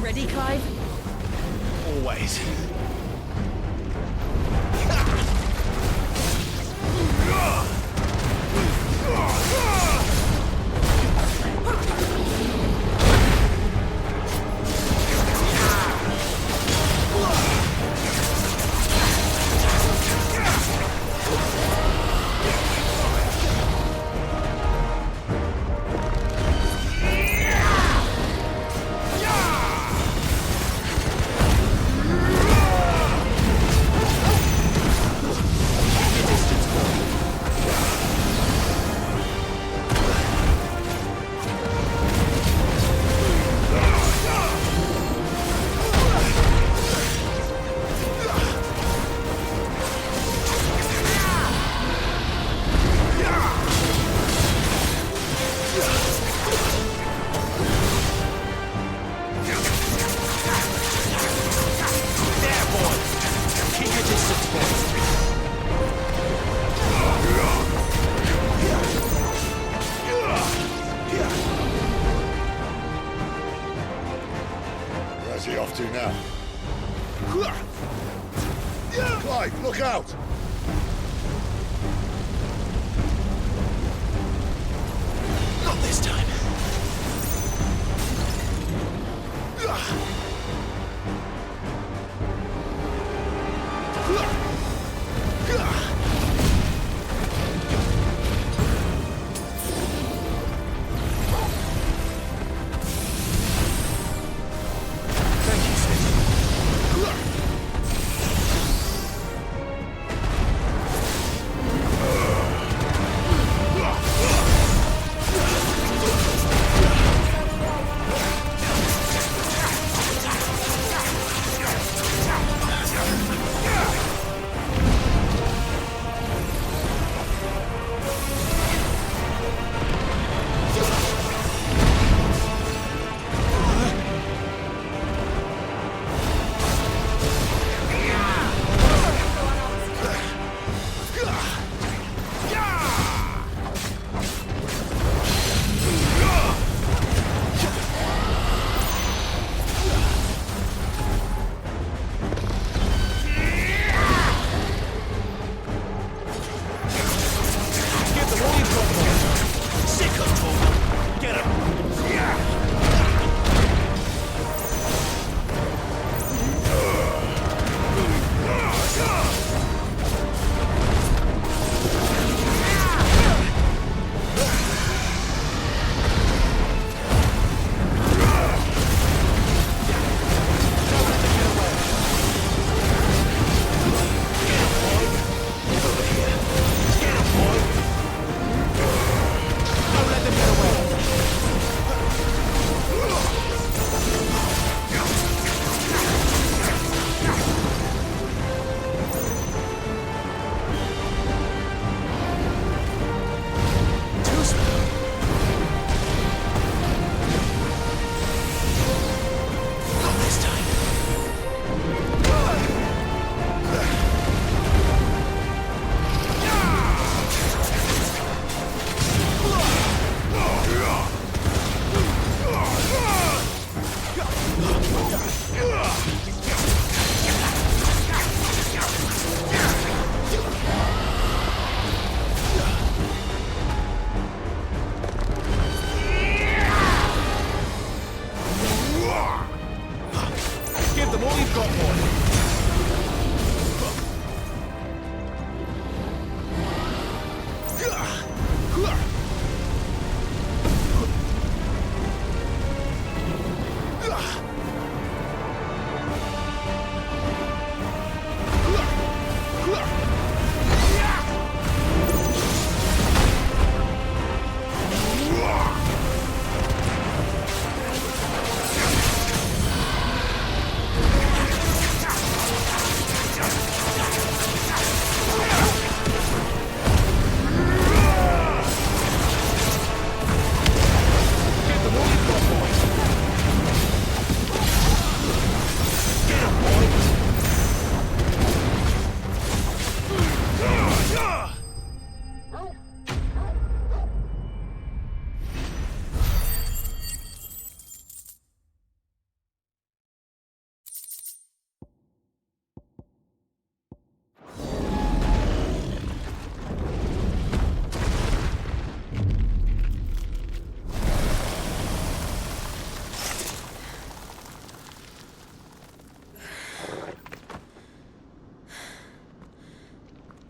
Ready, Clive? Always. Where's he off to now? Clive, look out! Not this time.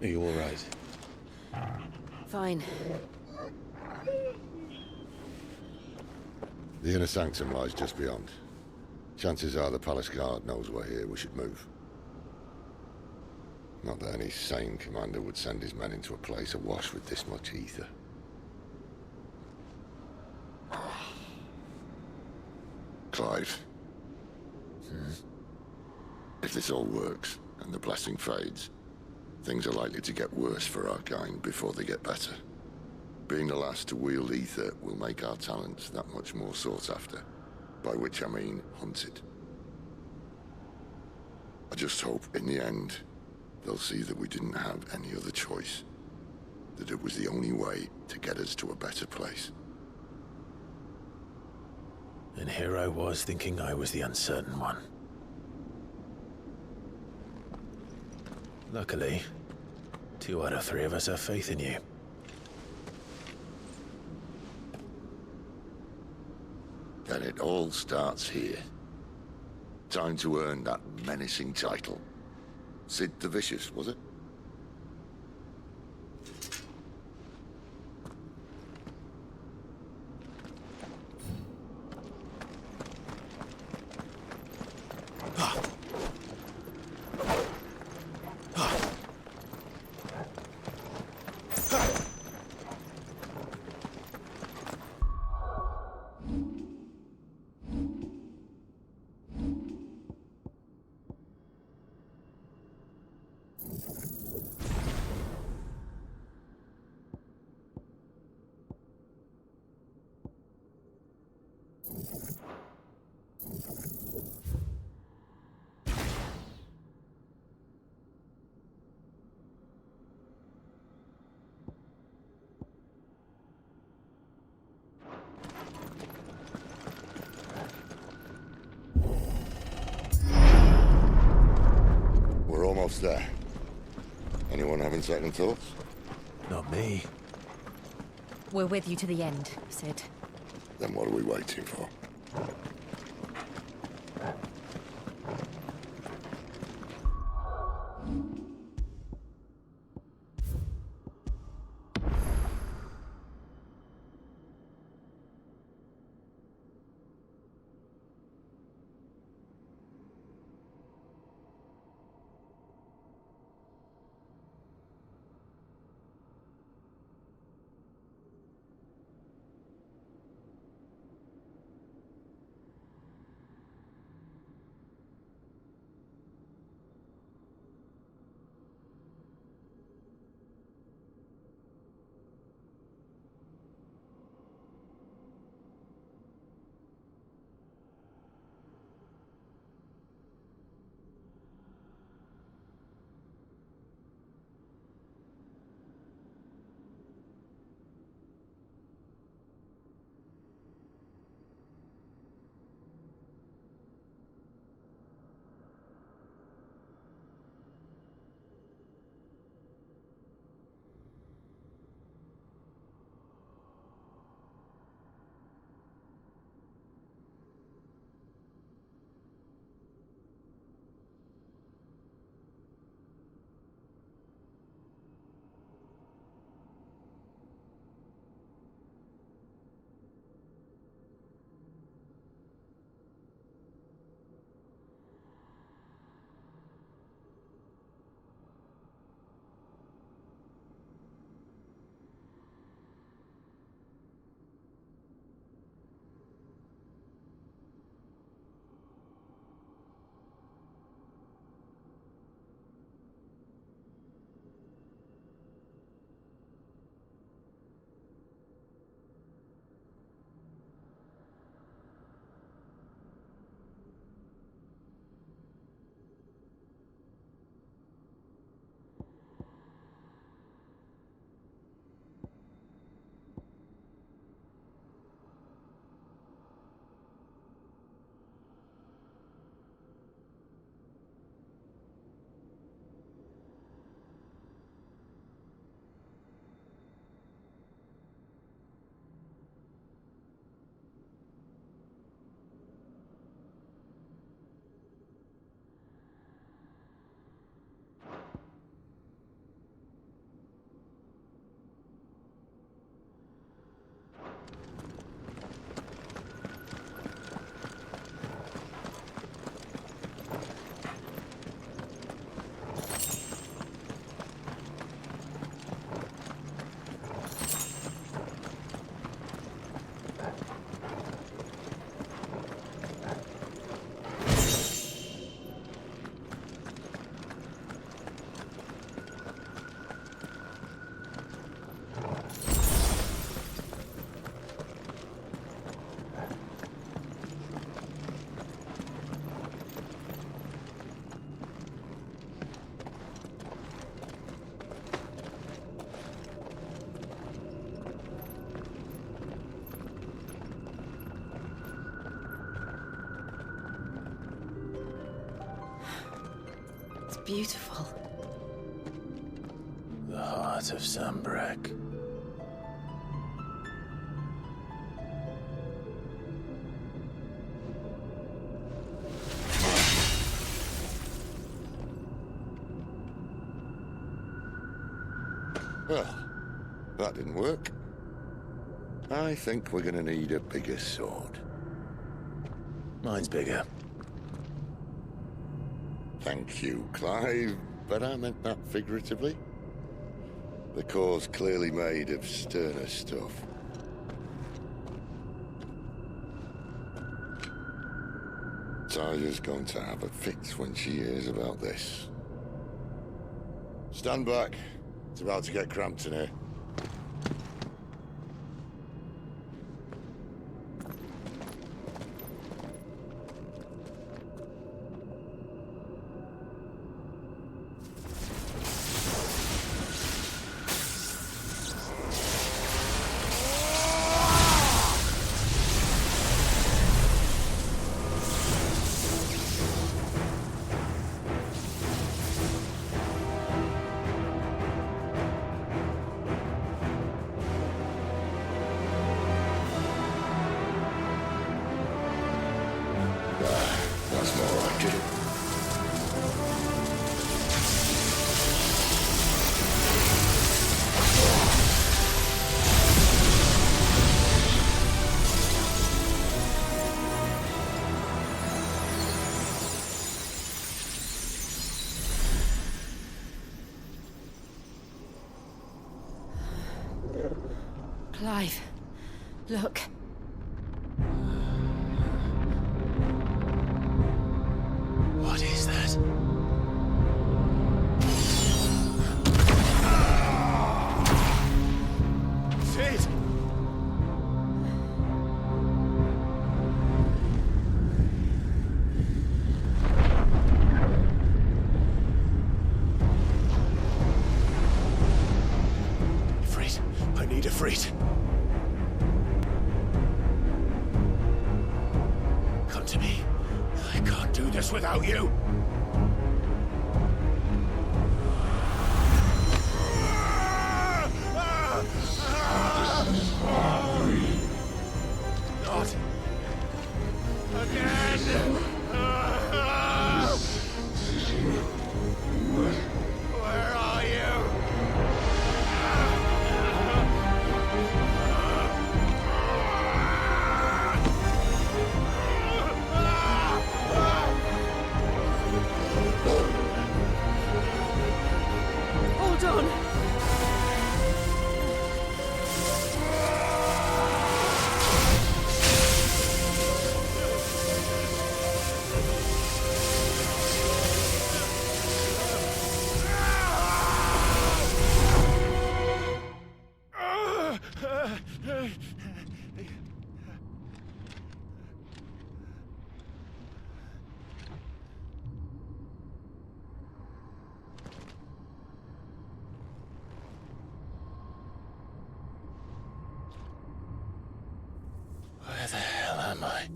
Are you all right? Fine. The Inner Sanctum lies just beyond. Chances are the Palace Guard knows we're here. We should move. Not that any sane commander would send his men into a place awash with this much ether. Clive. If this all works, and the blessing fades, things are likely to get worse for our kind before they get better. Being the last to wield ether will make our talents that much more sought after. By which I mean hunted. I just hope, in the end, they'll see that we didn't have any other choice. That it was the only way to get us to a better place. And here I was thinking I was the uncertain one. Luckily, 2 out of 3 of us have faith in you. And it all starts here. Time to earn that menacing title. Sid the Vicious, was it? Almost there. Anyone having second thoughts? Not me. We're with you to the end, Sid. Then what are we waiting for? beautiful. The heart of Sambrek. Well, that didn't work. I think we're gonna need a bigger sword. Mine's bigger. Thank you, Clive, but I meant that figuratively. The core's clearly made of sterner stuff. Tyler's going to have a fit when she hears about this. Stand back. It's about to get cramped in here. Clive, look. What is that? Sid! Ifrit, I need Ifrit. Come to me. I can't do this without you. Not again. Where are you? Hold on! Where the hell am I?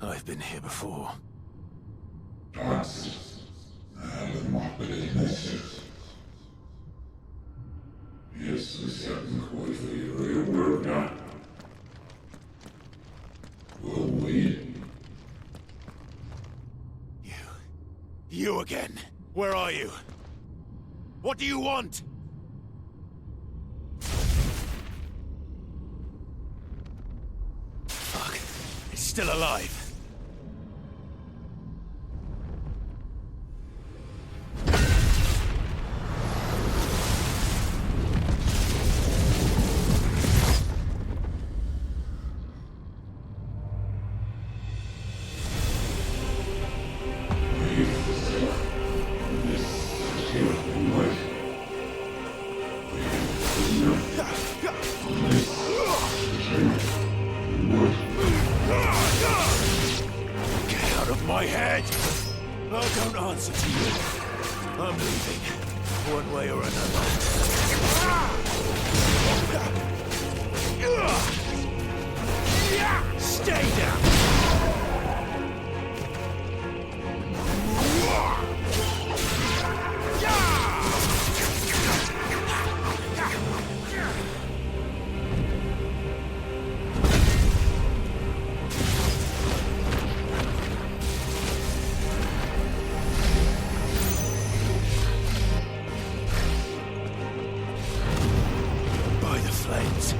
I've been here before. You again. Where are you? What do you want? Fuck. It's still alive. my head! I don't answer to you. I'm leaving, one way or another. Stay down! By the flames.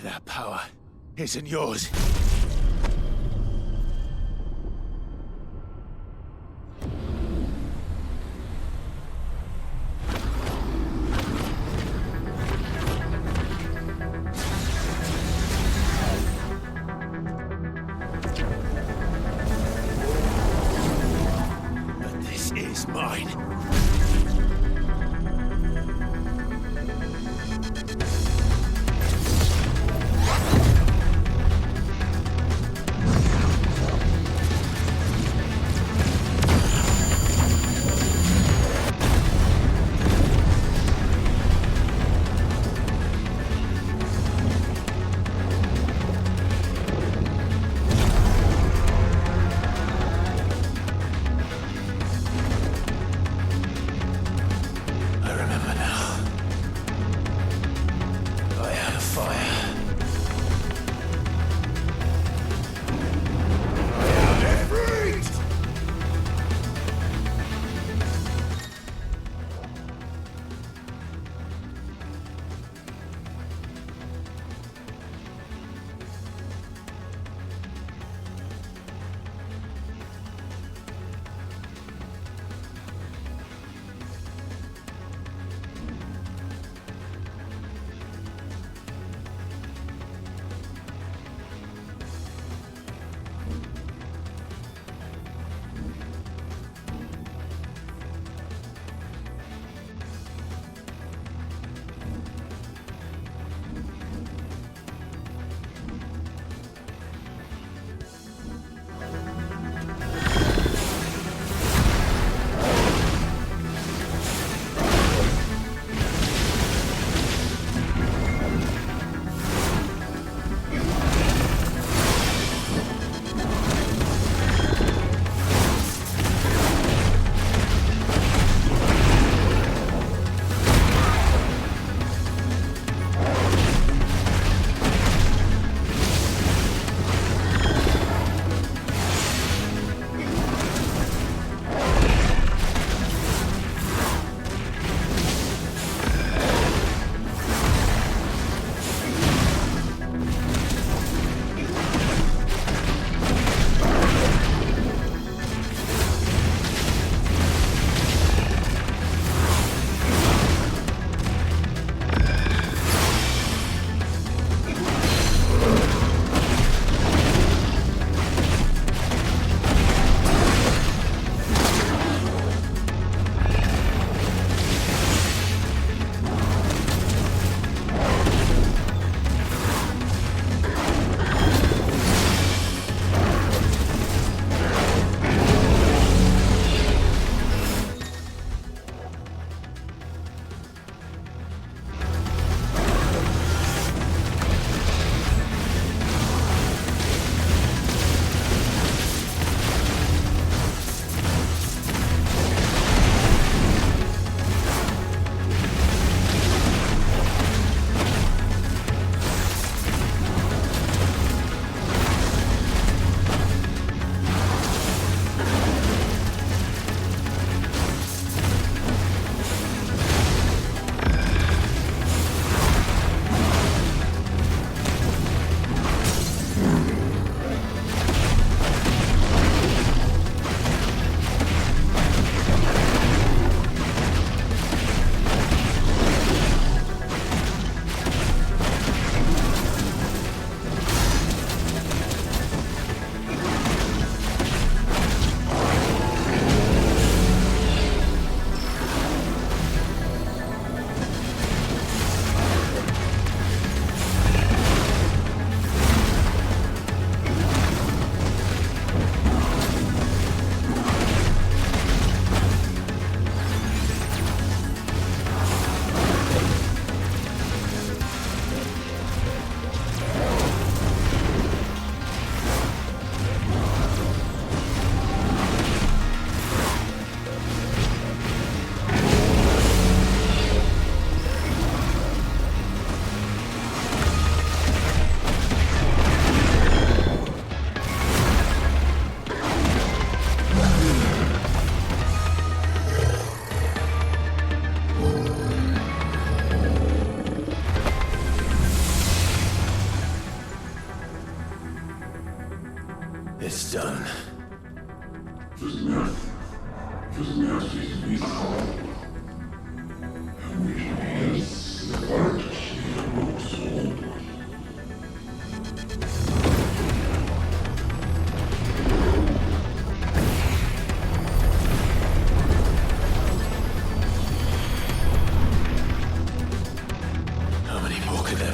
That power isn't yours. But this is mine.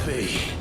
be?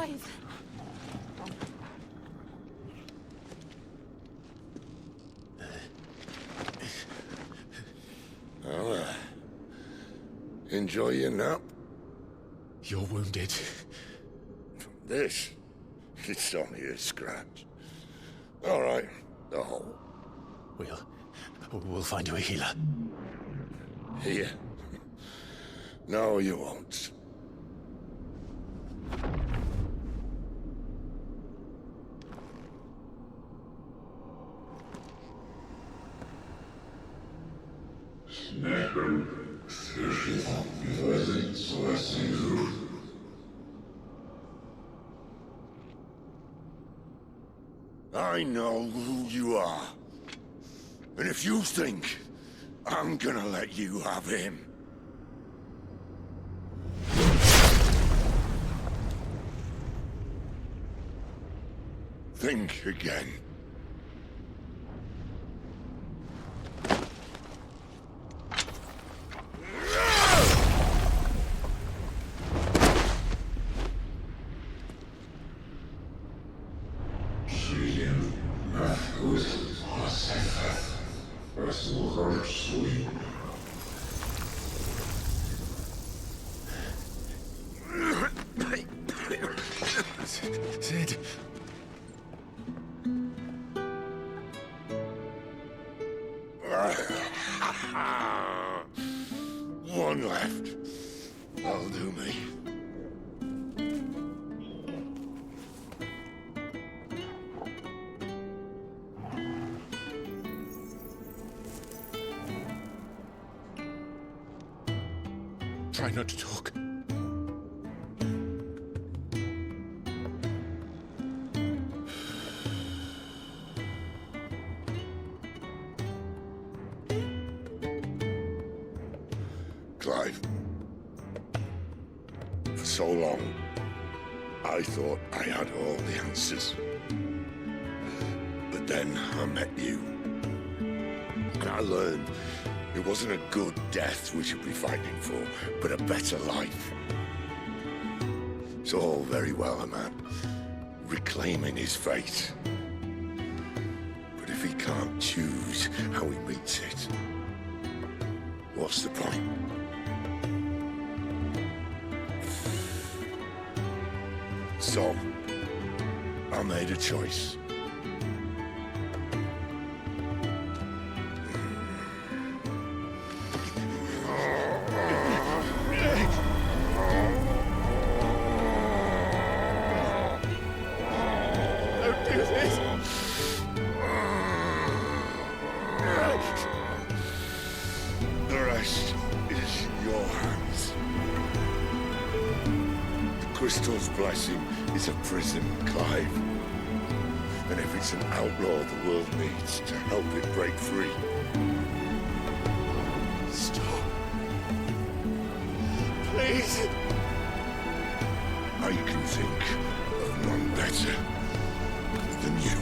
Clive. Well, enjoy your nap. You're wounded. This? It's only a scratch. All right, the hole. We'll find you a healer. Here? No, you won't. I know who you are. And if you think I'm gonna let you have him... think again. Sid. One left. That'll do me. Try not to talk. Clive. For so long, I thought I had all the answers. But then I met you. And I learned it wasn't a good death we should be fighting for, but a better life. It's all very well a man reclaiming his fate. But if he can't choose how he meets it, what's the point? So, I made a choice. Don't do this! The rest is in your hands. The crystal's blessing is a prison, Clive. And if it's an outlaw the world needs to help it break free. Stop. Please. I can think of none better than you.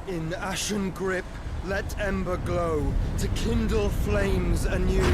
In ashen grip, let ember glow, to kindle flames anew.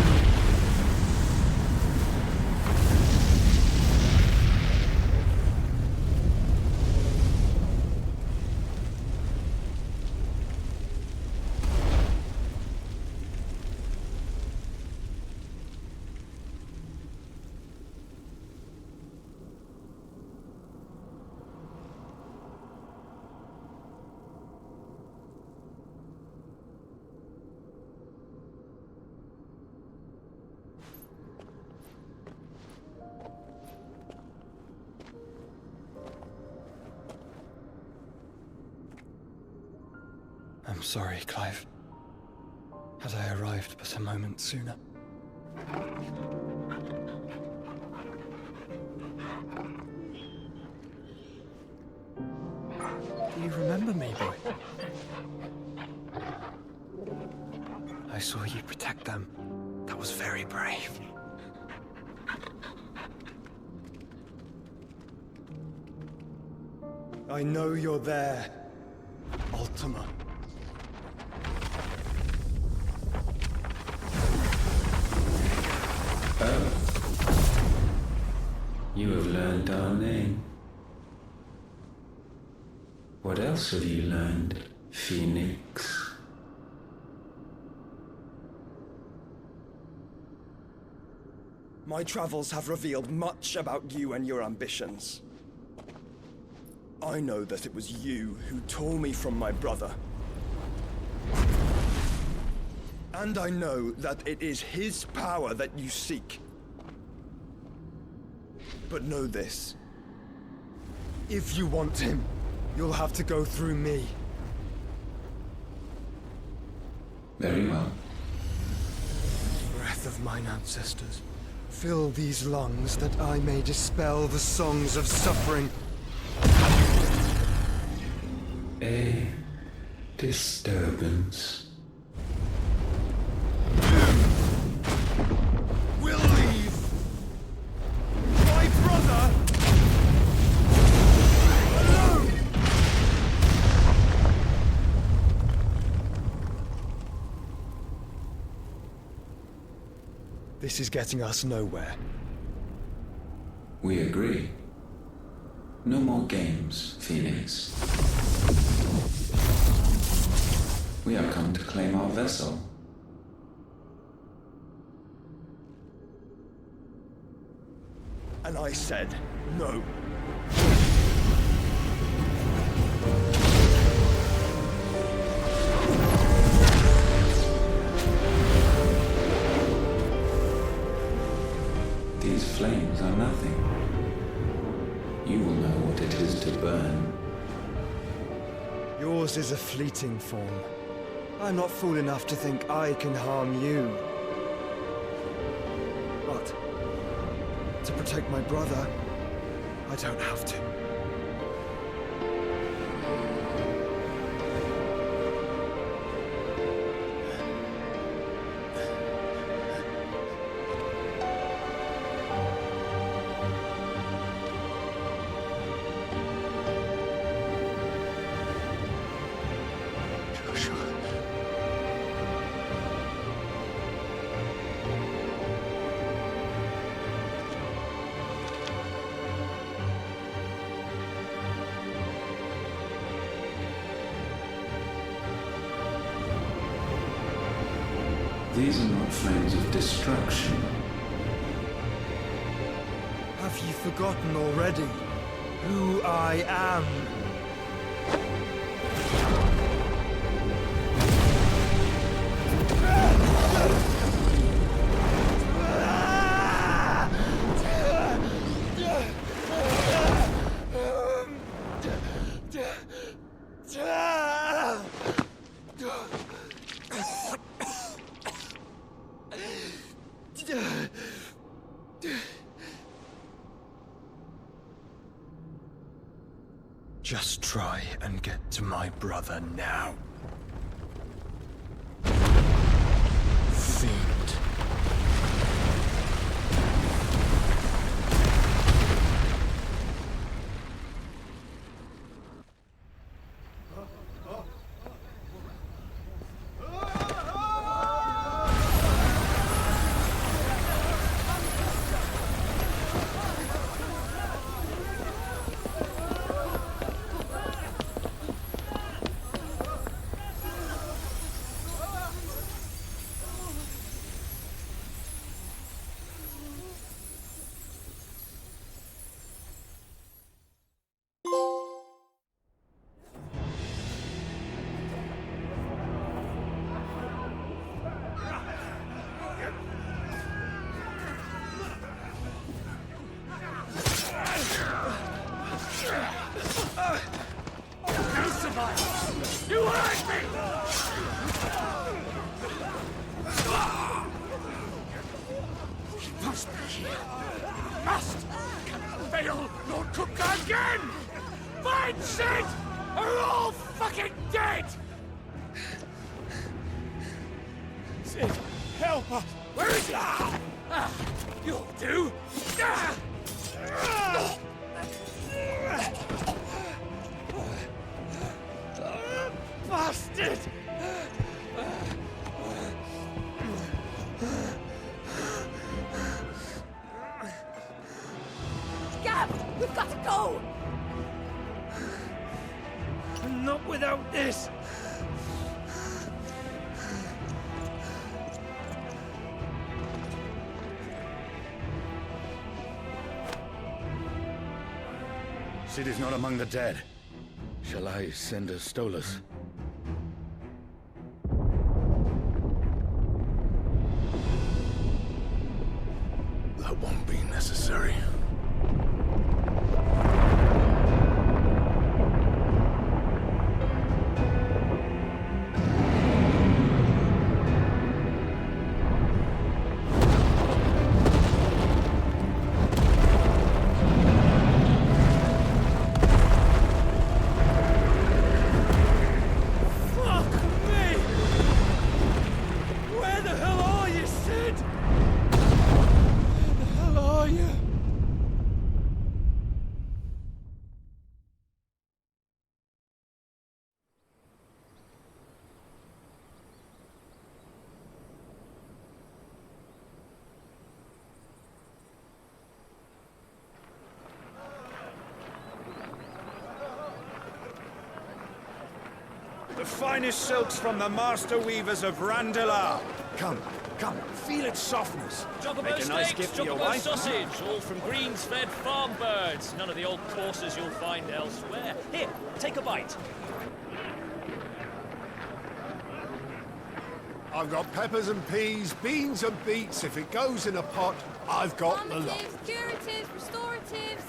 I'm sorry, Clive. Had I arrived but a moment sooner. Do you remember me, boy? I saw you protect them. That was very brave. I know you're there, Ultima. Oh. You have learned our name. What else have you learned, Phoenix? My travels have revealed much about you and your ambitions. I know that it was you who tore me from my brother. And I know that it is his power that you seek. But know this. If you want him, you'll have to go through me. Very well. Breath of mine ancestors, fill these lungs that I may dispel the songs of suffering. A disturbance. We'll leave! My brother! Alone! This is getting us nowhere. We agree. No more games, Phoenix. We have come to claim our vessel. And I said no. These flames are nothing. You will know what it is to burn. Yours is a fleeting form. I'm not fool enough to think I can harm you. But to protect my brother, I don't have to. These are not flames of destruction. Have you forgotten already who I am? Just try and get to my brother now. Fiend. You hurt me! Must fail Lord Cook again! Find Sid! Or we're all fucking dead! Sid, help us! Where is he? You'll do! Bastard! Gab! We've got to go! Not without this! Sid is not among the dead. Shall I send a Stolas? That won't be necessary. The finest silks from the master weavers of Randalar. Come, come, feel its softness. Make a nice gift for your wife. Sausage, all from greens-fed farm birds. None of the old courses you'll find elsewhere. Here, take a bite. I've got peppers and peas, beans and beets. If it goes in a pot, I've got the lot. Curatives, restoratives,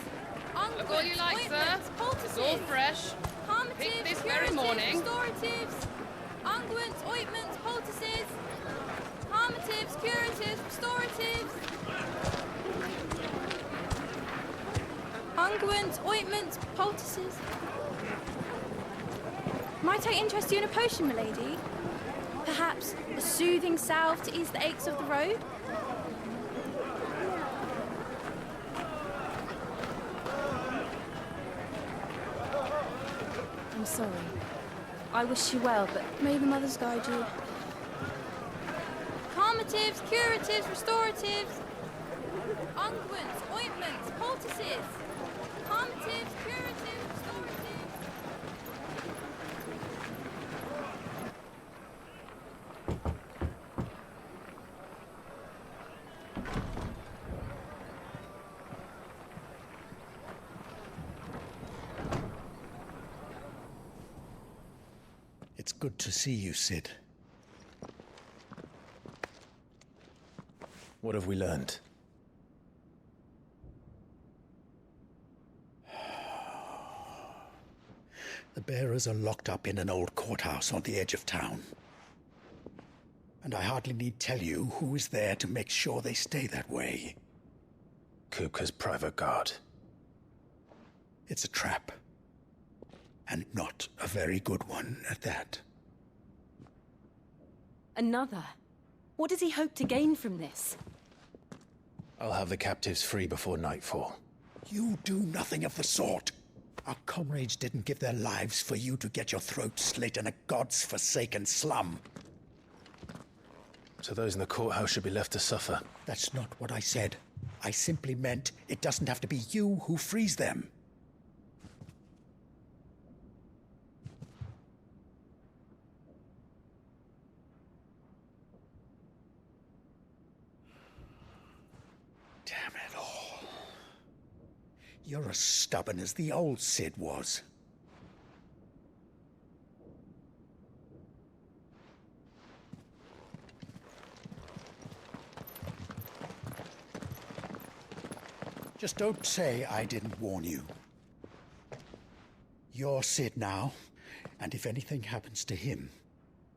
Look all you like, sir. It's all fresh. Picked this very morning. Restoratives, unguents, ointments, poultices, harmatives, curatives, restoratives, unguents, ointments, poultices. Might I interest you in a potion, milady? Perhaps a soothing salve to ease the aches of the road? I'm sorry. I wish you well, but may the mothers guide you. Calmatives, curatives, restoratives, unguents, ointments, poultices. Calmatives, curatives, restoratives. It's good to see you, Sid. What have we learned? The bearers are locked up in an old courthouse on the edge of town. And I hardly need tell you who is there to make sure they stay that way. Kupka's private guard. It's a trap. And not a very good one at that. Another? What does he hope to gain from this? I'll have the captives free before nightfall. You do nothing of the sort. Our comrades didn't give their lives for you to get your throat slit in a god's-forsaken slum. So those in the courthouse should be left to suffer. That's not what I said. I simply meant it doesn't have to be you who frees them. Damn it all. You're as stubborn as the old Sid was. Just don't say I didn't warn you. You're Sid now, and if anything happens to him,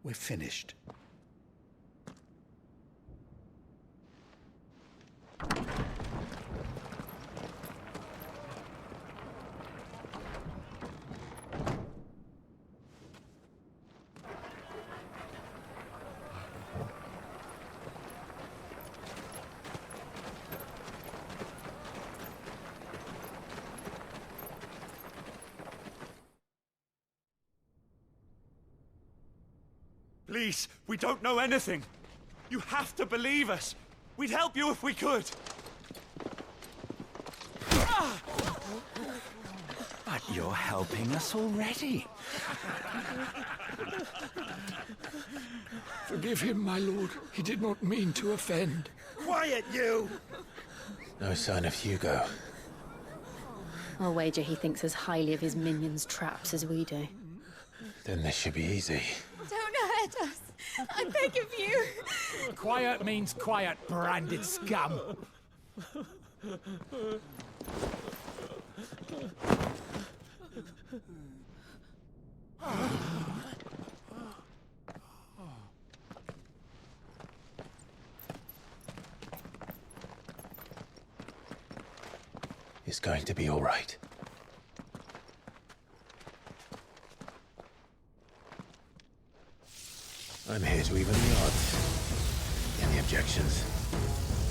we're finished. Please, we don't know anything. You have to believe us. We'd help you if we could. But you're helping us already. Forgive him, my lord. He did not mean to offend. Quiet, you! No sign of Hugo. I'll wager he thinks as highly of his minions' traps as we do. Then this should be easy. Don't hurt us. I beg of you. Quiet means quiet, branded scum. It's going to be all right. I'm here to even the odds. Any objections?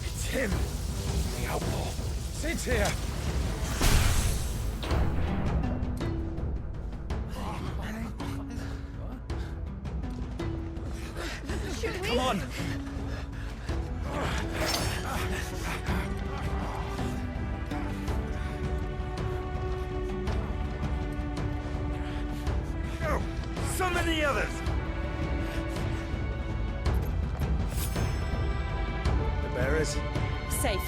It's him! The outlaw. Sit here! Come on! Go! Summon the others! The bearers? Safe.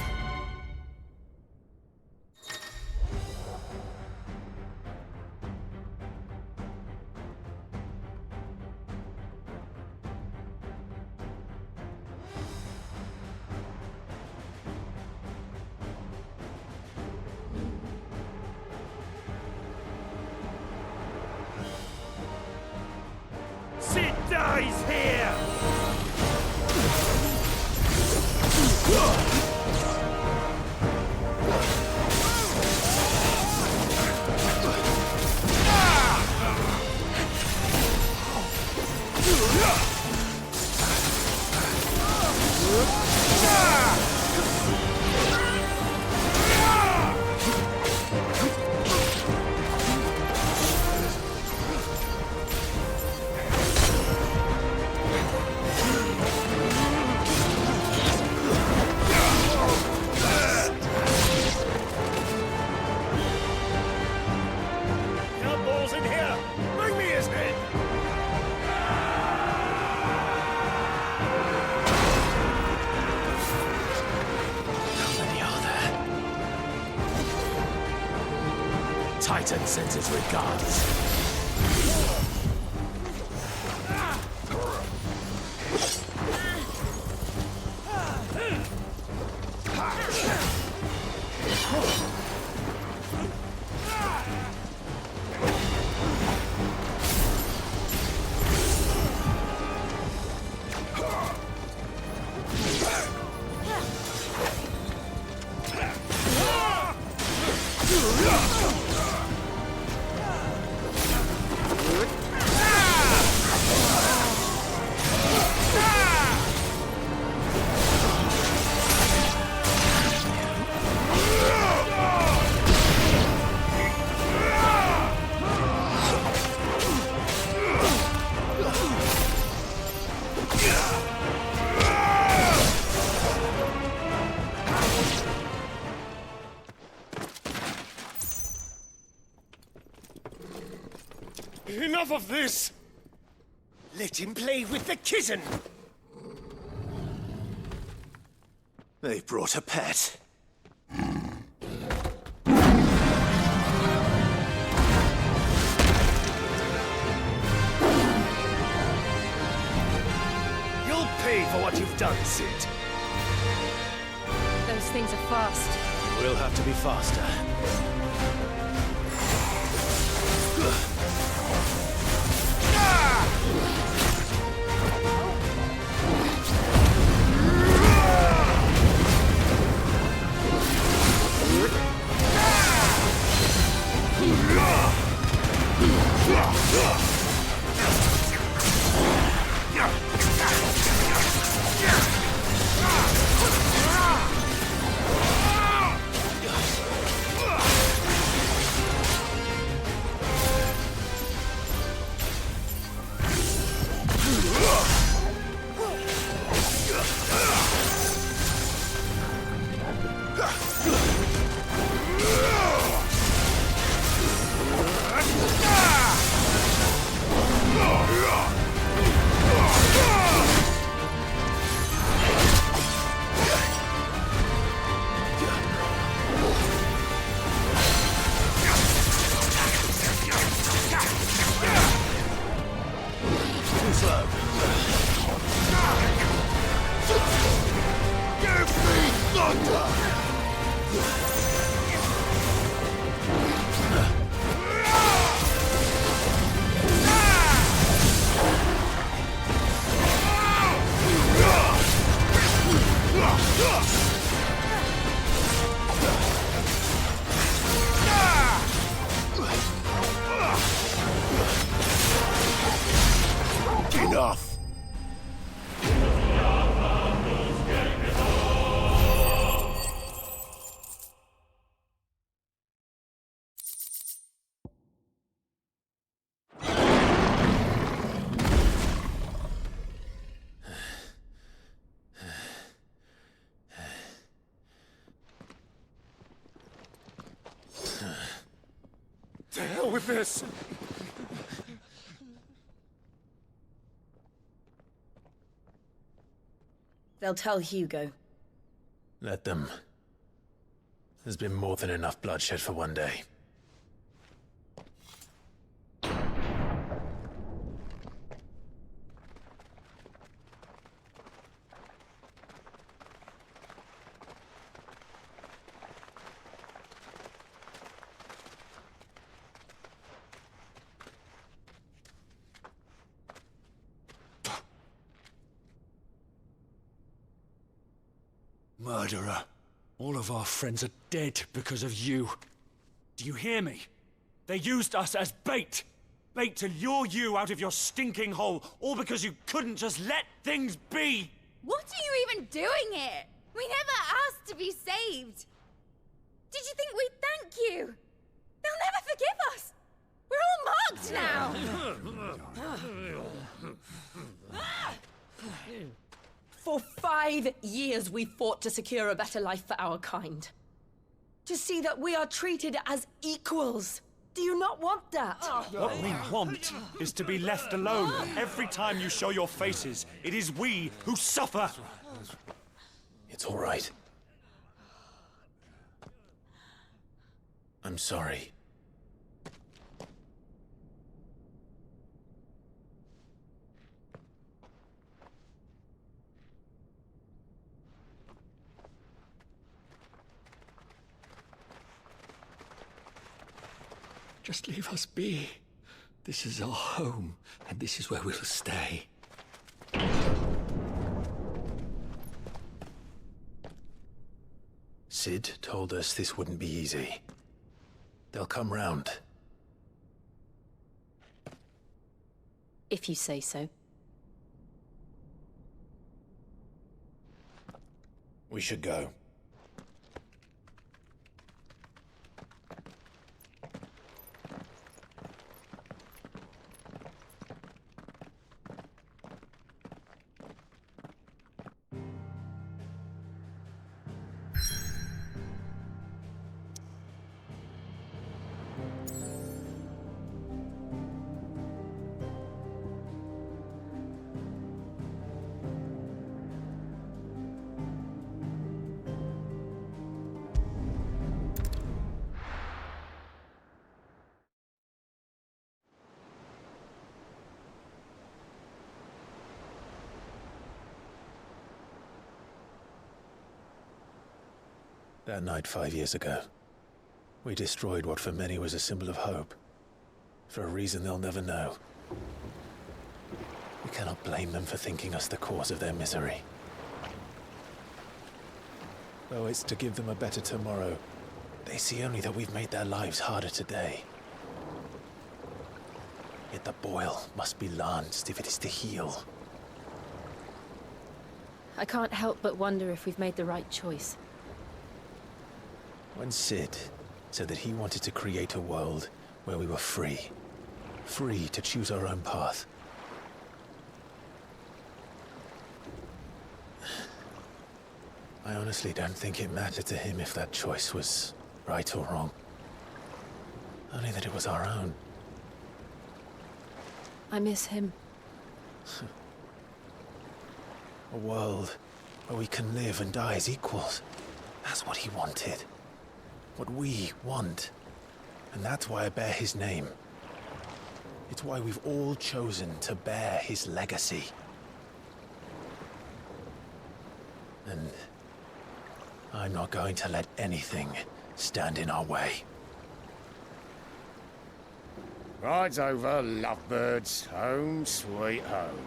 Sid dies here! Balls in here! Bring me his head! How many are there? Titan sends his regards. Enough of this! Let him play with the kitten! They brought a pet. You'll pay for what you've done, Sid. Those things are fast. We'll have to be faster. more with this! They'll tell Hugo. Let them. There's been more than enough bloodshed for one day. Murderer. All of our friends are dead because of you. Do you hear me? They used us as bait. Bait to lure you out of your stinking hole, all because you couldn't just let things be. What are you even doing here? We never asked to be saved. Did you think we'd thank you? They'll never forgive us. We're all marked now. For 5 years we fought to secure a better life for our kind. To see that we are treated as equals. Do you not want that? What we want is to be left alone. Every time you show your faces, it is we who suffer. It's all right. I'm sorry. Just leave us be. This is our home, and this is where we'll stay. Sid told us this wouldn't be easy. They'll come round. If you say so. We should go. That night 5 years ago, we destroyed what for many was a symbol of hope. For a reason they'll never know. We cannot blame them for thinking us the cause of their misery. Though it's to give them a better tomorrow, they see only that we've made their lives harder today. Yet the boil must be lanced if it is to heal. I can't help but wonder if we've made the right choice. When Sid said that he wanted to create a world where we were free. Free to choose our own path. I honestly don't think it mattered to him if that choice was right or wrong. Only that it was our own. I miss him. A world where we can live and die as equals. That's what he wanted. What we want. And that's why I bear his name. It's why we've all chosen to bear his legacy. And I'm not going to let anything stand in our way. Ride's over, lovebirds. Home sweet home.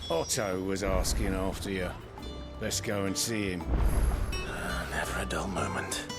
Otto was asking after you. Let's go and see him. Never a dull moment.